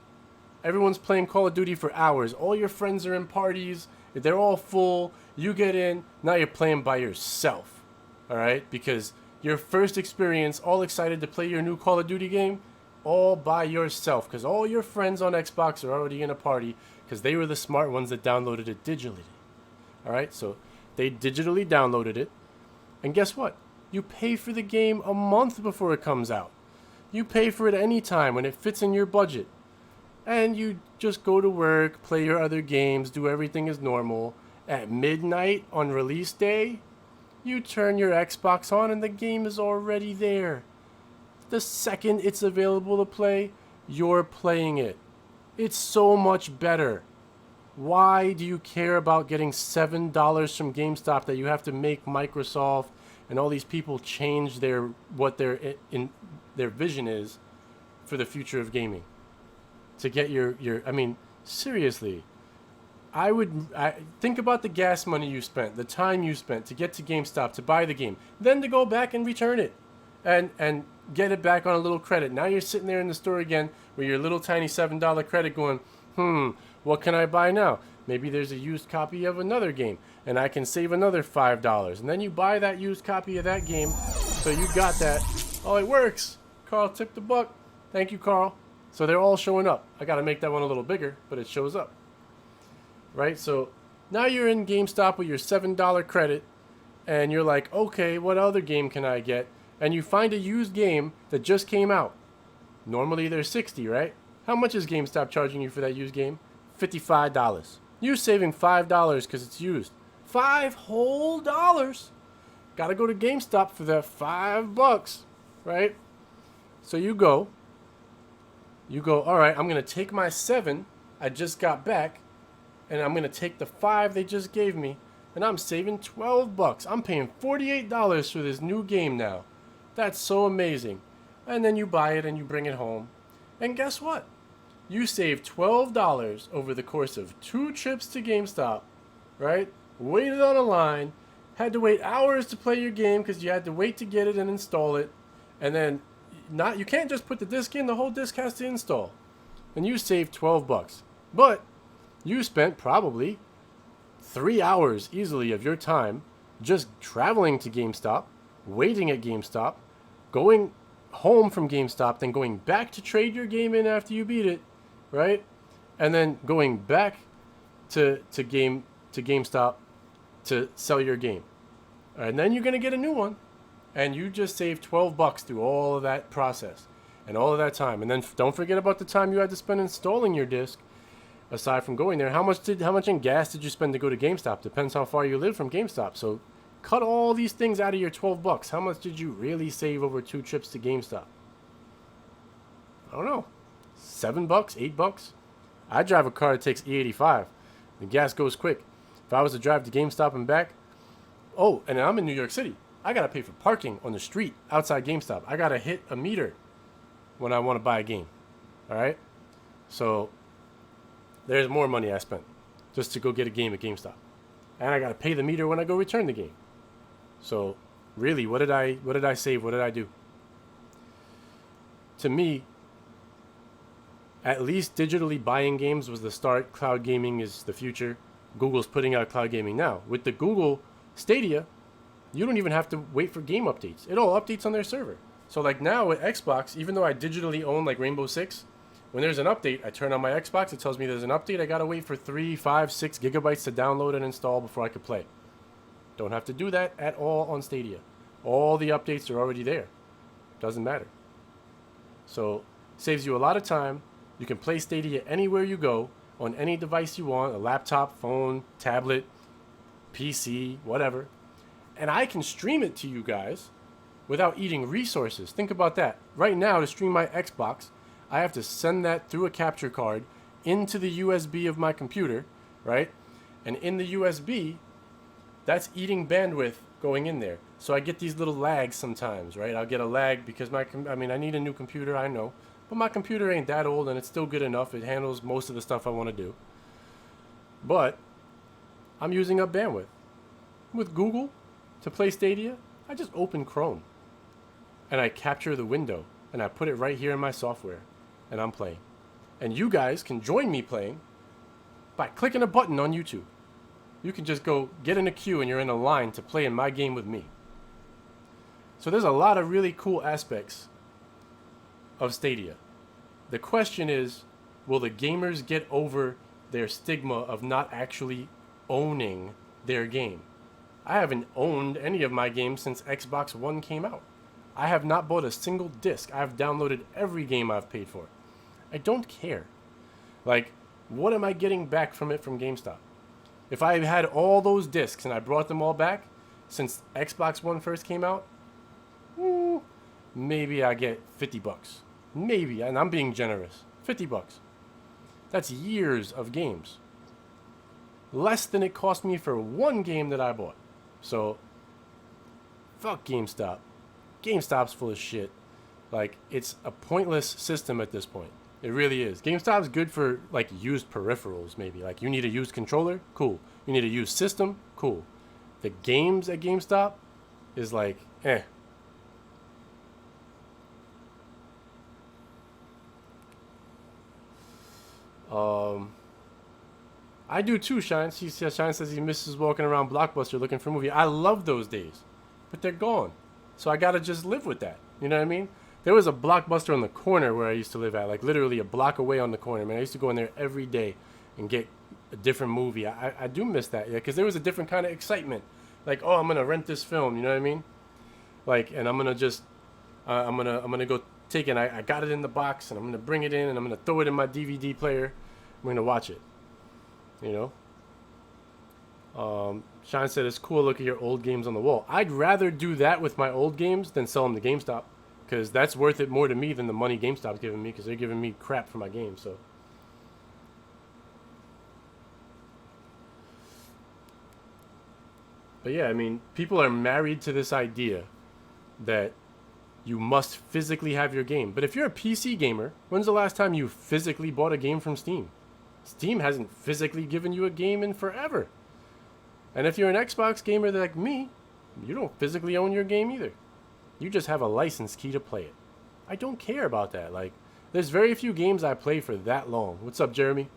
Everyone's playing Call of Duty for hours. All your friends are in parties. They're all full. You get in. Now you're playing by yourself. All right? Because your first experience, all excited to play your new Call of Duty game, all by yourself. Because all your friends on Xbox are already in a party because they were the smart ones that downloaded it digitally. All right? So they digitally downloaded it. And guess what? You pay for the game a month before it comes out. You pay for it any time when it fits in your budget. And you just go to work, play your other games, do everything as normal. At midnight on release day, you turn your Xbox on and the game is already there. The second it's available to play, you're playing it. It's so much better. Why do you care about getting $7 from GameStop that you have to make Microsoft and all these people change what their vision is for the future of gaming? To get your I mean, seriously, I think about the gas money you spent, the time you spent to get to GameStop to buy the game, then to go back and return it and get it back on a little credit. Now you're sitting there in the store again with your little tiny $7 credit going, what can I buy now? Maybe there's a used copy of another game and I can save another $5. And then you buy that used copy of that game. So you got that. Oh, it works. Carl tipped the buck. Thank you, Carl. So they're all showing up. I got to make that one a little bigger, but it shows up. Right? So now you're in GameStop with your $7 credit, and you're like, okay, what other game can I get? And you find a used game that just came out. Normally they're $60, right? How much is GameStop charging you for that used game? $55. You're saving $5 because it's used. $5 whole. Got to go to GameStop for that $5, right? So you go, all right, I'm going to take my 7 I just got back, and I'm going to take the 5 they just gave me, and I'm saving $12. I'm paying $48 for this new game now. That's so amazing. And then you buy it and you bring it home. And guess what? You save $12 over the course of 2 trips to GameStop, right? Waited on a line, had to wait hours to play your game because you had to wait to get it and install it, and then you can't just put the disc in, the whole disc has to install. And you saved $12. But you spent probably 3 hours easily of your time just traveling to GameStop, waiting at GameStop, going home from GameStop, then going back to trade your game in after you beat it, right? And then going back to GameStop to sell your game. And then you're going to get a new one. And you just saved $12 through all of that process and all of that time. And then don't forget about the time you had to spend installing your disc. Aside from going there, how much in gas did you spend to go to GameStop? Depends how far you live from GameStop. So cut all these things out of your $12. How much did you really save over 2 trips to GameStop? I don't know. $7, $8. I drive a car that takes E85. The gas goes quick. If I was to drive to GameStop and back, and I'm in New York City. I got to pay for parking on the street outside GameStop. I got to hit a meter when I want to buy a game. All right? So there's more money I spent just to go get a game at GameStop. And I got to pay the meter when I go return the game. So really, what did I save? What did I do? To me, at least digitally buying games was the start. Cloud gaming is the future. Google's putting out cloud gaming now. With the Google Stadia, you don't even have to wait for game updates. It all updates on their server. So like now with Xbox, even though I digitally own like Rainbow Six, when there's an update, I turn on my Xbox, it tells me there's an update. I gotta wait for 3, 5, 6 gigabytes to download and install before I can play. Don't have to do that at all on Stadia. All the updates are already there. Doesn't matter. So saves you a lot of time. You can play Stadia anywhere you go, on any device you want, a laptop, phone, tablet, PC, whatever. And I can stream it to you guys without eating resources. Think about that. Right now, to stream my Xbox, I have to send that through a capture card into the USB of my computer, right? And in the USB, that's eating bandwidth going in there. So I get these little lags sometimes, right? I'll get a lag because I need a new computer, I know. But my computer ain't that old and it's still good enough. It handles most of the stuff I want to do. But I'm using up bandwidth. With Google, to play Stadia, I just open Chrome. And I capture the window. and I put it right here in my software, and I'm playing. And you guys can join me playing by clicking a button on YouTube. You can just go get in a queue and you're in a line to play in my game with me. So there's a lot of really cool aspects of Stadia. The question is, will the gamers get over their stigma of not actually owning their game? I haven't owned any of my games since Xbox One came out. I have not bought a single disc. I've downloaded every game I've paid for. I don't care. Like, what am I getting back from it from GameStop? If I had all those discs and I brought them all back since Xbox One first came out, maybe I get $50. Maybe, and I'm being generous. $50. That's years of games. Less than it cost me for one game that I bought. So, fuck GameStop. GameStop's full of shit. Like, it's a pointless system at this point. It really is. GameStop's good for, like, used peripherals, maybe. Like, you need a used controller? Cool. You need a used system? Cool. The games at GameStop is like, eh. I do too, Shine. Shine says he misses walking around Blockbuster looking for a movie. I love those days, but they're gone. So I gotta just live with that. You know what I mean? There was a Blockbuster on the corner where I used to live at, like literally a block away on the corner. Man, I used to go in there every day and get a different movie. I do miss that, yeah, because there was a different kind of excitement. Like, oh, I'm gonna rent this film. You know what I mean? Like, and I'm gonna just, I'm gonna go take it. I got it in the box, and I'm gonna bring it in, and I'm gonna throw it in my DVD player. I'm gonna watch it. You know? Sean said it's cool to look at your old games on the wall. I'd rather do that with my old games than sell them to GameStop, because that's worth it more to me than the money GameStop's giving me, because they're giving me crap for my games. So, but yeah, I mean, people are married to this idea that you must physically have your game. But if you're a PC gamer, when's the last time you physically bought a game from Steam? Steam hasn't physically given you a game in forever. And if you're an Xbox gamer like me, you don't physically own your game either. You just have a license key to play it. I don't care about that. Like, there's very few games I play for that long. What's up, Jeremy?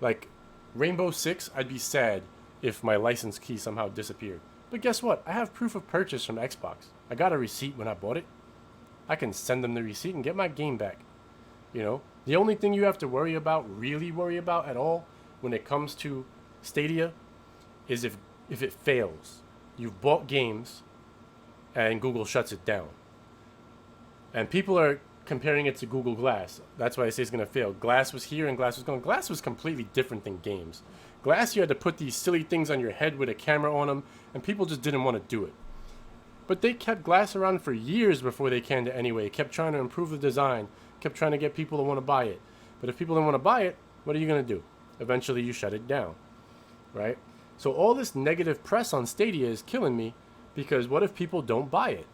Like, Rainbow Six, I'd be sad if my license key somehow disappeared. But guess what? I have proof of purchase from Xbox. I got a receipt when I bought it. I can send them the receipt and get my game back. You know? The only thing you have to worry about, really worry about at all, when it comes to Stadia, is if it fails. You've bought games, and Google shuts it down. And people are comparing it to Google Glass. That's why I say it's going to fail. Glass was here and Glass was gone. Glass was completely different than games. Glass, you had to put these silly things on your head with a camera on them, and people just didn't want to do it. But they kept Glass around for years before they canned it anyway. Kept trying to improve the design. Kept trying to get people to want to buy it. But if people don't want to buy it, what are you going to do? Eventually you shut it down, right? So all this negative press on Stadia is killing me, because what if people don't buy it,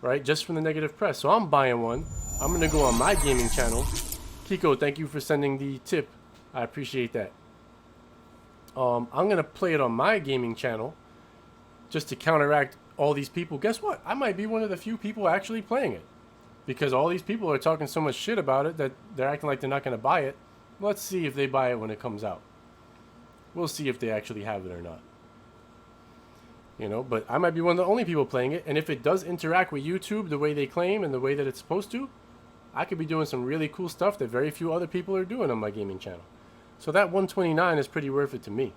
right? Just from the negative press. So I'm buying one. I'm going to go on my gaming channel. Kiko, thank you for sending the tip. I appreciate that. I'm going to play it on my gaming channel just to counteract all these people. Guess what? I might be one of the few people actually playing it, because all these people are talking so much shit about it that they're acting like they're not going to buy it. Let's see if they buy it when it comes out. We'll see if they actually have it or not. You know, but I might be one of the only people playing it, and if it does interact with YouTube the way they claim and the way that it's supposed to, I could be doing some really cool stuff that very few other people are doing on my gaming channel. So that $129 is pretty worth it to me.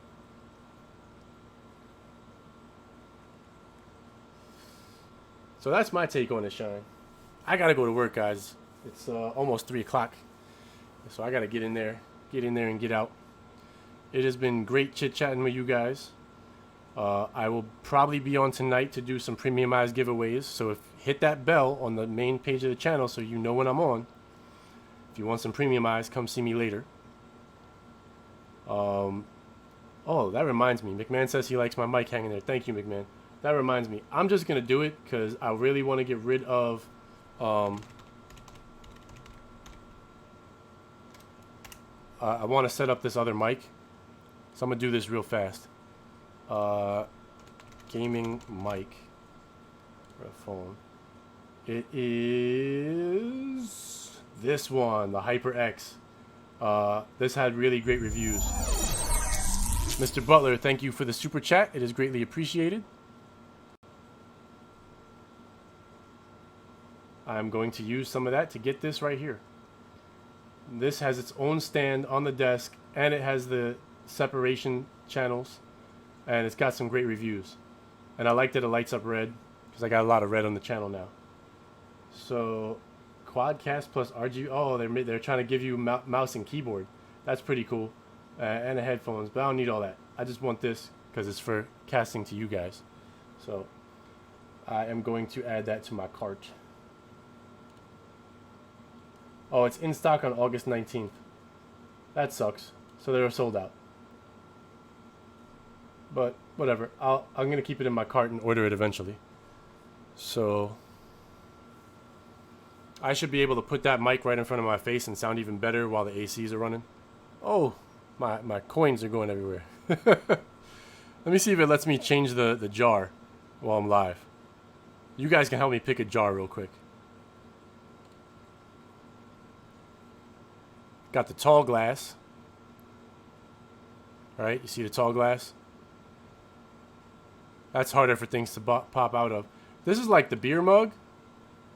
So that's my take on it, Shine. I gotta go to work, guys. It's almost 3 o'clock, so I gotta get in there and get out. It has been great chit-chatting with you guys. I will probably be on tonight to do some premiumized giveaways, so hit that bell on the main page of the channel so you know when I'm on. If you want some premiumized, come see me later. Oh, that reminds me. McMahon says he likes my mic hanging there. Thank you, McMahon. That reminds me. I'm just going to do it because I really want to get rid of... I want to set up this other mic. So I'm going to do this real fast. Gaming mic. Or a phone. It is this one, the HyperX. This had really great reviews. Mr. Butler, thank you for the super chat. It is greatly appreciated. I'm going to use some of that to get this right here. This has its own stand on the desk, and it has the separation channels, and it's got some great reviews. And I like that it lights up red, because I got a lot of red on the channel now. So, Quadcast plus RGB. Oh, they're trying to give you mouse and keyboard. That's pretty cool. And the headphones, but I don't need all that. I just want this because it's for casting to you guys. So, I am going to add that to my cart. Oh, it's in stock on August 19th. That sucks. So they're sold out. But whatever. I'm going to keep it in my cart and order it eventually. So I should be able to put that mic right in front of my face and sound even better while the ACs are running. Oh, my coins are going everywhere. Let me see if it lets me change the jar while I'm live. You guys can help me pick a jar real quick. Got the tall glass. Right, you see the tall glass? That's harder for things to pop out of. This is like the beer mug,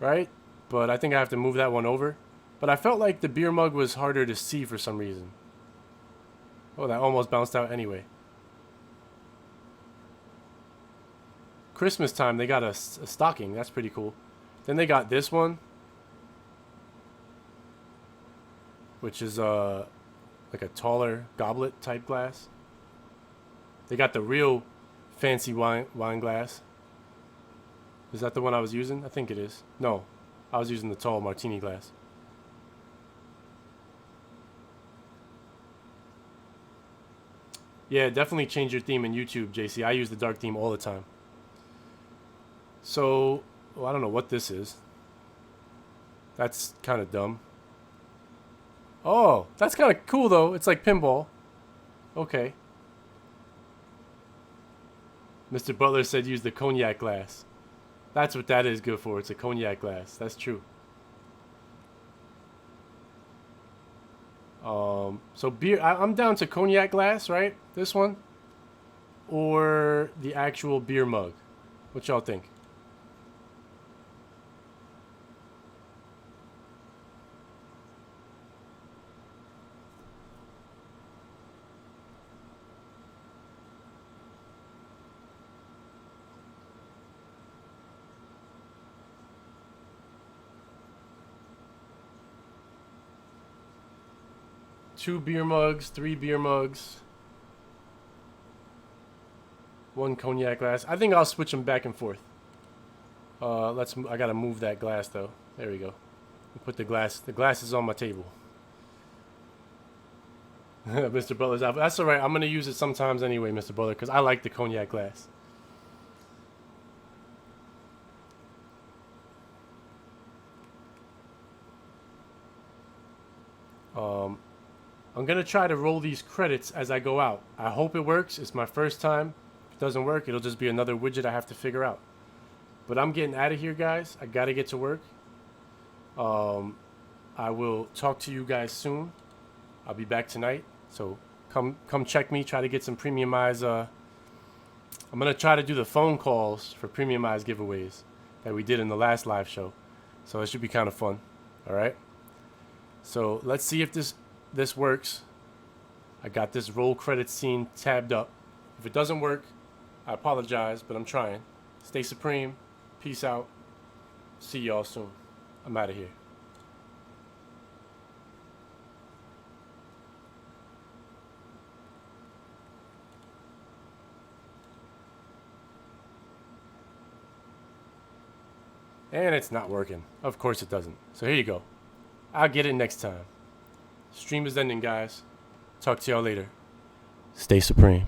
right? But I think I have to move that one over. But I felt like the beer mug was harder to see for some reason. Oh, that almost bounced out anyway. Christmas time, they got a stocking. That's pretty cool. Then they got this one, which is like a taller goblet type glass. They got the real fancy wine glass. Is that the one I was using? I think it is. No, I was using the tall martini glass. Yeah, definitely change your theme in YouTube, JC. I use the dark theme all the time. So, well, I don't know what this is. That's kind of dumb. Oh, that's kind of cool, though. It's like pinball. Okay. Mr. Butler said use the cognac glass. That's what that is good for. It's a cognac glass. That's true. So beer, I'm down to cognac glass, right? This one? Or the actual beer mug? What y'all think? Two beer mugs, 3 beer mugs, 1 cognac glass. I think I'll switch them back and forth. I gotta move that glass though. There we go. Put the glass. The glass is on my table. Mr. Butler's out. That's all right. I'm gonna use it sometimes anyway, Mr. Butler, because I like the cognac glass. I'm going to try to roll these credits as I go out. I hope it works. It's my first time. If it doesn't work, it'll just be another widget I have to figure out. But I'm getting out of here, guys. I got to get to work. I will talk to you guys soon. I'll be back tonight. So come check me. Try to get some premiumized. I'm going to try to do the phone calls for premiumized giveaways that we did in the last live show. So it should be kind of fun. All right. So let's see if this works. I got this roll credit scene tabbed up. If it doesn't work, I apologize, but I'm trying. Stay supreme. Peace out. See y'all soon. I'm out of here. And it's not working. Of course it doesn't. So here you go. I'll get it next time. Stream is ending, guys. Talk to y'all later. Stay supreme.